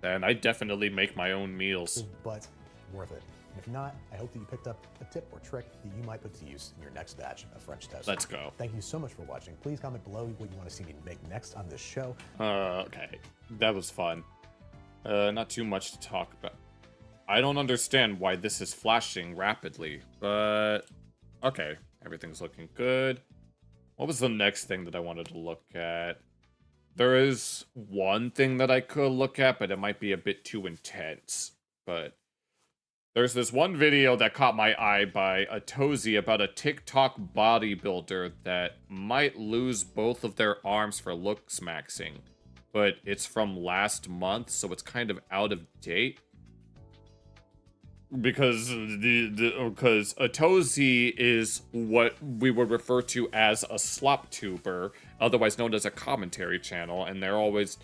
then I definitely make my own meals. But worth it. And if not, I hope that you picked up a tip or trick that you might put to use in your next batch of French toast. Let's go. Thank you so much for watching. Please comment below what you want to see me make next on this show. Okay. That was fun. Not too much to talk about. I don't understand why this is flashing rapidly, but okay. Everything's looking good. What was the next thing that I wanted to look at? There is one thing that I could look at, but it might be a bit too intense. But there's this one video that caught my eye by a Tozy about a TikTok bodybuilder that might lose both of their arms for looks maxing. But it's from last month, so it's kind of out of date. because because Atozi is what we would refer to as a slop tuber, otherwise known as a commentary channel, and they're always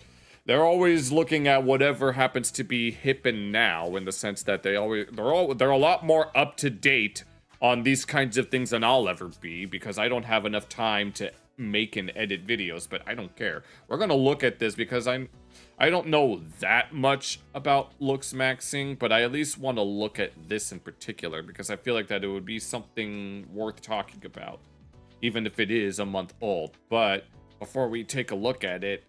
looking at whatever happens to be hip and now, in the sense that they're a lot more up to date on these kinds of things than I'll ever be, because I don't have enough time to make and edit videos. But I don't care. We're gonna look at this because I don't know that much about looks maxing, but I at least want to look at this in particular because I feel like that it would be something worth talking about, even if it is a month old. But before we take a look at it,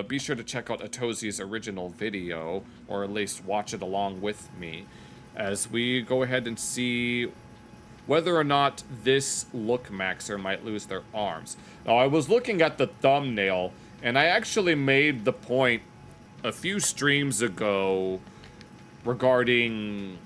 be sure to check out Atozi's original video, or at least watch it along with me, as we go ahead and see whether or not this look maxer might lose their arms. Now, I was looking at the thumbnail, and I actually made the point a few streams ago regarding,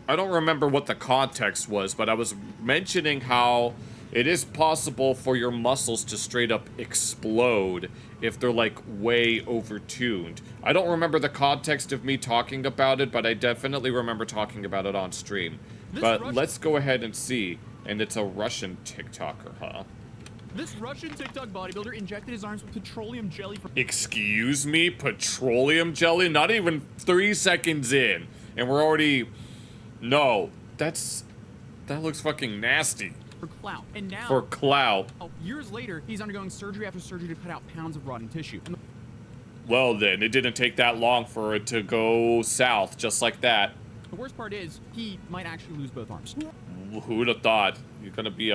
I don't remember what the context was, but I was mentioning how it is possible for your muscles to straight up explode if they're like way overtuned. I don't remember the context of me talking about it, but I definitely remember talking about it on stream. But let's go ahead and see. And it's a Russian TikToker, huh? This Russian TikTok bodybuilder injected his arms with petroleum jelly for— Excuse me? Petroleum jelly? Not even 3 seconds in. And we're already... No. That looks fucking nasty. For clout. And now... For clout. Years later, he's undergoing surgery after surgery to cut out pounds of rotting tissue. And well then, it didn't take that long for it to go south, just like that. the worst part is, he might actually lose both arms. Who'd have thought? You're gonna be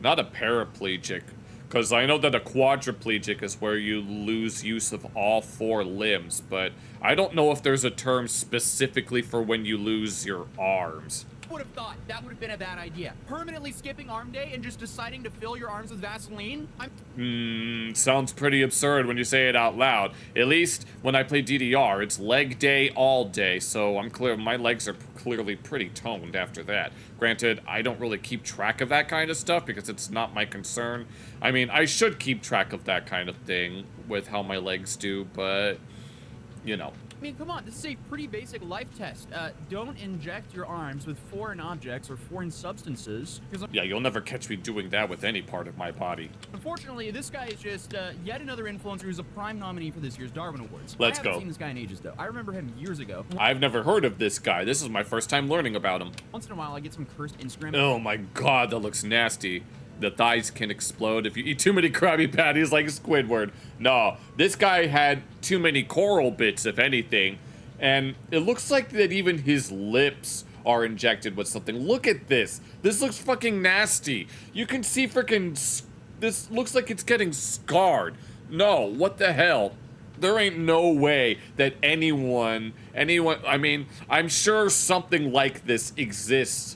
not a paraplegic, because I know that a quadriplegic is where you lose use of all 4 limbs, but I don't know if there's a term specifically for when you lose your arms. Would have thought that would have been a bad idea. Permanently skipping arm day and just deciding to fill your arms with Vaseline? Sounds pretty absurd when you say it out loud. At least when I play DDR, it's leg day all day, so I'm clear my legs are clearly pretty toned after that. Granted, I don't really keep track of that kind of stuff because it's not my concern. I mean, I should keep track of that kind of thing with how my legs do, but, you know. I mean, come on, this is a pretty basic life test. Don't inject your arms with foreign objects or foreign substances. Yeah, you'll never catch me doing that with any part of my body. Unfortunately, this guy is just yet another influencer who's a prime nominee for this year's Darwin Awards. Let's I go. haven't seen this guy in ages, though. I remember him years ago. I've never heard of this guy. This is my first time learning about him. Once in a while, I get some cursed Instagram. Oh my god, that looks nasty. The thighs can explode if you eat too many Krabby Patties like Squidward. No, this guy had too many coral bits, if anything. And it looks like that even his lips are injected with something. Look at this. This looks fucking nasty. You can see freaking... This looks like it's getting scarred. No, what the hell? There ain't no way that anyone... I mean, I'm sure something like this exists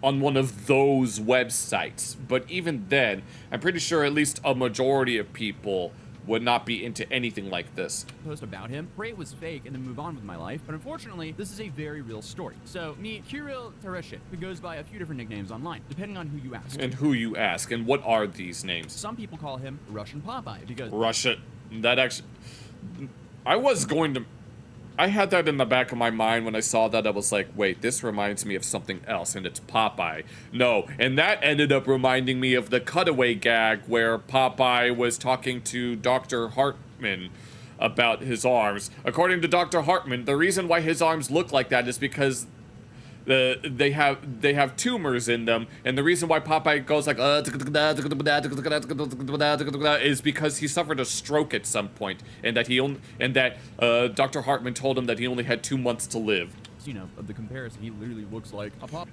on one of those websites. But even then, I'm pretty sure at least a majority of people would not be into anything like this. Post about him, pray it was fake, and then move on with my life. But unfortunately, this is a very real story. So, meet Kirill Tereshin, who goes by a few different nicknames online, depending on who you ask. And who you ask, and what are these names? Some people call him Russian Popeye, because... Russia, that actually... I had that in the back of my mind when I saw that. I was like, wait, this reminds me of something else, and it's Popeye. No, and that ended up reminding me of the cutaway gag where Popeye was talking to Dr. Hartman about his arms. According to Dr. Hartman, the reason why his arms look like that is because they have tumors in them, and the reason why Popeye goes like is because he suffered a stroke at some point, and that Dr. Hartman told him that he only had 2 months to live. You know, of the comparison, he literally looks like a Popeye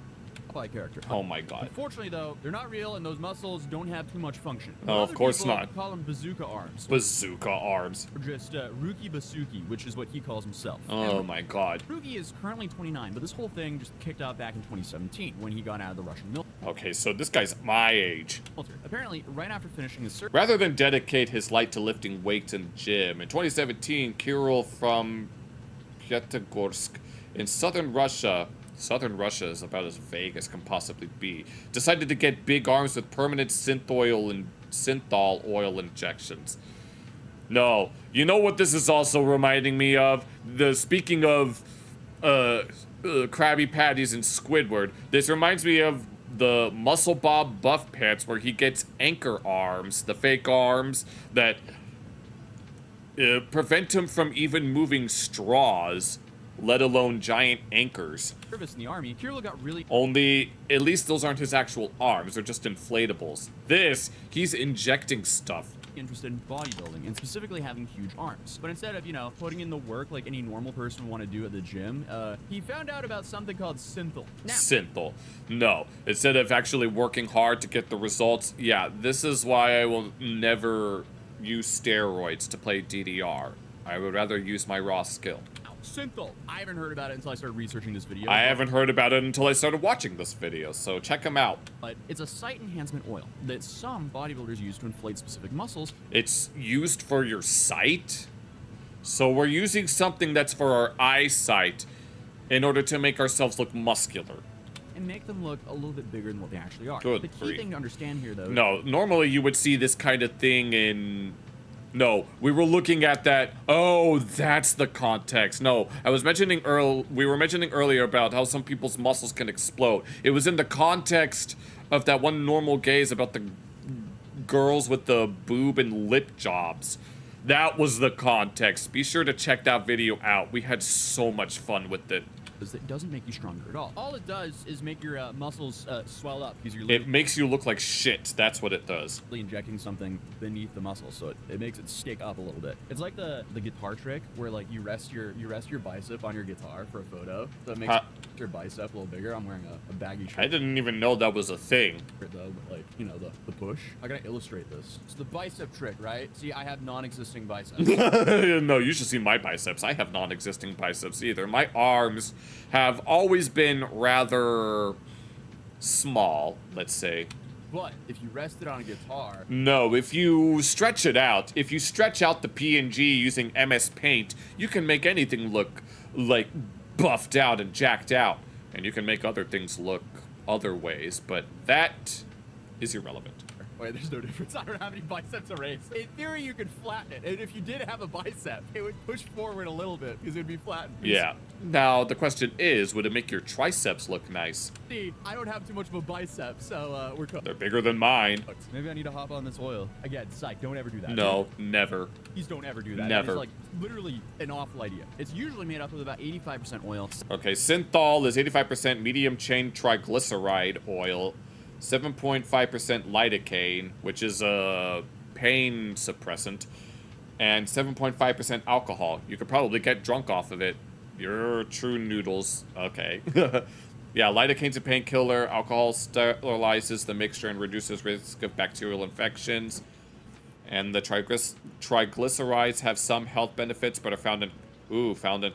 character. Oh my god. Unfortunately, though, they're not real, and those muscles don't have too much function. Oh, of course people not. Call them bazooka arms. Bazooka arms. Or just Ruki Basuki, which is what he calls himself. Oh my god. Ruki is currently 29, but this whole thing just kicked off back in 2017 when he got out of the Russian military. Okay, so this guy's my age. Apparently, right after finishing his surgery, Rather than dedicate his life to lifting weights in the gym, in 2017, Kirill from Pyatigorsk in southern Russia is about as vague as can possibly be, decided to get big arms with permanent synthol oil injections. No. You know what this is also reminding me of? Speaking of Krabby Patties and Squidward, this reminds me of the Muscle Bob Buff Pants where he gets anchor arms, the fake arms that prevent him from even moving straws, let alone giant anchors. Service in the army, Kirill got really Only, at least those aren't his actual arms, they're just inflatables. This, he's injecting stuff. interested in bodybuilding and specifically having huge arms. But instead of, you know, putting in the work like any normal person would want to do at the gym, he found out about something called synthol. Synthol. No. Instead of actually working hard to get the results, yeah, this is why I will never use steroids to play DDR. I would rather use my raw skill. Synthol. I haven't heard about it until I started researching this video. I haven't heard about it until I started watching this video, so check them out. But it's a sight enhancement oil that some bodybuilders use to inflate specific muscles. It's used for your sight? So we're using something that's for our eyesight in order to make ourselves look muscular. And make them look a little bit bigger than what they actually are. Good The key thing to understand here, though... No, normally you would see this kind of thing in... No, we were looking at that. Oh, that's the context. No, I was mentioning we were mentioning earlier about how some people's muscles can explode. It was in the context of that one normal gaze about the girls with the boob and lip jobs. That was the context. Be sure to check that video out. We had so much fun with it. It doesn't make you stronger at all. All it does is make your muscles swell up because you're It makes you look like shit. That's what it does. Injecting something beneath the muscle, so it makes it stick up a little bit. It's like the guitar trick where like you rest your bicep on your guitar for a photo, so it makes your bicep a little bigger. I'm wearing a baggy shirt. I didn't even know that was a thing. Though, like, you know, the push. How can I illustrate this? It's the bicep trick, right? See, I have non-existing biceps. No, you should see my biceps. I have non-existing biceps either. My arms have always been rather small, let's say. But if you rest it on a guitar... No, if you stretch it out, if you stretch out the PNG using MS Paint, you can make anything look, like, buffed out and jacked out. And you can make other things look other ways, but that is irrelevant. Wait, there's no difference. I don't have any biceps erased. In theory, you could flatten it. And if you did have a bicep, it would push forward a little bit because it would be flattened. Yeah. Now, the question is, would it make your triceps look nice? See, I don't have too much of a bicep, so we're cooked. They're bigger than mine. Maybe I need to hop on this oil. Again, psych, don't ever do that. No, never. Please don't ever do that. Never. It's like literally an awful idea. It's usually made up with about 85% oil. Okay, synthol is 85% medium chain triglyceride oil, 7.5% lidocaine, which is a pain suppressant, and 7.5% alcohol. You could probably get drunk off of it. You're true noodles. Okay. Yeah, lidocaine's a painkiller. Alcohol sterilizes the mixture and reduces risk of bacterial infections. And the triglycerides have some health benefits, but are found in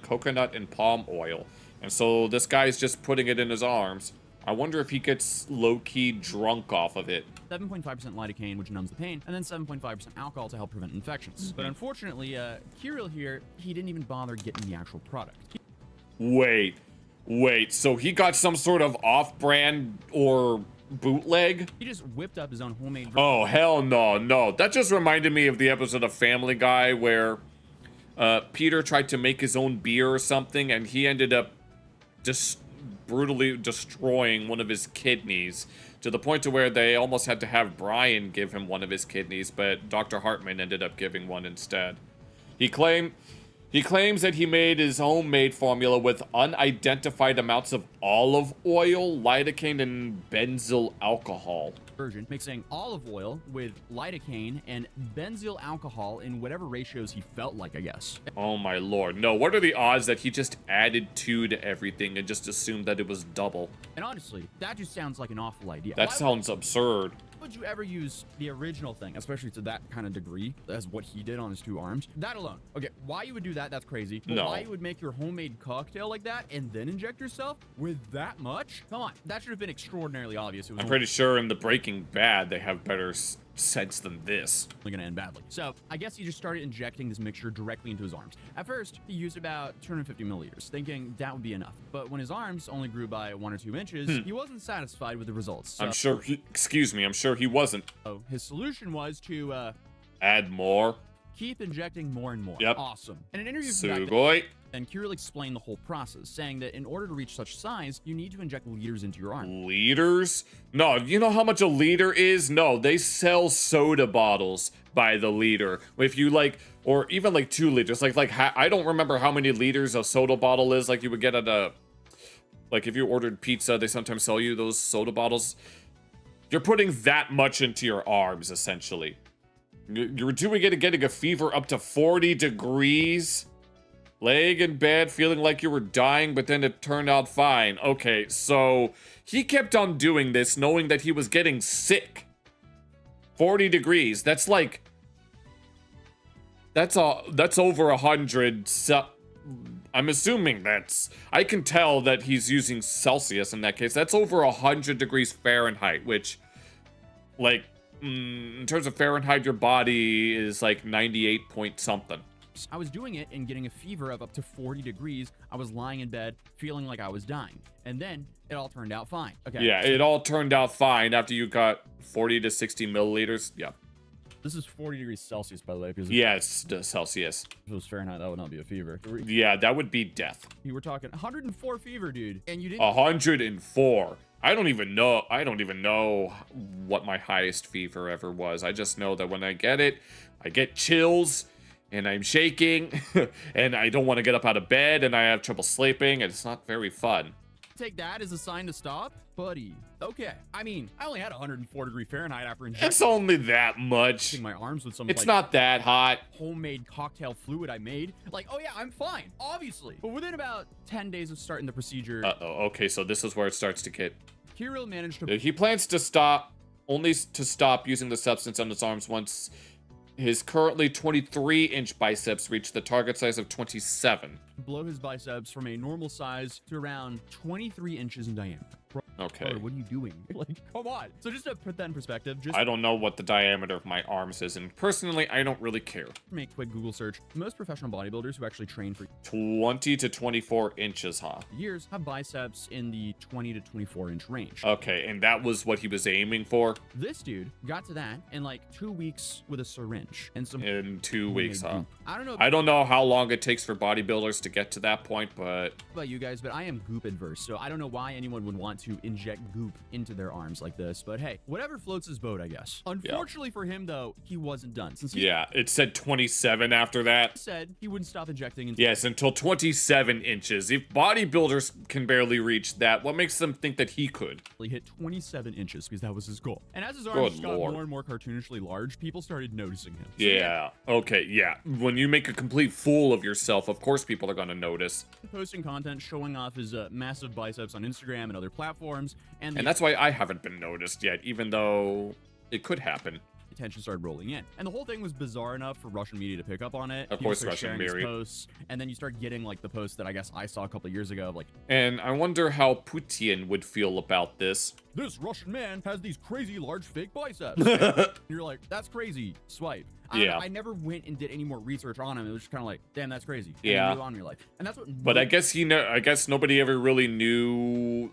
coconut and palm oil. And so this guy's just putting it in his arms. I wonder if he gets low-key drunk off of it. 7.5% lidocaine, which numbs the pain, and then 7.5% alcohol to help prevent infections. But unfortunately, Kirill here, he didn't even bother getting the actual product. Wait, so he got some sort of off-brand or bootleg? He just whipped up his own homemade... Oh, hell no. That just reminded me of the episode of Family Guy where Peter tried to make his own beer or something, and he ended up just brutally destroying one of his kidneys to the point to where they almost had to have Brian give him one of his kidneys, but Dr. Hartman ended up giving one instead. He claims that he made his homemade formula with unidentified amounts of olive oil, lidocaine, and benzyl alcohol. Version, mixing olive oil with lidocaine and benzyl alcohol in whatever ratios he felt like, I guess. Oh my lord. No, what are the odds that he just added 2 to everything and just assumed that it was double? And honestly, that just sounds like an awful idea. That sounds absurd. Would you ever use the original thing, especially to that kind of degree as what he did on his 2 arms? That alone. Okay, why you would do that, that's crazy. But no. Why you would make your homemade cocktail like that and then inject yourself with that much? Come on, that should have been extraordinarily obvious. I'm pretty sure in the Breaking Bad they have better sense than this. Gonna end badly. So I guess he just started injecting this mixture directly into his arms. At first, he used about 250 milliliters, thinking that would be enough. But when his arms only grew by 1 or 2 inches, he wasn't satisfied with the results. So, I'm sure he wasn't. So his solution was to add more. keep injecting more and more. Yep. Awesome. In an interview from back then, Sugoi. and Kirill explained the whole process, saying that in order to reach such size, you need to inject liters into your arm. Liters? No, you know how much a liter is? No, they sell soda bottles by the liter. If you like, or even like 2 liters. I don't remember how many liters a soda bottle is. Like you would get at a, like if you ordered pizza, they sometimes sell you those soda bottles. You're putting that much into your arms, essentially. You're doing it and getting a fever up to 40 degrees. Laying in bed, feeling like you were dying, but then it turned out fine. Okay, so he kept on doing this, knowing that he was getting sick. 40 degrees. That's like... That's over 100... I'm assuming that's... I can tell that he's using Celsius in that case. That's over 100 degrees Fahrenheit, which... Like, in terms of Fahrenheit, your body is like 98 point something. I was doing it and getting a fever of up to 40 degrees. I was lying in bed, feeling like I was dying. And then it all turned out fine. Okay. Yeah, it all turned out fine after you got 40 to 60 milliliters. Yeah. This is 40 degrees Celsius, by the way. Because Yes, the Celsius. if it was Fahrenheit, that would not be a fever. Yeah, that would be death. You were talking 104 fever, dude. And you didn't... 104. I don't even know what my highest fever ever was. I just know that when I get it, I get chills and I'm shaking and I don't want to get up out of bed and I have trouble sleeping and it's not very fun. take that as a sign to stop? Buddy. Okay. I mean, I only had 104 degree Fahrenheit after injecting It's only that much. my arms with some It's like, not that hot. homemade cocktail fluid I made. Like, oh yeah, I'm fine, obviously. But within about 10 days of starting the procedure, Uh-oh, okay, so this is where it starts to get... Kirill managed to... He plans to stop, only to stop using the substance on his arms once his currently 23-inch biceps reach the target size of 27. blow his biceps from a normal size to around 23 inches in diameter. Okay. Brother, what are you doing? Like, come on. So just to put that in perspective, just I don't know what the diameter of my arms is, and personally, I don't really care. make a quick Google search. Most professional bodybuilders who actually train for 20 to 24 inches, huh? years have biceps in the 20 to 24 inch range. Okay, and that was what he was aiming for This dude got to that in like 2 weeks with a syringe and some in 2 homemade weeks, huh? goop. I don't know I don't know how long it takes for bodybuilders to get to that point, but about you guys, but I am goop adverse, so I don't know why anyone would want to inject goop into their arms like this. But hey, whatever floats his boat, I guess. Unfortunately for him, though, he wasn't done. Since he yeah, it said 27 after that. said he wouldn't stop injecting until Yes, until 27 inches. If bodybuilders can barely reach that, what makes them think that he could? he hit 27 inches because that was his goal. And as his arms Good got lord. more and more cartoonishly large, people started noticing him. So Yeah, okay, yeah. When you make a complete fool of yourself, of course people are gonna notice. posting content showing off his massive biceps on Instagram and other platforms, and, And that's why I haven't been noticed yet, even though it could happen. attention started rolling in. And the whole thing was bizarre enough for Russian media to pick up on it. Of People course, started Russian sharing his media. posts, and then you start getting like the posts that I guess I saw a couple of years ago of like, And I wonder how Putin would feel about this. this Russian man has these crazy large fake biceps. And you're like, that's crazy. Swipe. I don't Yeah. know, I never went and did any more research on him. It was just kind of like, damn, that's crazy. And Yeah. then move on in your life. And that's what. But I guess I guess nobody ever really knew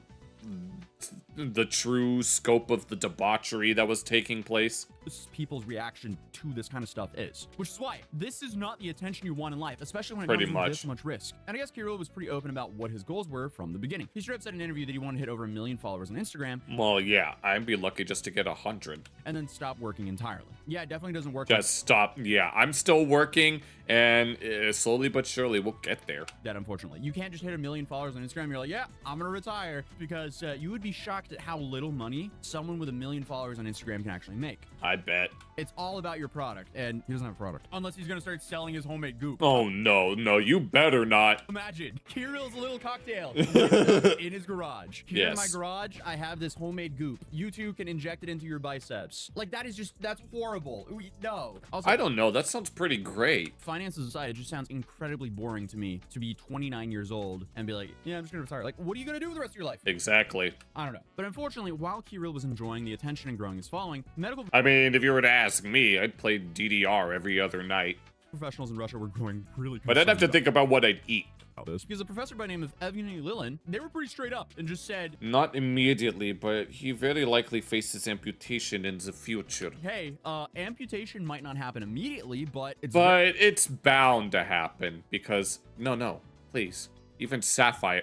the true scope of the debauchery that was taking place. most people's reaction to this kind of stuff is, which is why this is not the attention you want in life, especially when it Pretty comes much. with this much risk. And I guess Kirill was pretty open about what his goals were from the beginning. He straight up said in an interview that he wanted to hit over 1 million followers on Instagram Well, yeah, I'd be lucky just to get 100. and then stop working entirely. Yeah, it definitely doesn't work Just stop. Yeah, I'm still working, and slowly but surely we'll get there. like that, unfortunately. You can't just hit 1 million followers on Instagram. You're like, yeah, I'm gonna retire, because you would be shocked at how little money someone with 1 million followers on Instagram can actually make. I bet. It's all about your product, and he doesn't have a product unless he's gonna start selling his homemade goop. Oh, no, you better not. Imagine Kirill's little cocktail in his garage. Here in my Yes. garage, I have this homemade goop. You two can inject it into your biceps. Like, that is just, that's horrible. No. Also, I don't know. That sounds pretty great. finances aside, it just sounds incredibly boring to me to be 29 years old and be like, yeah, I'm just gonna retire. Like, what are you gonna do with the rest of your life? Exactly. I don't know. But unfortunately, while Kirill was enjoying the attention and growing his following, medical I mean, if you were to ask me, I'd play DDR every other night. professionals in Russia were growing really But I'd have to concerned think about what I'd eat. this because a professor by the name of Evgeny Lilin, they were pretty straight up and just said, Not immediately, but he very likely faces amputation in the future. hey, amputation might not happen immediately, but It's bound to happen because no, please. Even Sapphire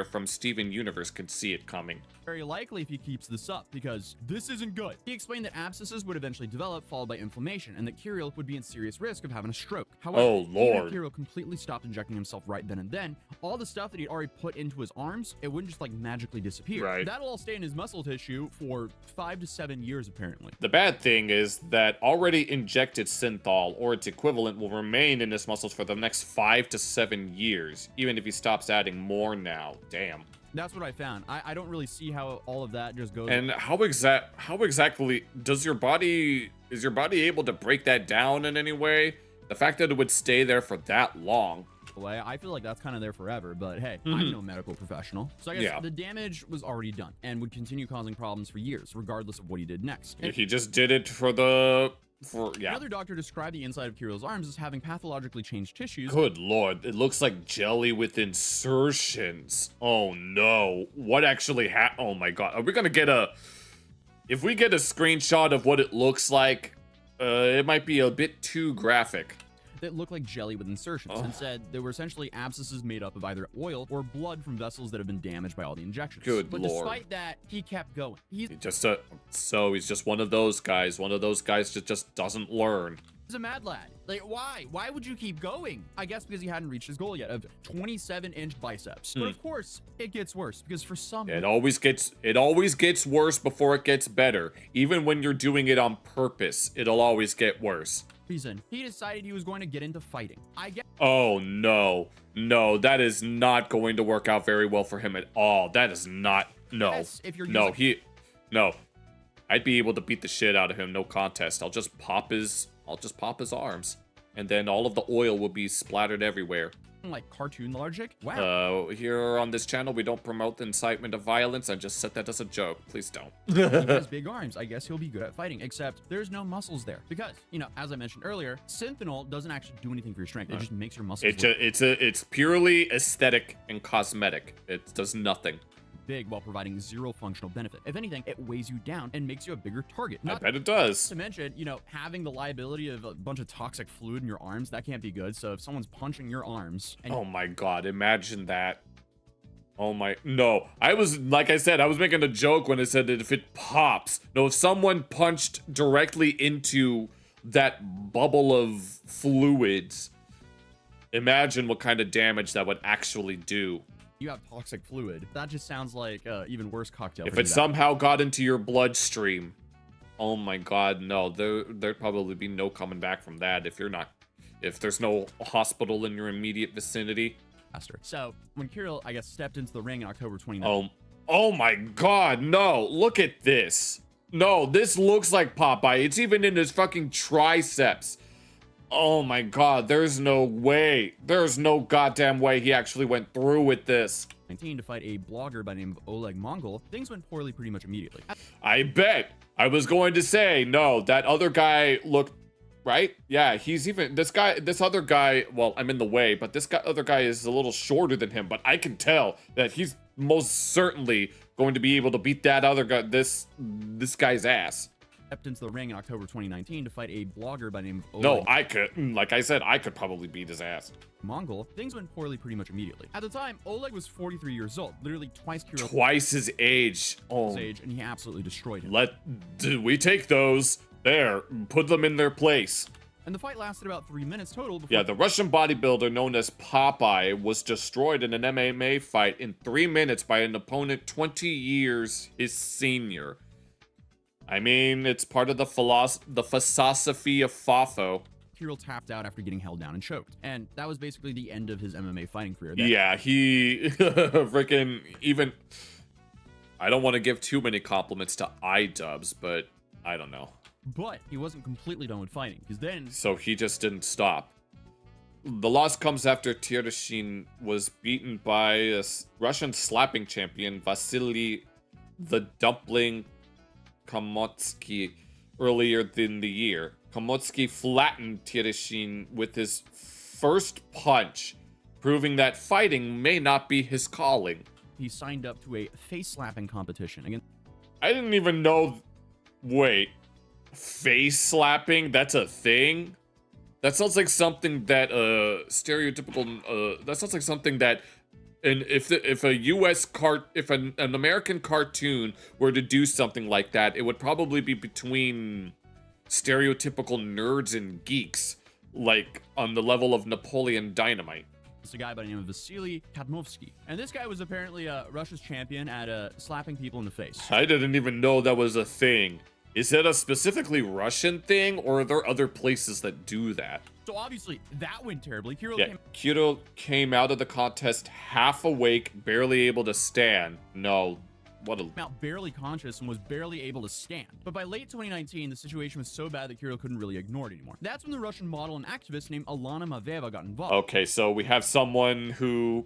from Steven Universe can see it coming. very likely if he keeps this up, because this isn't good. He explained that abscesses would eventually develop, followed by inflammation, and that Kirill would be in serious risk of having a stroke. However, Oh, even Lord. if Kirill completely stopped injecting himself right then and then, all the stuff that he'd already put into his arms, it wouldn't just like magically disappear. Right. That'll all stay in his muscle tissue for 5 to 7 years, apparently. The bad thing is that already injected synthol or its equivalent will remain in his muscles for the next 5 to 7 years, even if he stops adding more now. Damn. That's what I found. I don't really see how all of that just goes. And how exactly is your body able to break that down in any way? The fact that it would stay there for that long. Away. I feel like that's kind of there forever, but hey, I'm no medical professional. So I guess Yeah. the damage was already done and would continue causing problems for years, regardless of what he did next. And He just did it for yeah. another doctor described the inside of Kirill's arms as having pathologically changed tissues. Good lord, it looks like jelly with insertions. Oh no. What actually happened? Oh my god. Are we gonna get if we get a screenshot of what it looks like, it might be a bit too graphic. That looked like jelly with insertions, and said they were essentially abscesses made up of either oil or blood from vessels that have been damaged by all the injections. Good but lord. despite that, he kept going. He's He's just one of those guys that just doesn't learn. a mad lad. Like, why? Why would you keep going? I guess because he hadn't reached his goal yet of 27-inch biceps. But of course, it gets worse because for some It always gets worse before it gets better. Even when you're doing it on purpose, it'll always get worse. reason, he decided he was going to get into fighting. I guess Oh no. No, that is not going to work out very well for him at all. That is not if you're No, using- no. I'd be able to beat the shit out of him, no contest. I'll just pop his arms. And then all of the oil will be splattered everywhere. like cartoon logic. Wow. Here on this channel, we don't promote the incitement of violence. I just said that as a joke. Please don't. He has big arms. I guess he'll be good at fighting, except there's no muscles there. Because, as I mentioned earlier, Synthanol doesn't actually do anything for your strength. It just makes your muscles It's purely aesthetic and cosmetic. It does nothing. big while providing zero functional benefit. If anything, it weighs you down and makes you a bigger target. I Not bet it does. to mention, having the liability of a bunch of toxic fluid in your arms, that can't be good. So if someone's punching your arms and Oh my god, imagine that. Oh my, no. I was making a joke when I said that if it pops. No, if someone punched directly into that bubble of fluids, imagine what kind of damage that would actually do. you have toxic fluid, that just sounds like even worse cocktail. If for it you. somehow got into your bloodstream, oh my god, no. There'd probably be no coming back from that if there's no hospital in your immediate vicinity. Faster. So when Kirill, I guess, stepped into the ring in October 29th, Oh my god, no. Look at this. No, this looks like Popeye. It's even in his fucking triceps. Oh my god, there's no way. There's no goddamn way he actually went through with this. 19 to fight a blogger by the name of Oleg Mongol, things went poorly pretty much immediately. I bet. I was going to say, no, that other guy looked right. Yeah, this other guy, well, I'm in the way, but other guy is a little shorter than him, but I can tell that he's most certainly going to be able to beat that other guy, this guy's ass. Stepped into the ring in October 2019 to fight a blogger by the name of No, Oleg I could. Like I said, I could probably beat his ass. Mongol. Things went poorly pretty much immediately. At the time, Oleg was 43 years old, literally twice Kirill's Twice his age. Oh, age, and he absolutely destroyed him. we take those there, put them in their place. And the fight lasted about 3 minutes total before Yeah, the Russian bodybuilder known as Popeye was destroyed in an MMA fight in 3 minutes by an opponent 20 years his senior. I mean, it's part of the philosophy of Fafo. Kirill tapped out after getting held down and choked. And that was basically the end of his MMA fighting career. Yeah, he freaking even. I don't want to give too many compliments to iDubbbz, but I don't know. But he wasn't completely done with fighting, because then So he just didn't stop. The loss comes after Tereshin was beaten by a Russian slapping champion, Vasily the Dumpling Komotsky, earlier in the year. Komotsky flattened Tereshin with his first punch proving that fighting may not be his calling. He signed up to a face slapping competition against. I didn't even know. Wait, face slapping? That's a thing? That sounds like something that stereotypical. That sounds like something that, and if an American cartoon were to do something like that, it would probably be between stereotypical nerds and geeks, like on the level of Napoleon Dynamite. It's a guy by the name of Vasily Kadmovsky. And this guy was apparently Russia's champion at slapping people in the face. I didn't even know that was a thing. Is it a specifically Russian thing, or are there other places that do that? So obviously, that went terribly. Kiro came out of the contest half awake, barely able to stand. No, what a... out barely conscious and was barely able to stand. But by late 2019, the situation was so bad that Kirill couldn't really ignore it anymore. That's when the Russian model and activist named Alana Maveva got involved. Okay, so we have someone who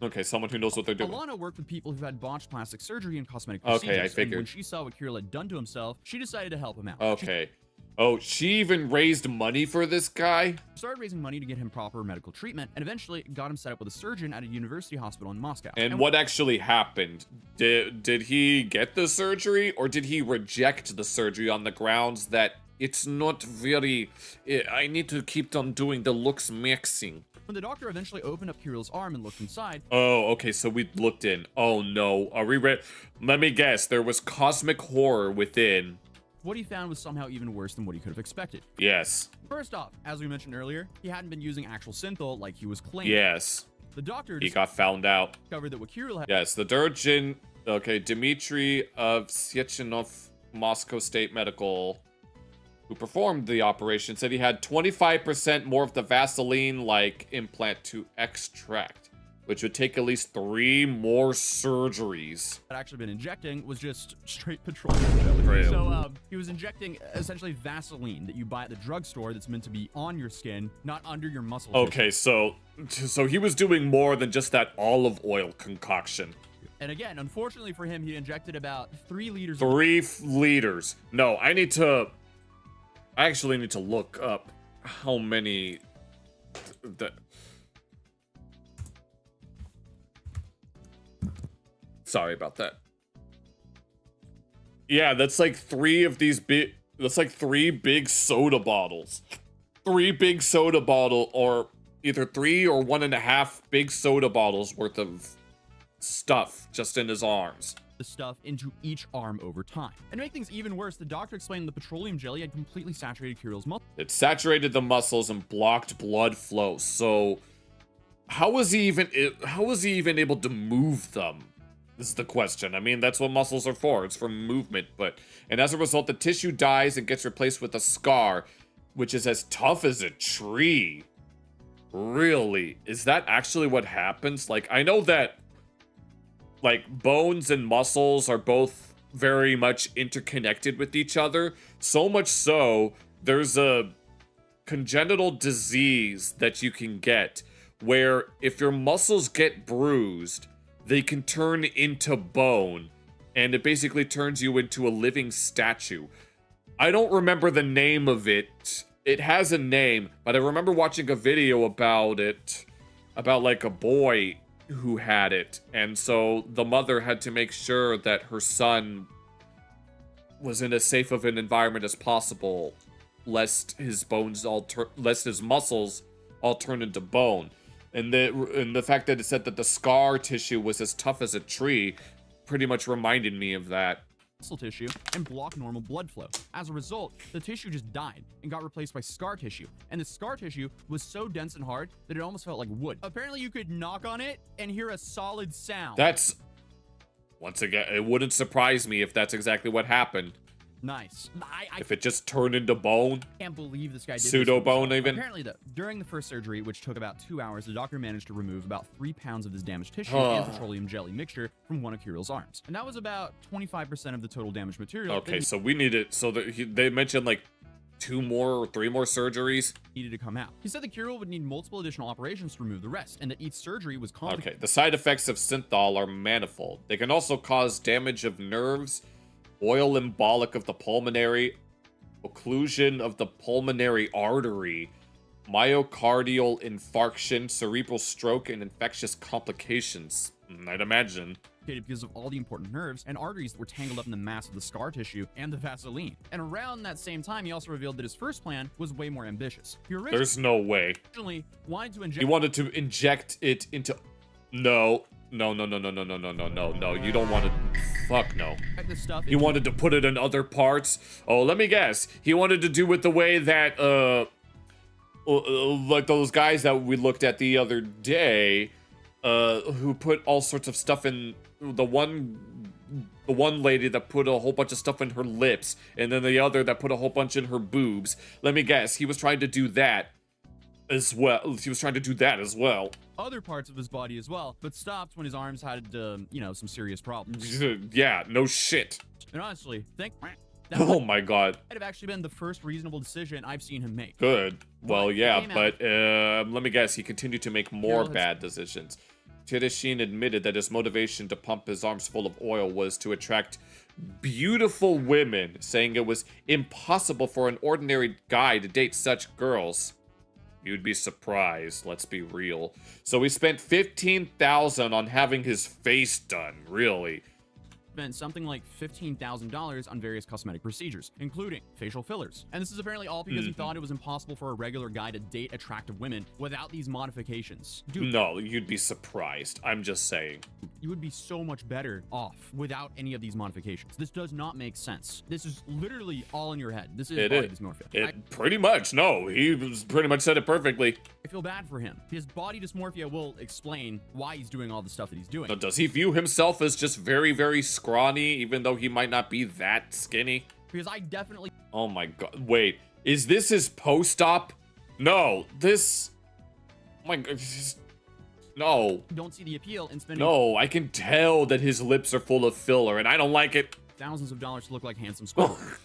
knows what they're doing. Alana worked with people who had botched plastic surgery and cosmetic procedures. Okay, I figured. And when she saw what Kirill had done to himself, she decided to help him out. Okay. Oh, she even raised money for this guy? She started raising money to get him proper medical treatment, and eventually got him set up with a surgeon at a university hospital in Moscow. And what actually happened? Did he get the surgery, or did he reject the surgery on the grounds that it's not very... I need to keep on doing the looks mixing? When the doctor eventually opened up Kirill's arm and looked inside... Oh, okay, so we looked in. Oh no, are we ready? Let me guess, there was cosmic horror within. What he found was somehow even worse than what he could have expected. Yes. First off, as we mentioned earlier, he hadn't been using actual synthol like he was claiming. Yes. The doctor He got found out. discovered that what Kirill had... Yes, the Durgin... Okay, Dmitry of Syechenov Moscow State Medical, who performed the operation, said he had 25% more of the Vaseline-like implant to extract, which would take at least 3 more surgeries. Had actually been injecting was just straight petroleum jelly. So he was injecting essentially Vaseline that you buy at the drugstore that's meant to be on your skin, not under your muscle Okay, so he was doing more than just that olive oil concoction. And again, unfortunately for him, he injected about 3 liters. 3 liters. No, I actually need to look up how many... Sorry about that. Yeah, that's like 3 of these big... That's like 3 big soda bottles. 3 big soda bottle, or either 3 or 1.5 big soda bottles worth of stuff just in his arms. The stuff into each arm over time. And to make things even worse, the doctor explained the petroleum jelly had completely saturated Kirill's muscles. It saturated the muscles and blocked blood flow. So how was he even able to move them? Is the question. I mean, that's what muscles are for. It's for movement, and as a result, the tissue dies and gets replaced with a scar, which is as tough as a tree. Really? Is that actually what happens? Like, I know that like bones and muscles are both very much interconnected with each other. So much so, there's a congenital disease that you can get where if your muscles get bruised, they can turn into bone, and it basically turns you into a living statue. I don't remember the name of it. It has a name, but I remember watching a video about it, about like a boy who had it, and so the mother had to make sure that her son was in as safe of an environment as possible, lest his muscles all turn into bone. And the fact that it said that the scar tissue was as tough as a tree pretty much reminded me of that. Muscle tissue and block normal blood flow. As a result, the tissue just died and got replaced by scar tissue. And the scar tissue was so dense and hard that it almost felt like wood. Apparently, you could knock on it and hear a solid sound. That's... Once again, it wouldn't surprise me if that's exactly what happened. Nice. If it just turned into bone. Can't believe this guy did Pseudo this bone, himself. even. Apparently, though, during the first surgery, which took about 2 hours, the doctor managed to remove about 3 pounds of this damaged tissue and petroleum jelly mixture from one of Kirill's arms. And that was about 25% of the total damaged material. Okay, so we needed... So they mentioned like 2 more or 3 more surgeries. Needed to come out. He said that Kirill would need multiple additional operations to remove the rest, and that each surgery was complicated. Okay, the side effects of synthol are manifold. They can also cause damage of nerves, oil embolic of the pulmonary, occlusion of the pulmonary artery, myocardial infarction, cerebral stroke, and infectious complications. I'd imagine. Because of all the important nerves and arteries that were tangled up in the mass of the scar tissue and the Vaseline. And around that same time, he also revealed that his first plan was way more ambitious. He There's no way. originally wanted to inject. He wanted to inject it into. No. No. You don't want to. Fuck no. This stuff He wanted to put it in other parts. Oh, let me guess. He wanted to do it the way that, like those guys that we looked at the other day, who put all sorts of stuff in. The one lady that put a whole bunch of stuff in her lips, and then the other that put a whole bunch in her boobs. Let me guess. He was trying to do that as well. other parts of his body as well, but stopped when his arms had, some serious problems. Yeah, no shit. And honestly, that Oh my god. might have actually been the first reasonable decision I've seen him make. Good. Well, But yeah, it came out- but let me guess. He continued to make more Carol has- bad decisions. Tedeshin admitted that his motivation to pump his arms full of oil was to attract beautiful women, saying it was impossible for an ordinary guy to date such girls. You'd be surprised, let's be real. So he spent $15,000 on having his face done, really. Spent something like $15,000 on various cosmetic procedures, including facial fillers. And this is apparently all because he thought it was impossible for a regular guy to date attractive women without these modifications. Dude, No, you'd be surprised. I'm just saying. you would be so much better off without any of these modifications. This does not make sense. This is literally all in your head. This is It body is. dysmorphia. Pretty much. No, he pretty much said it perfectly. I feel bad for him. His body dysmorphia will explain why he's doing all the stuff that he's doing. So does he view himself as just very, very scrawny, even though he might not be that skinny? Because I definitely Oh my god. Wait, is this his post-op? No, this... Oh my god. No. don't see the appeal in spending No, I can tell that his lips are full of filler, and I don't like it. thousands of dollars to look like handsome Squidward.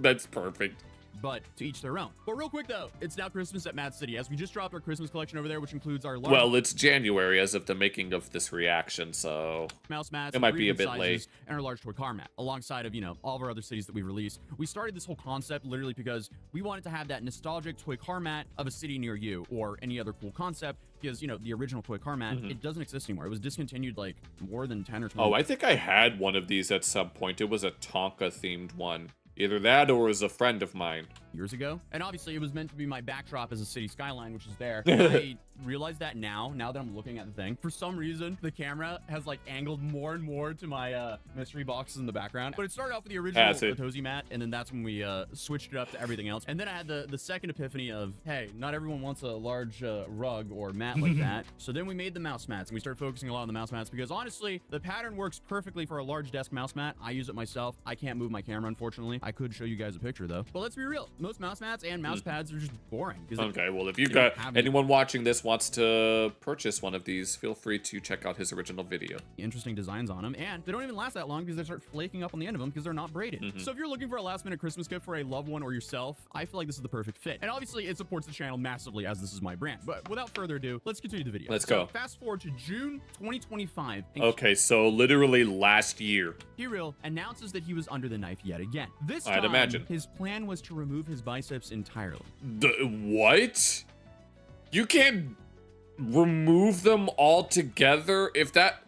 That's perfect. But to each their own. But real quick though, it's now Christmas at Mad City, as we just dropped our Christmas collection over there, which includes our large Well, it's January as of the making of this reaction, so... mouse mats, It might three be a different bit late. sizes, and our large toy car mat, alongside of, all of our other cities that we've released. We started this whole concept literally because we wanted to have that nostalgic toy car mat of a city near you, or any other cool concept, because, the original toy car mat, it doesn't exist anymore. It was discontinued like more than 10 or 20 Oh, I think I had one of these at some point. It was a Tonka-themed one. Either that or it was a friend of mine. years ago. And obviously it was meant to be my backdrop as a city skyline, which is there. I realize that now that I'm looking at the thing, for some reason, the camera has like angled more and more to my mystery boxes in the background. But it started off with the original Otozi mat, and then that's when we switched it up to everything else. And then I had the second epiphany of, hey, not everyone wants a large rug or mat like that. So then we made the mouse mats, and we started focusing a lot on the mouse mats because honestly, the pattern works perfectly for a large desk mouse mat. I use it myself. I can't move my camera, unfortunately. I could show you guys a picture though. But let's be real, most mouse mats and mouse pads are just boring. Okay, well, if you've got anyone watching this wants to purchase one of these, feel free to check out his original video. Interesting designs on them, and they don't even last that long because they start flaking up on the end of them because they're not braided. So if you're looking for a last minute Christmas gift for a loved one or yourself, I feel like this is the perfect fit. And obviously it supports the channel massively as this is my brand. But without further ado, let's continue the video. Let's go. Fast forward to June 2025. And Okay, so literally last year. Kirill announces that he was under the knife yet again. This I'd time, imagine. his plan was to remove his biceps entirely. What? You can't remove them altogether? If that...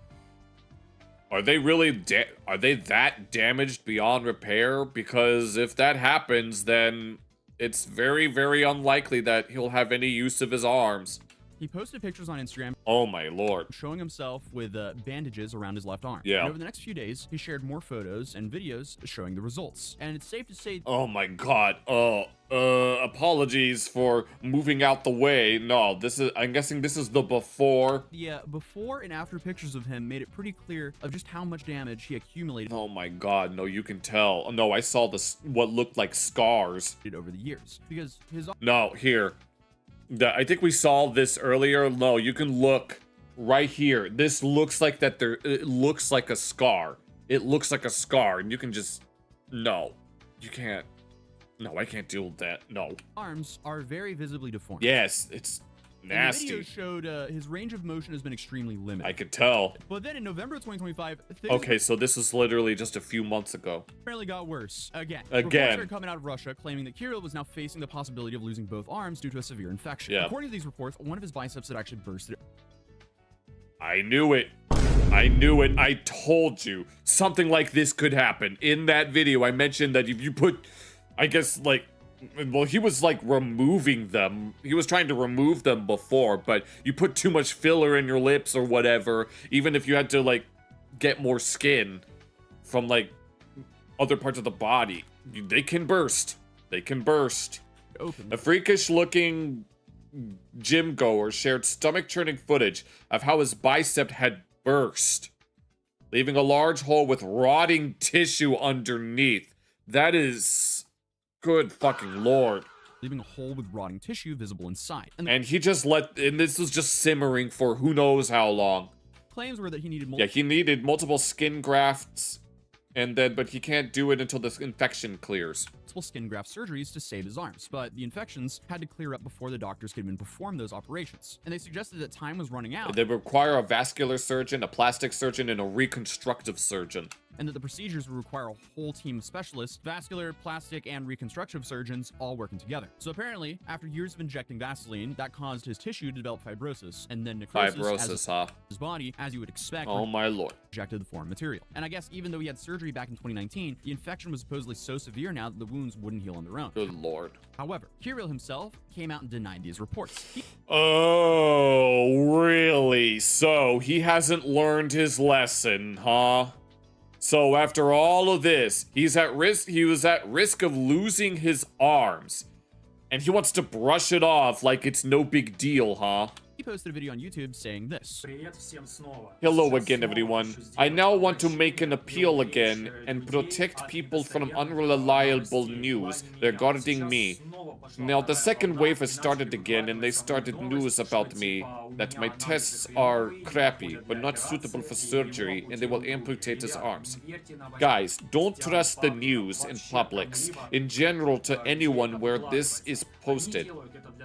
Are they really are they that damaged beyond repair? Because if that happens, then it's very, very unlikely that he'll have any use of his arms. He posted pictures on Instagram Oh my lord. showing himself with bandages around his left arm. Yeah. And over the next few days, he shared more photos and videos showing the results. And it's safe to say Oh my god. Apologies for moving out the way. No, I'm guessing this is the before. the before and after pictures of him made it pretty clear of just how much damage he accumulated Oh my god, no, you can tell. No, I saw what looked like scars. over the years. Because his No, here. I think we saw this earlier. No, you can look right here. This looks like it looks like a scar. It looks like a scar, and you can just... No, you can't. No, I can't deal with that. No. arms are very visibly deformed. Yes, it's... Nasty. And the video showed his range of motion has been extremely limited. I could tell. But then in November of 2025, things Okay, so this is literally just a few months ago. apparently got worse. Again. Again. Reports are coming out of Russia claiming that Kirill was now facing the possibility of losing both arms due to a severe infection. Yeah. According to these reports, one of his biceps had actually bursted. I knew it. I knew it. I told you. Something like this could happen. In that video, I mentioned that if you put, I guess, like, well, he was, like, removing them. He was trying to remove them before, but you put too much filler in your lips or whatever, even if you had to, like, get more skin from, like, other parts of the body, they can burst. They can burst. Open. A freakish-looking gym goer shared stomach-churning footage of how his bicep had burst, leaving a large hole with rotting tissue underneath. That is... good fucking lord. Leaving a hole with rotting tissue visible inside. And And he just and this was just simmering for who knows how long. claims were that he needed Yeah, he needed multiple skin grafts, but he can't do it until this infection clears. multiple skin graft surgeries to save his arms, but the infections had to clear up before the doctors could even perform those operations. And they suggested that time was running out. They require a vascular surgeon, a plastic surgeon, and a reconstructive surgeon. And that the procedures would require a whole team of specialists, vascular, plastic, and reconstructive surgeons all working together. So apparently, after years of injecting Vaseline, that caused his tissue to develop fibrosis, and then necrosis as Fibrosis, huh? his body, as you would expect, Oh my lord. rejected the foreign material. And I guess even though he had surgery back in 2019, the infection was supposedly so severe now that the wounds wouldn't heal on their own. Good lord. However, Kirill himself came out and denied these reports. Oh, really? So he hasn't learned his lesson, huh? So after all of this, he was at risk of losing his arms. And he wants to brush it off like it's no big deal, huh? He posted a video on YouTube saying this. Hello again, everyone. I now want to make an appeal again and protect people from unreliable news regarding me. Now, the second wave has started again, and they started news about me that my tests are crappy, but not suitable for surgery, and they will amputate his arms. Guys, don't trust the news in publics, in general to anyone where this is posted.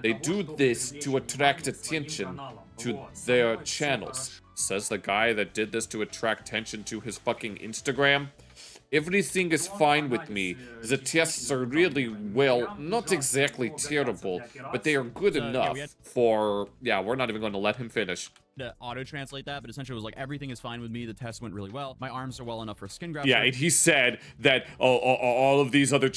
They do this to attract attention to their channels. Says the guy that did this to attract attention to his fucking Instagram. Everything is fine with me. The tests are really, well, not exactly terrible, but they are good enough for... Yeah, we're not even going to let him finish. To auto-translate that, but essentially it was like, everything is fine with me, the test went really well, my arms are well enough for skin graft. Yeah, and he said that all of these other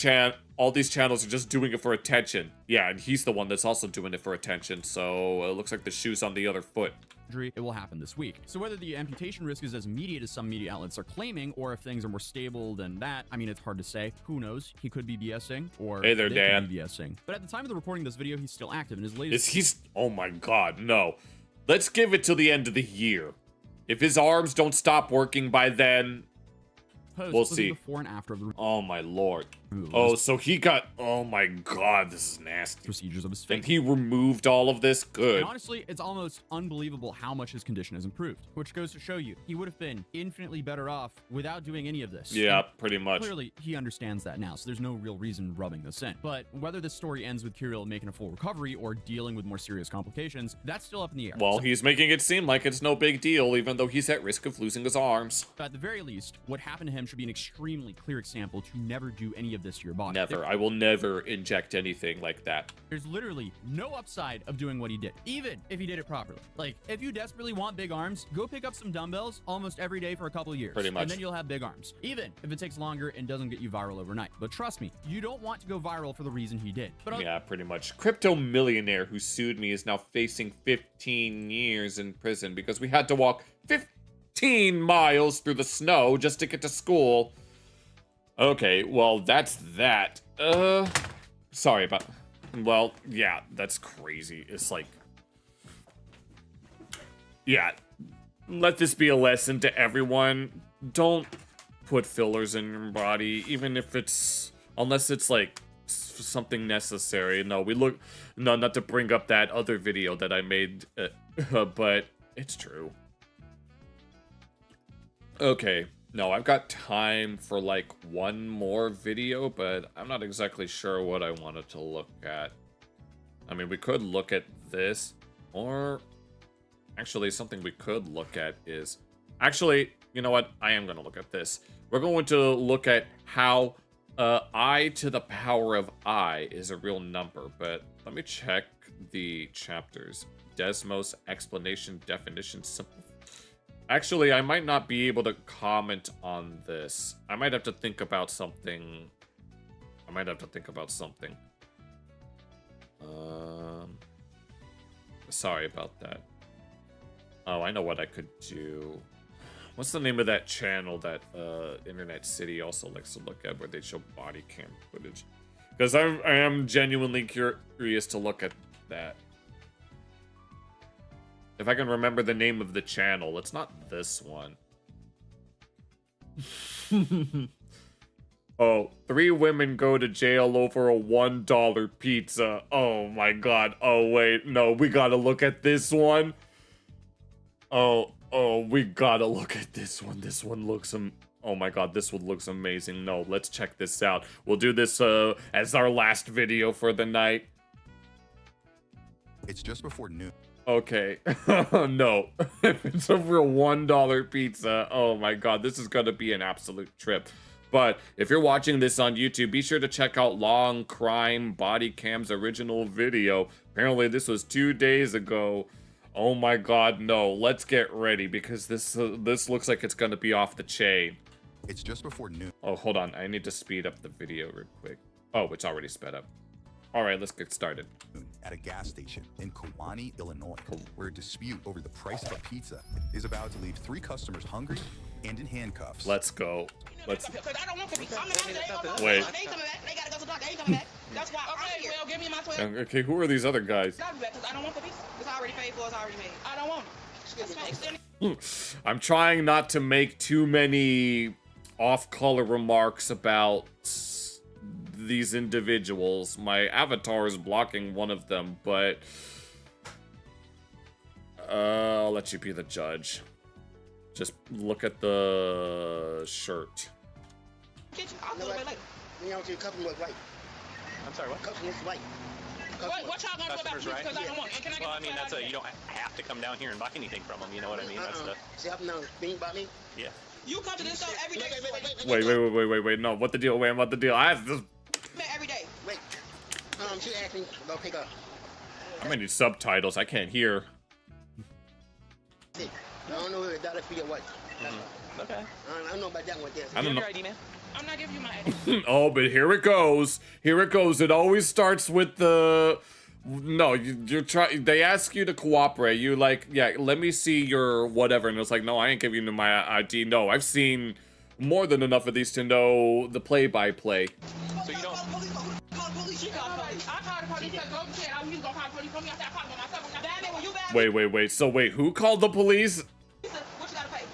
all these channels are just doing it for attention. Yeah, and he's the one that's also doing it for attention, so it looks like the shoe's on the other foot. It will happen this week. So whether the amputation risk is as immediate as some media outlets are claiming, or if things are more stable than that, I mean, it's hard to say. Who knows? He could be BSing, or hey there, they Dan. could be BSing. But at the time of the recording of this video, he's still active, and his latest... He's... Oh my god, no. Let's give it till the end of the year. If his arms don't stop working by then, post we'll was see. Before and after of the Oh my lord. Oh, so he got... Oh my god, this is nasty. procedures of his face. And he removed all of this? Good. And honestly, it's almost unbelievable how much his condition has improved, which goes to show you he would have been infinitely better off without doing any of this. Yeah, And pretty much. clearly, he understands that now, so there's no real reason rubbing this in. But whether this story ends with Kirill making a full recovery or dealing with more serious complications, that's still up in the air. Well, So, he's making it seem like it's no big deal, even though he's at risk of losing his arms. at the very least, what happened to him should be an extremely clear example to never do any of this to your body. Never. I will never inject anything like that. There's literally no upside of doing what he did, even if he did it properly. Like, if you desperately want big arms, go pick up some dumbbells almost every day for a couple of years. Pretty much. And then you'll have big arms, even if it takes longer and doesn't get you viral overnight. But trust me, you don't want to go viral for the reason he did. But Yeah, pretty much. Crypto millionaire who sued me is now facing 15 years in prison because we had to walk 15 miles through the snow just to get to school. Okay, well, that's that. Sorry about... Well, yeah, that's crazy. It's like... Yeah, let this be a lesson to everyone. Don't put fillers in your body, even if it's... Unless it's, like, something necessary. No, not to bring up that other video that I made, but it's true. Okay. No, I've got time for like one more video, but I'm not exactly sure what I wanted to look at. I mean, we could look at this. Or actually, something we could look at is actually, you know what? I am going to look at this. We're going to look at how I to the power of I is a real number, but let me check the chapters. Desmos, explanation, definition, simple. Actually, I might not be able to comment on this. I might have to think about something. Sorry about that. Oh, I know what I could do. What's the name of that channel that Internet City also likes to look at, where they show body cam footage? Because I am genuinely curious to look at that. If I can remember the name of the channel, it's not this one. Oh, 3 women go to jail over a $1 pizza. Oh my god. Oh wait, no, we gotta look at this one. Oh, we gotta look at this one. This one looks oh my god, this one looks amazing. No, let's check this out. We'll do this as our last video for the night. It's just before noon. Okay. No. If it's over a $1 pizza, oh my god, this is gonna be an absolute trip. But if you're watching this on YouTube, be sure to check out Long Crime Body Cam's original video. Apparently this was 2 days ago. Oh my god, no. Let's get ready, because this looks like it's gonna be off the chain. It's just before noon. Oh, hold on. I need to speed up the video real quick. Oh, it's already sped up. Alright, let's get started. At a gas station in Kewanee, Illinois, where a dispute over the price of a pizza is about to leave 3 customers hungry and in handcuffs. Let's go. Let's... Wait. That's why well, give me my 12. Okay, who are these other guys? I don't want the pizza. It's already paid for. It's already made. I don't want it. I'm trying not to make too many off-color remarks about these individuals. My avatar is blocking one of them, but I'll let you be the judge. Just look at the shirt. I'll do it later. You know, your customer was right. I'm sorry, what? Customer was right. What y'all gonna do about me? Because I don't want it. Can I get Well, I mean, that's you don't have to come down here and buy anything from them. You know what I mean? That's the. See, I'm now being about me. Yeah. You come to this store every day. Wait. No, what the deal? Wait, what the deal? I have this. Every day. Wait. She asked me about pick up. I'm gonna need subtitles. I can't hear. See, I don't know if $1 fee or what. Okay. I don't know about that one there. I don't know. Your ID, man? I'm not giving you my ID. Oh, but here it goes. Here it goes. It always starts with the. No, you're trying. They ask you to cooperate. You like, yeah. Let me see your whatever, and it's like, no, I ain't giving you my ID. No, I've seen more than enough of these to know the play-by-play. So you don't. Call police. She called police. I called the police. Go said I was gonna call the police. Come here. I called myself. Damn it, when you back. Wait. So wait, who called the police? What you gotta pay?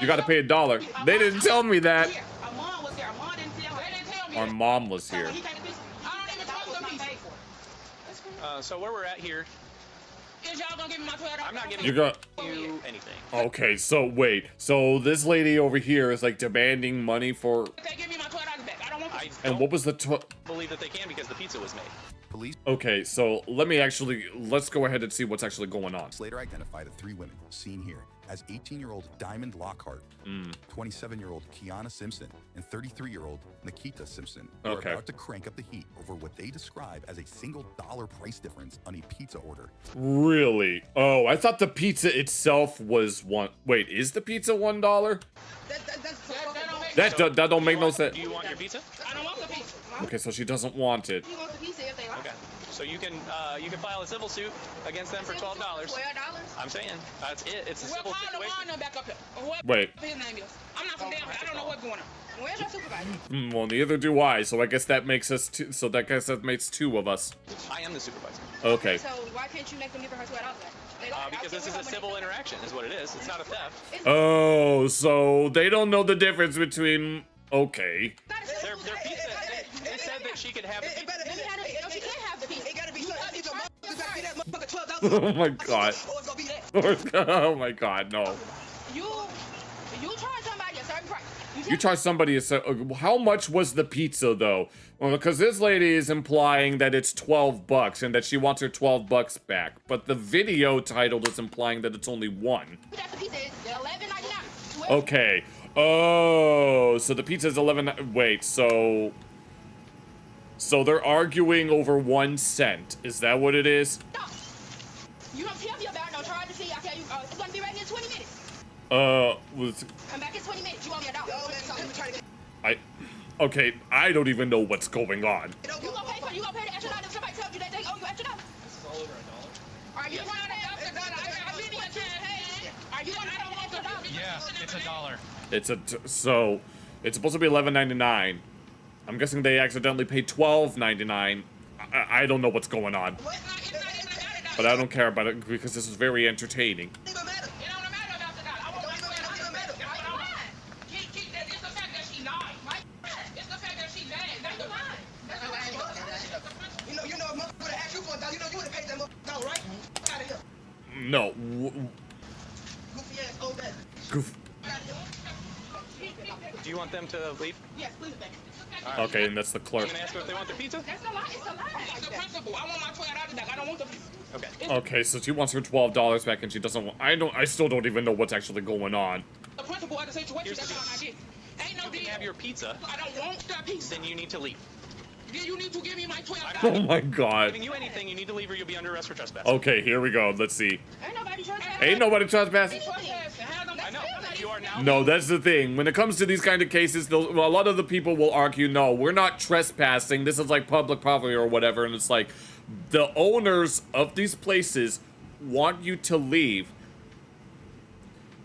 You gotta pay $1. You gotta pay $1. They didn't tell me that. Our mom was there. Our mom didn't tell me. They didn't tell me. Our mom was here. He came to this. I don't even trust them people. So where we're at here, Is y'all gonna give me my $12? I'm not giving You got. you anything. Okay, so wait. So this lady over here is like demanding money for. They give me my $12 back. I don't want I this. And what was the? believe that they can because the pizza was made. Police Okay, so let's go ahead and see what's actually going on. later identified the 3 women seen here as 18-year-old Diamond Lockhart, 27-year-old Kiana Simpson, and 33-year-old Nikita Simpson, who are Okay. about to crank up the heat over what they describe as a single $1 price difference on a pizza order. Really? Oh, I thought the pizza itself was one. Wait, is the pizza $1? That don't make That don't make no sense. Do you want your pizza? I don't want the pizza. Okay, so she doesn't want it. He wants the pizza if they like. Okay. So you can file a civil suit against them for $12. $12? I'm saying that's it. It's a Well, civil call the situation. one back up here. Whoever Wait. his name is. I'm not from down here. I don't know what's going on. Where's your supervisor? Well, neither do I. So I guess that makes us two. So that guess that makes 2 of us. I am the supervisor. Okay. So why can't you make them give her $12 back? Because this is a civil interaction, is what it is. It's not a theft. Oh, so they don't know the difference between. Okay. Their pizza. They said that she could have the pizza. She can't have the pizza. It gotta be Oh my god. Oh my god. No. You charge somebody a certain price. You You charge somebody how much was the pizza though? Well, because this lady is implying that it's $12 and that she wants her $12 back, but the video title is implying that it's only one. That's the pizza is $11.99. Okay. Oh, so the pizza is 11. Wait, so they're arguing over 1 cent. Is that what it is? No. You don't tell me about no charge to see. I tell you, it's gonna be ready in 20 minutes. Come back in 20 minutes. You owe me $1. Okay, I don't even know what's going on. You gonna pay for? You gonna pay the extra $1 if somebody tells you that they owe you extra $1? This is all over $1. Are you gonna pay extra $1? I really want to pay. Are you gonna pay extra $1? Yeah, it's $1. So it's supposed to be $11.99. I'm guessing they accidentally paid $12.99. I don't know what's going on, but I don't care about it because this is very entertaining. No. Goof. Do you want them to leave? Yes, please, baby. Okay, and that's the You clerk. gonna ask them if they want the pizza? That's a lie. It's a lie. It's the principal. I want my $12 back. I don't want the pizza. Okay. Okay, so she wants her $12 back and she doesn't want. I still don't even know what's actually going on. The principal of the situation. That's all I get. Ain't no You deal. can have your pizza. I don't want that pizza. Then you need to leave. Then you need to give me my $12. Oh my If god. giving you anything, you need to leave or you'll be under arrest for trespass. Okay, here we go. Let's see. Ain't nobody trespassing. Ain't nobody trespassing. I know. You are now. No, that's the thing. When it comes to these kind of cases, a lot of the people will argue, no, we're not trespassing. This is like public property or whatever. And it's like, the owners of these places want you to leave.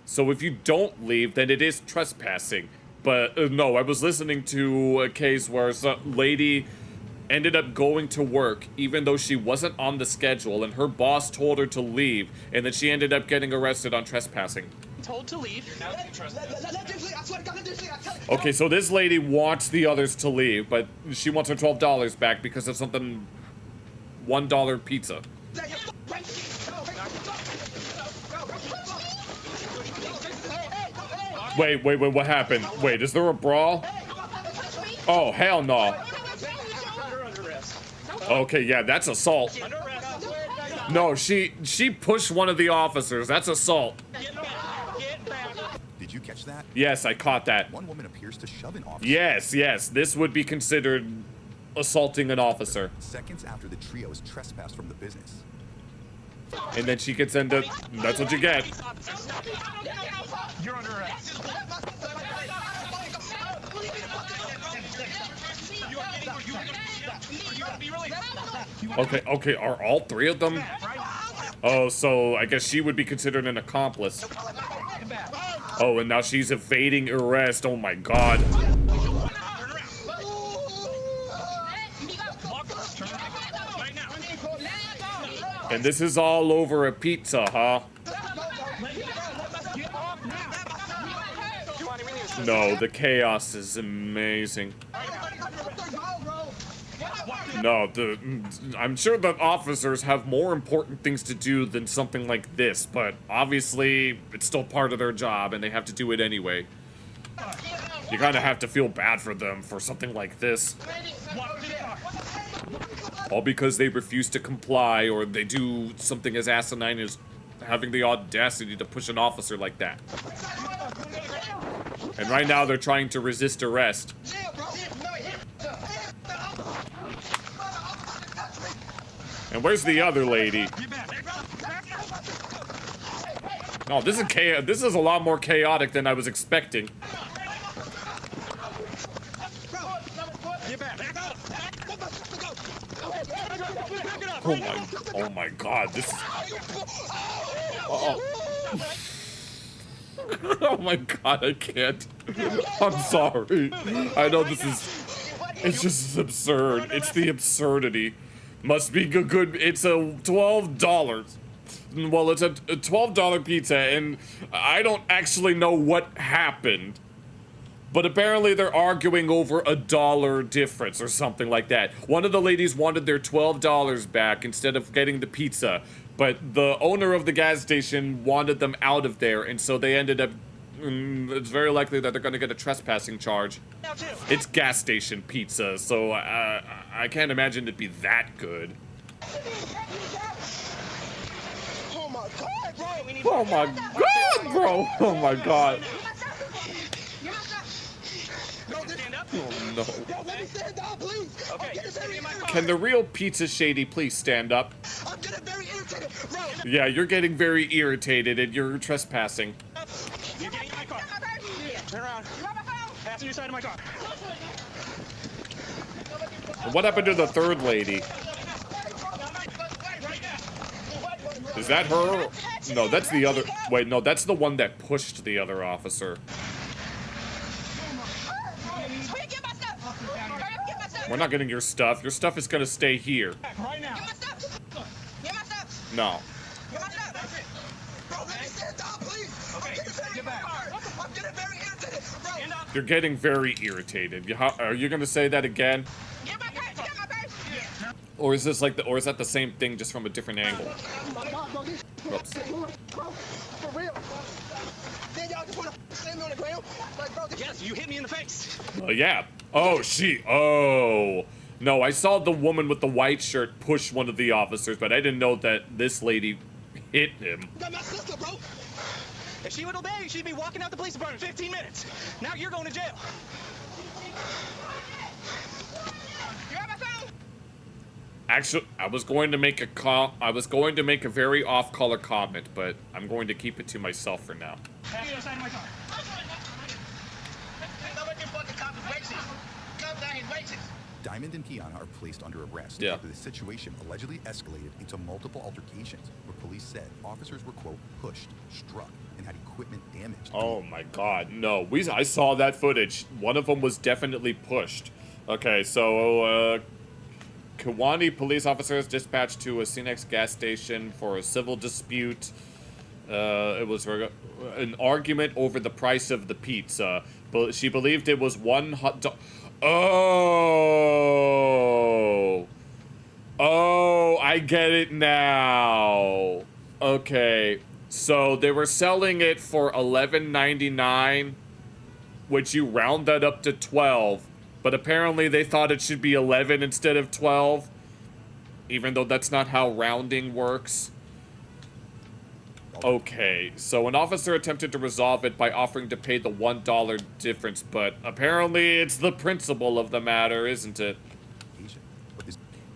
So if you don't leave, then it is trespassing. But no, I was listening to a case where some lady ended up going to work even though she wasn't on the schedule, and her boss told her to leave, and then she ended up getting arrested on trespassing. Told to leave. You're now Okay, so this lady wants the others to leave, but she wants her $12 back because of something $1 pizza. Wait, what happened? Wait, is there a brawl? Oh, hell no. Okay, yeah, that's assault. No, she pushed one of the officers. That's assault. Did you catch that? Yes, I caught that. One woman appears to shove an officer. Yes, this would be considered assaulting an officer. Seconds after the trio is trespassed from the business. And then she gets into, that's what you get. You're under arrest. Okay, are all three of them? Oh, so I guess she would be considered an accomplice. Oh, and now she's evading arrest. Oh my god. And this is all over a pizza, huh? No, the chaos is amazing. No, I'm sure that officers have more important things to do than something like this, but obviously it's still part of their job and they have to do it anyway. You kind of have to feel bad for them for something like this. All because they refuse to comply, or they do something as asinine as having the audacity to push an officer like that. And right now they're trying to resist arrest. And where's the other lady? No, this is this is a lot more chaotic than I was expecting. Oh my god, this is... Oh my god, I can't. I'm sorry. I know this is... It's just absurd. It's the absurdity. Must be good. It's a $12. Well, it's a $12 pizza, and I don't actually know what happened. But apparently they're arguing over $1 difference or something like that. One of the ladies wanted their $12 back instead of getting the pizza. But the owner of the gas station wanted them out of there, and so they ended up it's very likely that they're gonna get a trespassing charge. It's gas station pizza, so I can't imagine it'd be that good. Oh my god, bro! Oh my god, bro! Oh my god! Oh no! Yo, let me stand down, please. Okay. Can the real pizza shady please stand up? I'm getting very irritated, bro. Yeah, you're getting very irritated and you're trespassing. You're getting in my car. Turn around. Passenger side of my car. What happened to the third lady? Is that her? No, that's the other. Wait, no, that's the one that pushed the other officer. We're not getting your stuff. Your stuff is gonna stay here. Right now. No. You're getting very irritated. Are you gonna say that again? Or is this like or is that the same thing just from a different angle? Oops. For real. Then y'all just wanna slam me on the ground? Like, bro, Yes, you hit me in the face. Yeah. Oh, oh. No, I saw the woman with the white shirt push one of the officers, but I didn't know that this lady hit him. you got my sister, bro. If she would obey, she'd be walking out the police department in 15 minutes. Now you're going to jail. You have my phone? Actually, I was going to make a very off-color comment, but I'm going to keep it to myself for now. Passenger side of my car. Diamond and Kiana are placed under arrest after the situation allegedly escalated into multiple altercations where police said officers were, quote, pushed, struck, and had equipment damaged. Oh my god, no. I saw that footage. One of them was definitely pushed. Okay, so, Kiwani police officers dispatched to a CNX gas station for a civil dispute. It was an argument over the price of the pizza. But she believed it was one hot dog. Oh, I get it now. Okay, so they were selling it for $11.99, which you round that up to 12, but apparently they thought it should be 11 instead of 12, even though that's not how rounding works. Okay, so an officer attempted to resolve it by offering to pay the $1 difference, but apparently it's the principle of the matter, isn't it?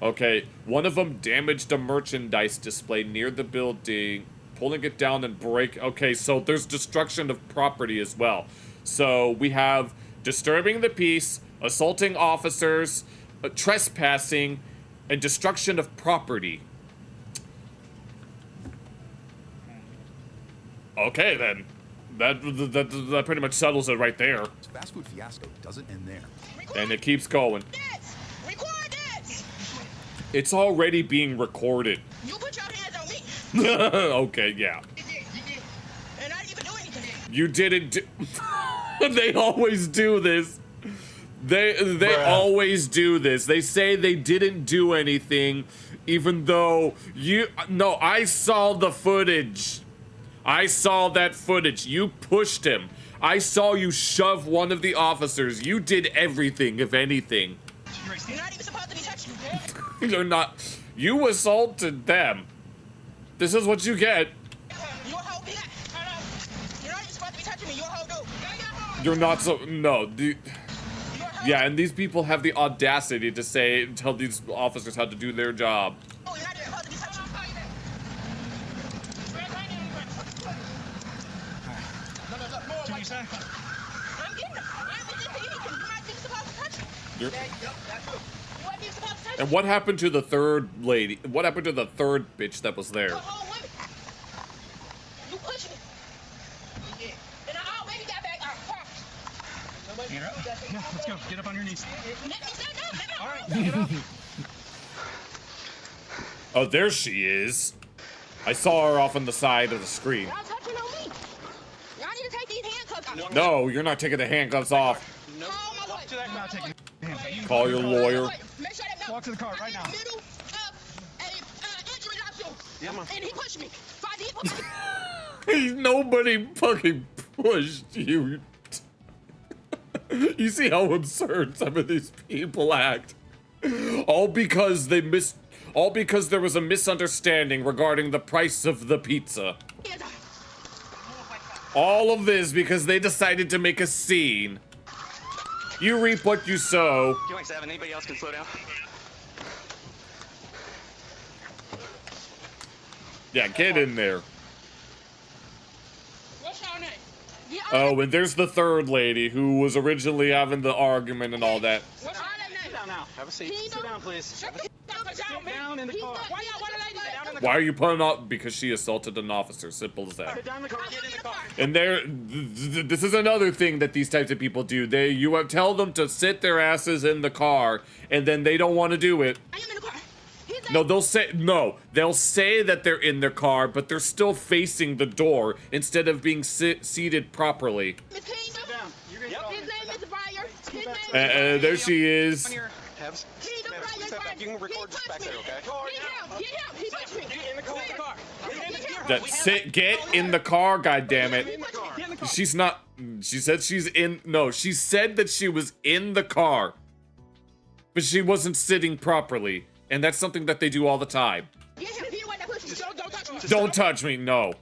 Okay, one of them damaged a merchandise display near the building, pulling it down and okay, so there's destruction of property as well. So we have disturbing the peace, assaulting officers, trespassing, and destruction of property. Okay, then. That pretty much settles it right there. Fast food fiasco doesn't end there. And it keeps going. It's already being recorded. You put your hands on me. Okay, yeah. You did. And I didn't even do anything. You didn't do... They always do this. They always do this. They say they didn't do anything, even though you... No, I saw the footage. I saw that footage. You pushed him. I saw you shove one of the officers. You did everything, if anything. You're not even supposed to be touching me. You're not. You assaulted them. This is what you get. You're a hoe, bitch. You're not even supposed to be touching me. You're a hoe, dude. You're not so. No. Yeah, and these people have the audacity to tell these officers how to do their job. Oh, you're not even supposed to be touching me. I'm getting them. I'm getting them. You're not even supposed to touch me. You wasn't even supposed to touch me. And what happened to the third lady? What happened to the third bitch that was there? You pushed me. And I already got back. I promise. Yeah, let's go. Get up on your knees. Let me stand up. All right, get up. Oh, there she is. I saw her off on the side of the screen. Y'all touching on me. Y'all need to take these handcuffs off. No, you're not taking the handcuffs off. Call my lawyer. I'm not taking handcuffs. Call your lawyer. Make sure that Walk to the car right now. I'm in the middle of an injury option. Yeah, man. And he pushed me. He pushed me. Nobody fucking pushed you. You see how absurd some of these people act. All because there was a misunderstanding regarding the price of the pizza. All of this because they decided to make a scene. You reap what you sow. 2.7, anybody else can slow down? Yeah, get in there. What's your name? Oh, and there's the third lady who was originally having the argument and all that. What's your name? Sit down now. Have a seat. Sit down, please. Shut the fuck up, Sit down in the car. Why y'all want to lady Sit down in the Why car. are you putting up? Because she assaulted an officer. Simple as that. Sit down in the car. Get in the car. And this is another thing that these types of people do. You tell them to sit their asses in the car, and then they don't want to do it. I am in the car. No, they'll say that they're in their car, but they're still facing the door instead of being seated properly. Miss Kingdom? Sit down. You're gonna His name is Briar. His name is There she is. on your Hebs. Kingdom Briar. Step back. You can record just back there, okay? Get him. He touched me. Get in the car. Get in the car, goddammit. Get in the car. She's not. She said she's in. No, she said that she was in the car, but she wasn't sitting properly, and that's something that they do all the time. Get him. He the one that pushed me. Don't touch me. Don't touch me. No.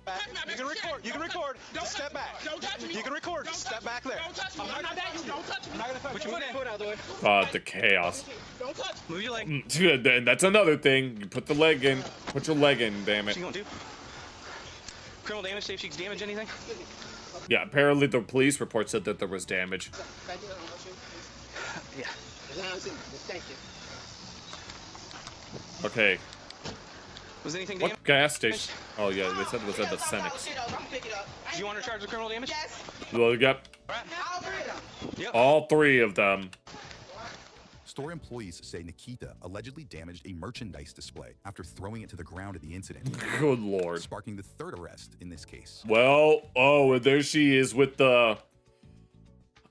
You can record. You can record. Just step back. Don't touch me. You can record. Just step back there. Don't touch me. I'm not that. Don't touch me. I'm not gonna touch you. Put your foot out of the way. The chaos. Don't touch me. Move your leg. And that's another thing. You put the leg in. Put your leg in. Damn What's it. she gonna do? Criminal damage. See if she can damage anything. Yeah. Apparently, the police report said that there was damage. Yeah. Okay. Was anything damaged? What gas station? Oh yeah, they said it was at the Senex. Do you want her charged with criminal damage? Yes. Well, you got All three of them. Yep. all three of them. Store employees say Nikita allegedly damaged a merchandise display after throwing it to the ground at the incident, Good lord. sparking the third arrest in this case. Well, oh, and there she is with the...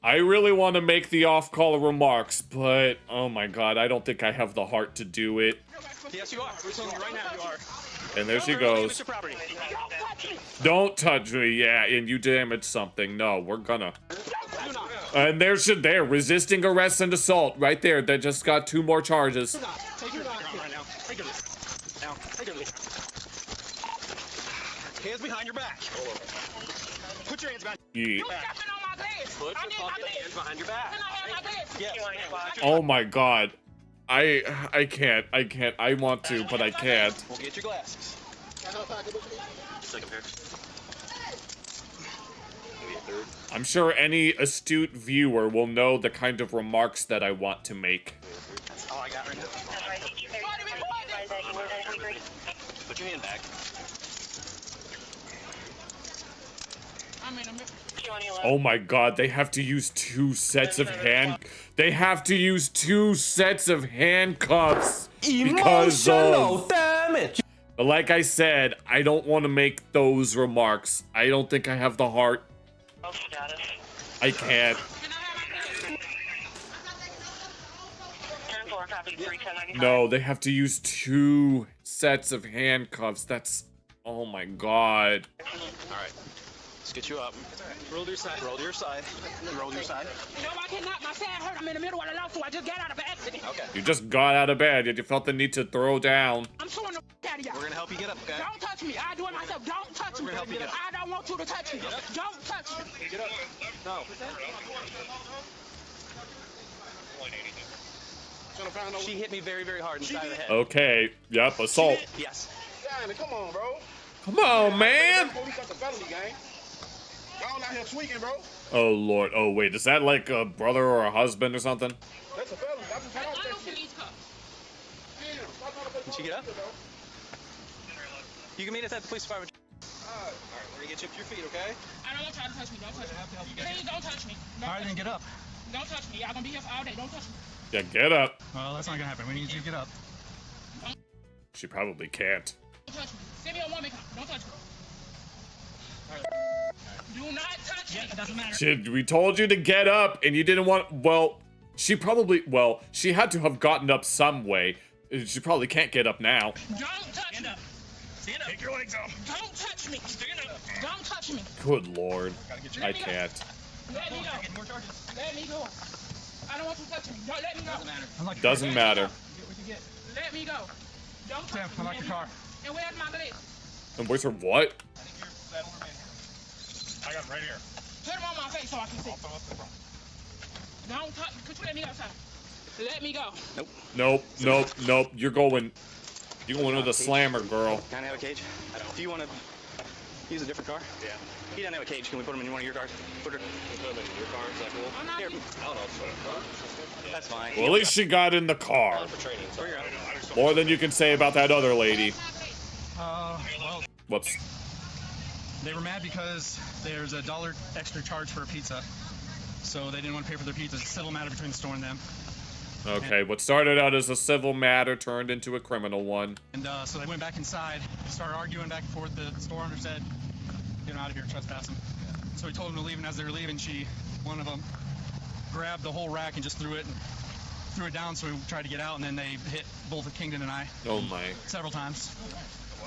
I really want to make the off-color remarks, but oh my god, I don't think I have the heart to do it. Yes, you are. We're telling you right now, you are. And there she Criminal damage goes. to property. Don't touch me. Don't touch me, yeah, and you damaged something. No, we're gonna. Do not. And there, resisting arrest and assault, right there. They just got 2 more charges. Take your arm right now. Take it. Now, take it. Hands behind your back. Put your hands behind. Yeah. You stepping on my legs. Put I your need my fucking legs. hands behind your back. Can I have my legs? Yes. Oh my god. I can't. I want to, but I can't. We'll get your glasses. Second pair. Maybe a third. I'm sure any astute viewer will know the kind of remarks that I want to make. That's all I got right now. Put your hand back. I'm in a Oh my god, they have to use 2 sets of They have to use 2 sets of handcuffs because of damage. But like I said, I don't want to make those remarks. I don't think I have the heart. I can't. No, they have to use 2 sets of handcuffs. That's... Oh my god. Alright. Let's get you up. Roll to your side. Roll to your side. Roll to your side. No, I cannot. My side hurt. I'm in the middle of the lawsuit. I just got out of an accident. Okay. You just got out of bed, yet you felt the need to throw down. I'm suing the out of y'all. We're gonna help you get up, okay? Don't touch me. I do it myself. Don't touch me. We're gonna help you get up. I don't want you to touch me. Don't touch me. Get up. No. She hit me very, very hard in the side of the head. Okay, yep, assault. Yes. Come on, bro. Come on, man! Police got the felony gang. Y'all out here tweaking, bro. Oh lord, oh wait, is that like a brother or a husband or something? That's a felony. I just had off that shit. Can she get up? You can meet us at the police department. Alright, we're gonna get you up to your feet, okay? I don't want y'all to touch me. Don't touch me. Please don't touch me. Alright, then get up. Don't touch me. Y'all gonna be here for all day. Don't touch me. Yeah, get up. Well, that's not gonna happen. We need you to get up. She probably can't. Don't touch me. Send me a woman cop. Don't touch me. Do not touch me. It doesn't matter. We told you to get up, and you didn't want... Well, she probably... Well, she had to have gotten up some way. She probably can't get up now. Don't touch me. Stand up. Take your legs off. Don't touch me. Stand up. Don't touch me. Good lord. I me go. can't. Let me go. More charges. Let me go. I don't want you touching me. Don't let me go. Doesn't matter. Let me go. Don't touch me. I like the car. And where's my leg? And where's her what? I think you're that'll remain here. I got him right here. Put him on my face so I can see. Also up the front. Don't touch me. Could you let me outside? Let me go. Nope. You're going with a slammer, girl. Can I have a cage? I don't. Do you want to use a different car? Yeah. He doesn't have a cage. Can we put him in one of your cars? Put him in your car. Is that cool? I'm not Here. used- I don't know. That's fine. Well, at least she got in the car. For training. So More than you can say about that other lady. well, Whoops. they were mad because there's a $1 extra charge for a pizza. So they didn't want to pay for their pizza. It's a civil matter between the store and them. Okay, what started out as a civil matter turned into a criminal one. And so they went back inside, started arguing back and forth. The store owner said, "Get him out of here, trespassing." So he told them to leave, and as they were leaving, one of them, grabbed the whole rack and just threw it down. So we tried to get out, and then they hit both Kingdon and I Oh my. several times.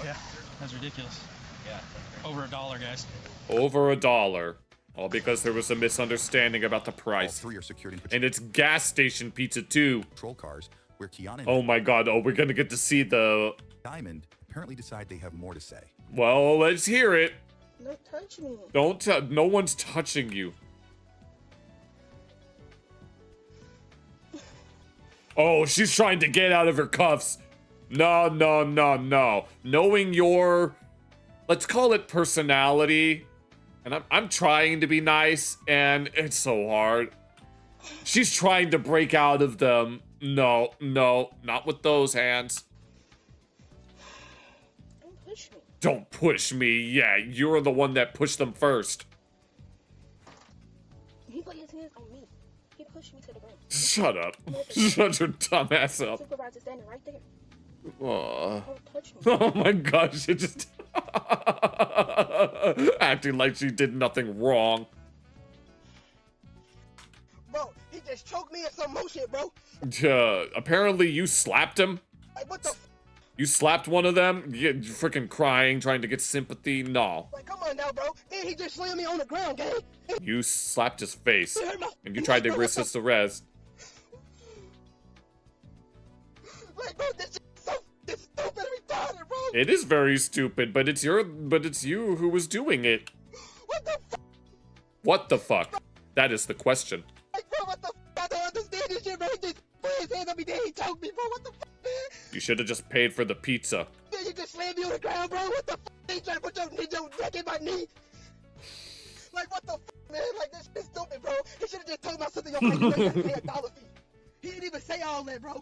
Yeah, that's ridiculous. Yeah, over $1, guys. Over $1. All because there was a misunderstanding about the All price. three are secured in And it's gas station pizza too. patrol cars, where Kiana and Oh my god, we're gonna get to see the... Diamond apparently decide they have more to say. Well, let's hear it. Don't touch me. No one's touching you. Oh, she's trying to get out of her cuffs. No. Knowing your, let's call it personality, and I'm trying to be nice, and it's so hard. She's trying to break out of them. No, not with those hands. Don't push me. Don't push me. Yeah, you're the one that pushed them first. He put his hands on me. He pushed me to the ground. Shut up. Shut your dumb ass up. Supervisor standing right there. Aw. Don't touch me. Oh my gosh, she just acting like she did nothing wrong. Bro, he just choked me in some more shit, bro. Apparently you slapped him. Like, what the You slapped one of them. You freaking crying, trying to get sympathy. No, Like, come on now, bro. And he just slammed me on the ground, gang. you slapped his face, It hurt my- and you tried to resist arrest. Like, bro, this shit is so stupid and retarded, bro. It is very stupid, but it's you who was doing it. What the fuck? What the fuck? That is the question. Like, bro, what the fuck? I don't understand this shit, bro. He just put his hands on me, then he choked me, bro. What the fuck, man? You should have just paid for the pizza. Then you just slammed me on the ground, bro. What the fuck? You trying to put your neck in my knee? Like, what the fuck, man? Like, this shit's stupid, bro. He should have just told my sister, yo, like, you ain't gotta pay $1 fee. He didn't even say all that, bro.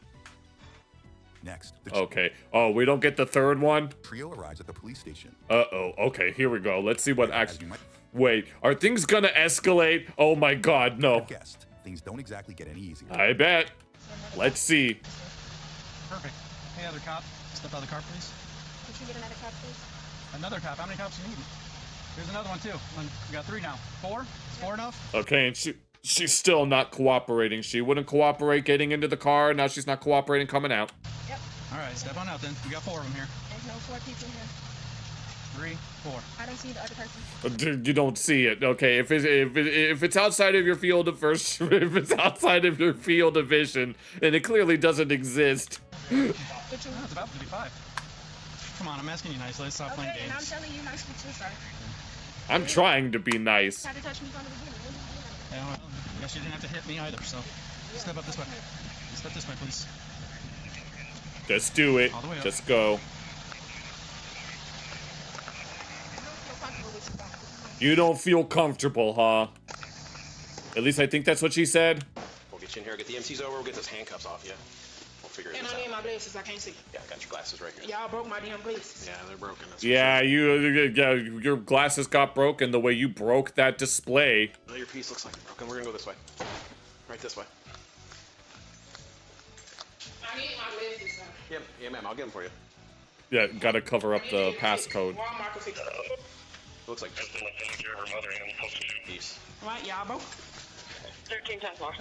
Next, the Okay. Oh, we don't get the third one? trio arrives at the police station. Uh-oh. Okay, here we go. Let's see what As actually... you might Wait, are things gonna escalate? Oh my god, no. have guessed, things don't exactly get any easier. I bet. Let's see. Perfect. Hey, other cop, step out of the car, please. Could you get another cup, please? Another cop. How many cops do you need? Here's another one too. We got 3 now. 4? Is 4 enough? Okay, and she's still not cooperating. She wouldn't cooperate getting into the car. Now she's not cooperating coming out. Yep. All right, step on out then. We got 4 of them here. There's no 4 people in here. 3, 4. I don't see the other person. You don't see it. Okay, if it's outside of your field of if it's outside of your field of vision, then it clearly doesn't exist. But you... Oh, it's about to be 5. Come on, I'm asking you nicely. Let's stop playing Okay, and I'm games. telling you nicely too, sir. I'm trying to be nice. Try to touch me from the beginning. What are you doing? Yeah, well, I guess you didn't have to hit me either, so step up this way. Step this way, please. Just do it. All the way up. Just go. You don't feel comfortable, huh? At least I think that's what she said. We'll get you in here, get the MCs over, we'll get those handcuffs off you. We'll figure And this I need out. my glasses. I can't see. Yeah, I got your glasses right here. Y'all broke my damn glasses. Yeah, they're broken. That's for Yeah, sure. your glasses got broken the way you broke that display. I know your piece looks like it's broken. We're gonna go this way. Right this way. I need my glasses, sir. Yeah, ma'am, I'll get them for you. Yeah, gotta cover up the passcode. Walmart can fix it. It looks like just a piece. Right, y'all broke. 13 times more.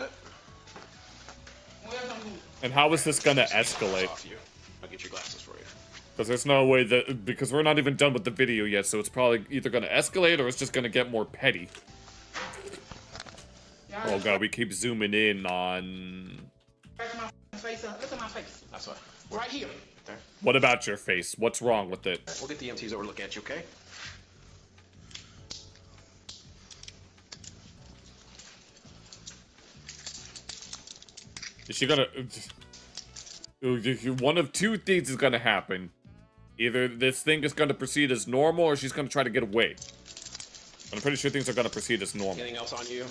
And how is this gonna escalate? Off you. I'll get your glasses for you. Because there's no way that, because we're not even done with the video yet, so it's probably either gonna escalate or it's just gonna get more petty. Oh god, we keep zooming in on... Look at my face. That's what. Right here. There. What about your face? What's wrong with it? We'll get the EMTs over to look at you, okay? Is she gonna... One of two things is gonna happen. Either this thing is gonna proceed as normal, or she's gonna try to get away. I'm pretty sure things are gonna proceed as normal. Anything else on you?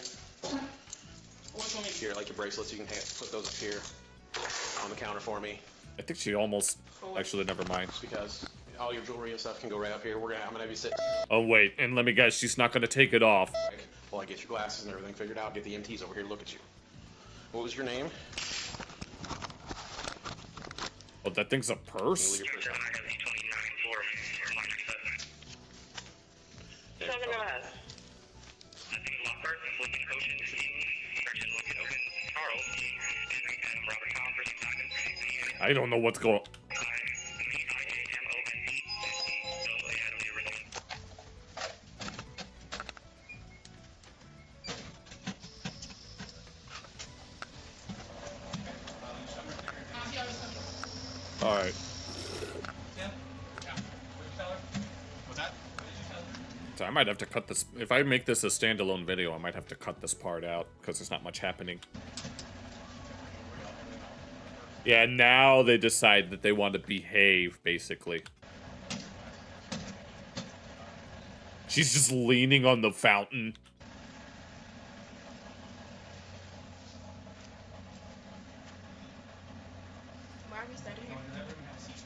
What's on here, like your bracelets, you can put those up here on the counter for me. I think she almost... Actually, never mind. Just because all your jewelry and stuff can go right up here. I'm gonna have you sit. Oh wait, and let me guess, she's not gonna take it off. While I get your glasses and everything figured out, get the EMTs over here to look at you. What was your name? Oh, that thing's a purse? I don't know what's going on. Alright. So I might have to cut this. If I make this a standalone video, I might have to cut this part out because there's not much happening. Yeah, now they decide that they want to behave, basically. She's just leaning on the fountain.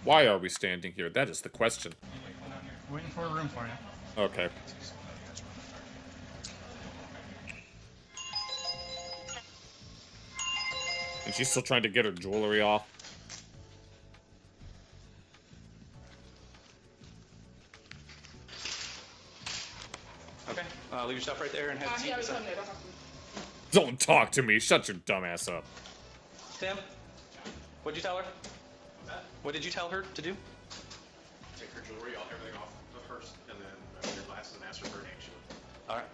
Why are we standing here? That is the question. Waiting for a room for you. Okay. And she's still trying to get her jewelry off. Okay, leave your stuff right there and have a seat. Don't talk to me. Shut your dumb ass up. Tim, what'd you tell her? What did you tell her to do? Take her jewelry, everything off the purse, and then your glasses and ask her for her name. All right.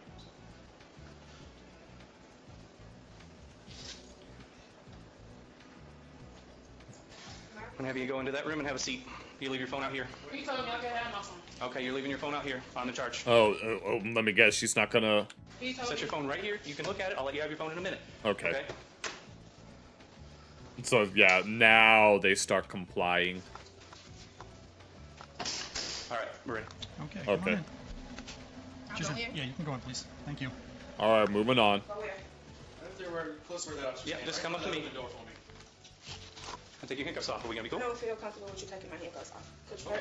I'm gonna have you go into that room and have a seat. You leave your phone out here. You told me I could have my phone. Okay, you're leaving your phone out here on the charge. Oh, let me guess. She's not gonna... Set your phone right here. You can look at it. I'll let you have your phone in a minute. Okay. So, yeah, now they start complying. All right, we're ready. Okay. Okay. Yeah, you can go in, please. Thank you. Alright, moving on. Yeah, just come up to me. And take your handcuffs off. Are we gonna be cool? I don't feel comfortable with you taking my handcuffs off.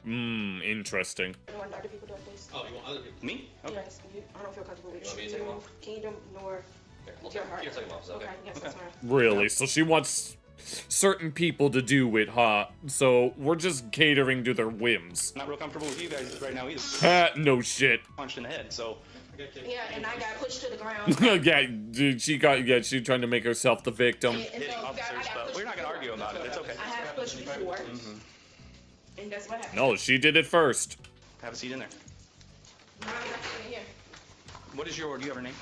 Interesting. You want other people to do it, please? Oh, you want other people? Me? Okay. Yes, I don't feel comfortable with You want me to you. take them off? Kingdom nor your heart. You'll take them off, okay. Yes, that's fine. Really? So she wants certain people to do it, huh? So we're just catering to their whims. Not real comfortable with you guys right now either. No shit. Punched in the head, so. Yeah, and I got pushed to the ground. Yeah, dude, she's trying to make herself the victim. And Hitting officers, but we're not gonna argue about it. It's okay. I have pushed before. And that's what happened. No, she did it first. Have a seat in there. No, I'm not sitting here. What is your, do you have her name?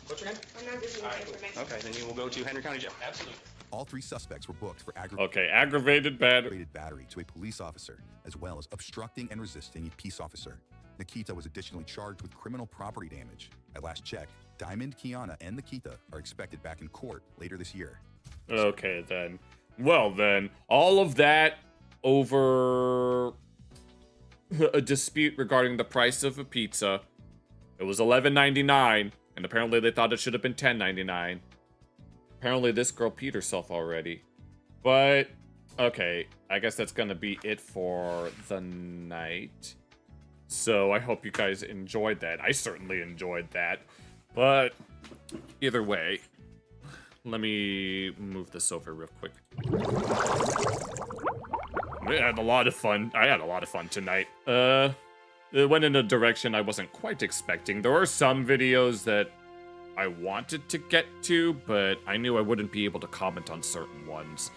What's your name? I'm not giving you my information. Okay, then you will go to Henry County Jail. Absolutely. All three suspects were booked for aggravated battery to a police officer, as well as obstructing and resisting a peace officer. Nikita was additionally charged with criminal property damage. At last check, Diamond, Kiana, and Nikita are expected back in court later this year. Okay, then. Well, then, all of that over a dispute regarding the price of a pizza. It was $11.99, and apparently they thought it should have been $10.99. Apparently this girl peed herself already. But, okay, I guess that's gonna be it for the night. So I hope you guys enjoyed that. I certainly enjoyed that. But either way, let me move this over real quick. I had a lot of fun. I had a lot of fun tonight. It went in a direction I wasn't quite expecting. There were some videos that I wanted to get to, but I knew I wouldn't be able to comment on certain ones.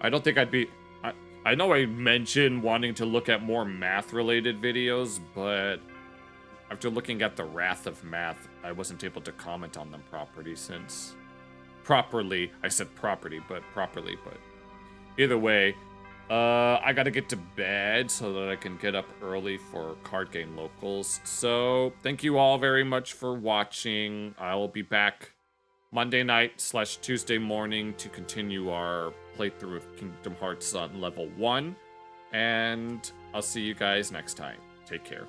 I don't think I'd be... I know I mentioned wanting to look at more math-related videos, but after looking at the Wrath of Math, I wasn't able to comment on them properly since... I said property, but properly, but... Either way, I gotta get to bed so that I can get up early for card game locals. So, thank you all very much for watching. I will be back Monday night / Tuesday morning to continue our playthrough of Kingdom Hearts on level 1. And I'll see you guys next time. Take care.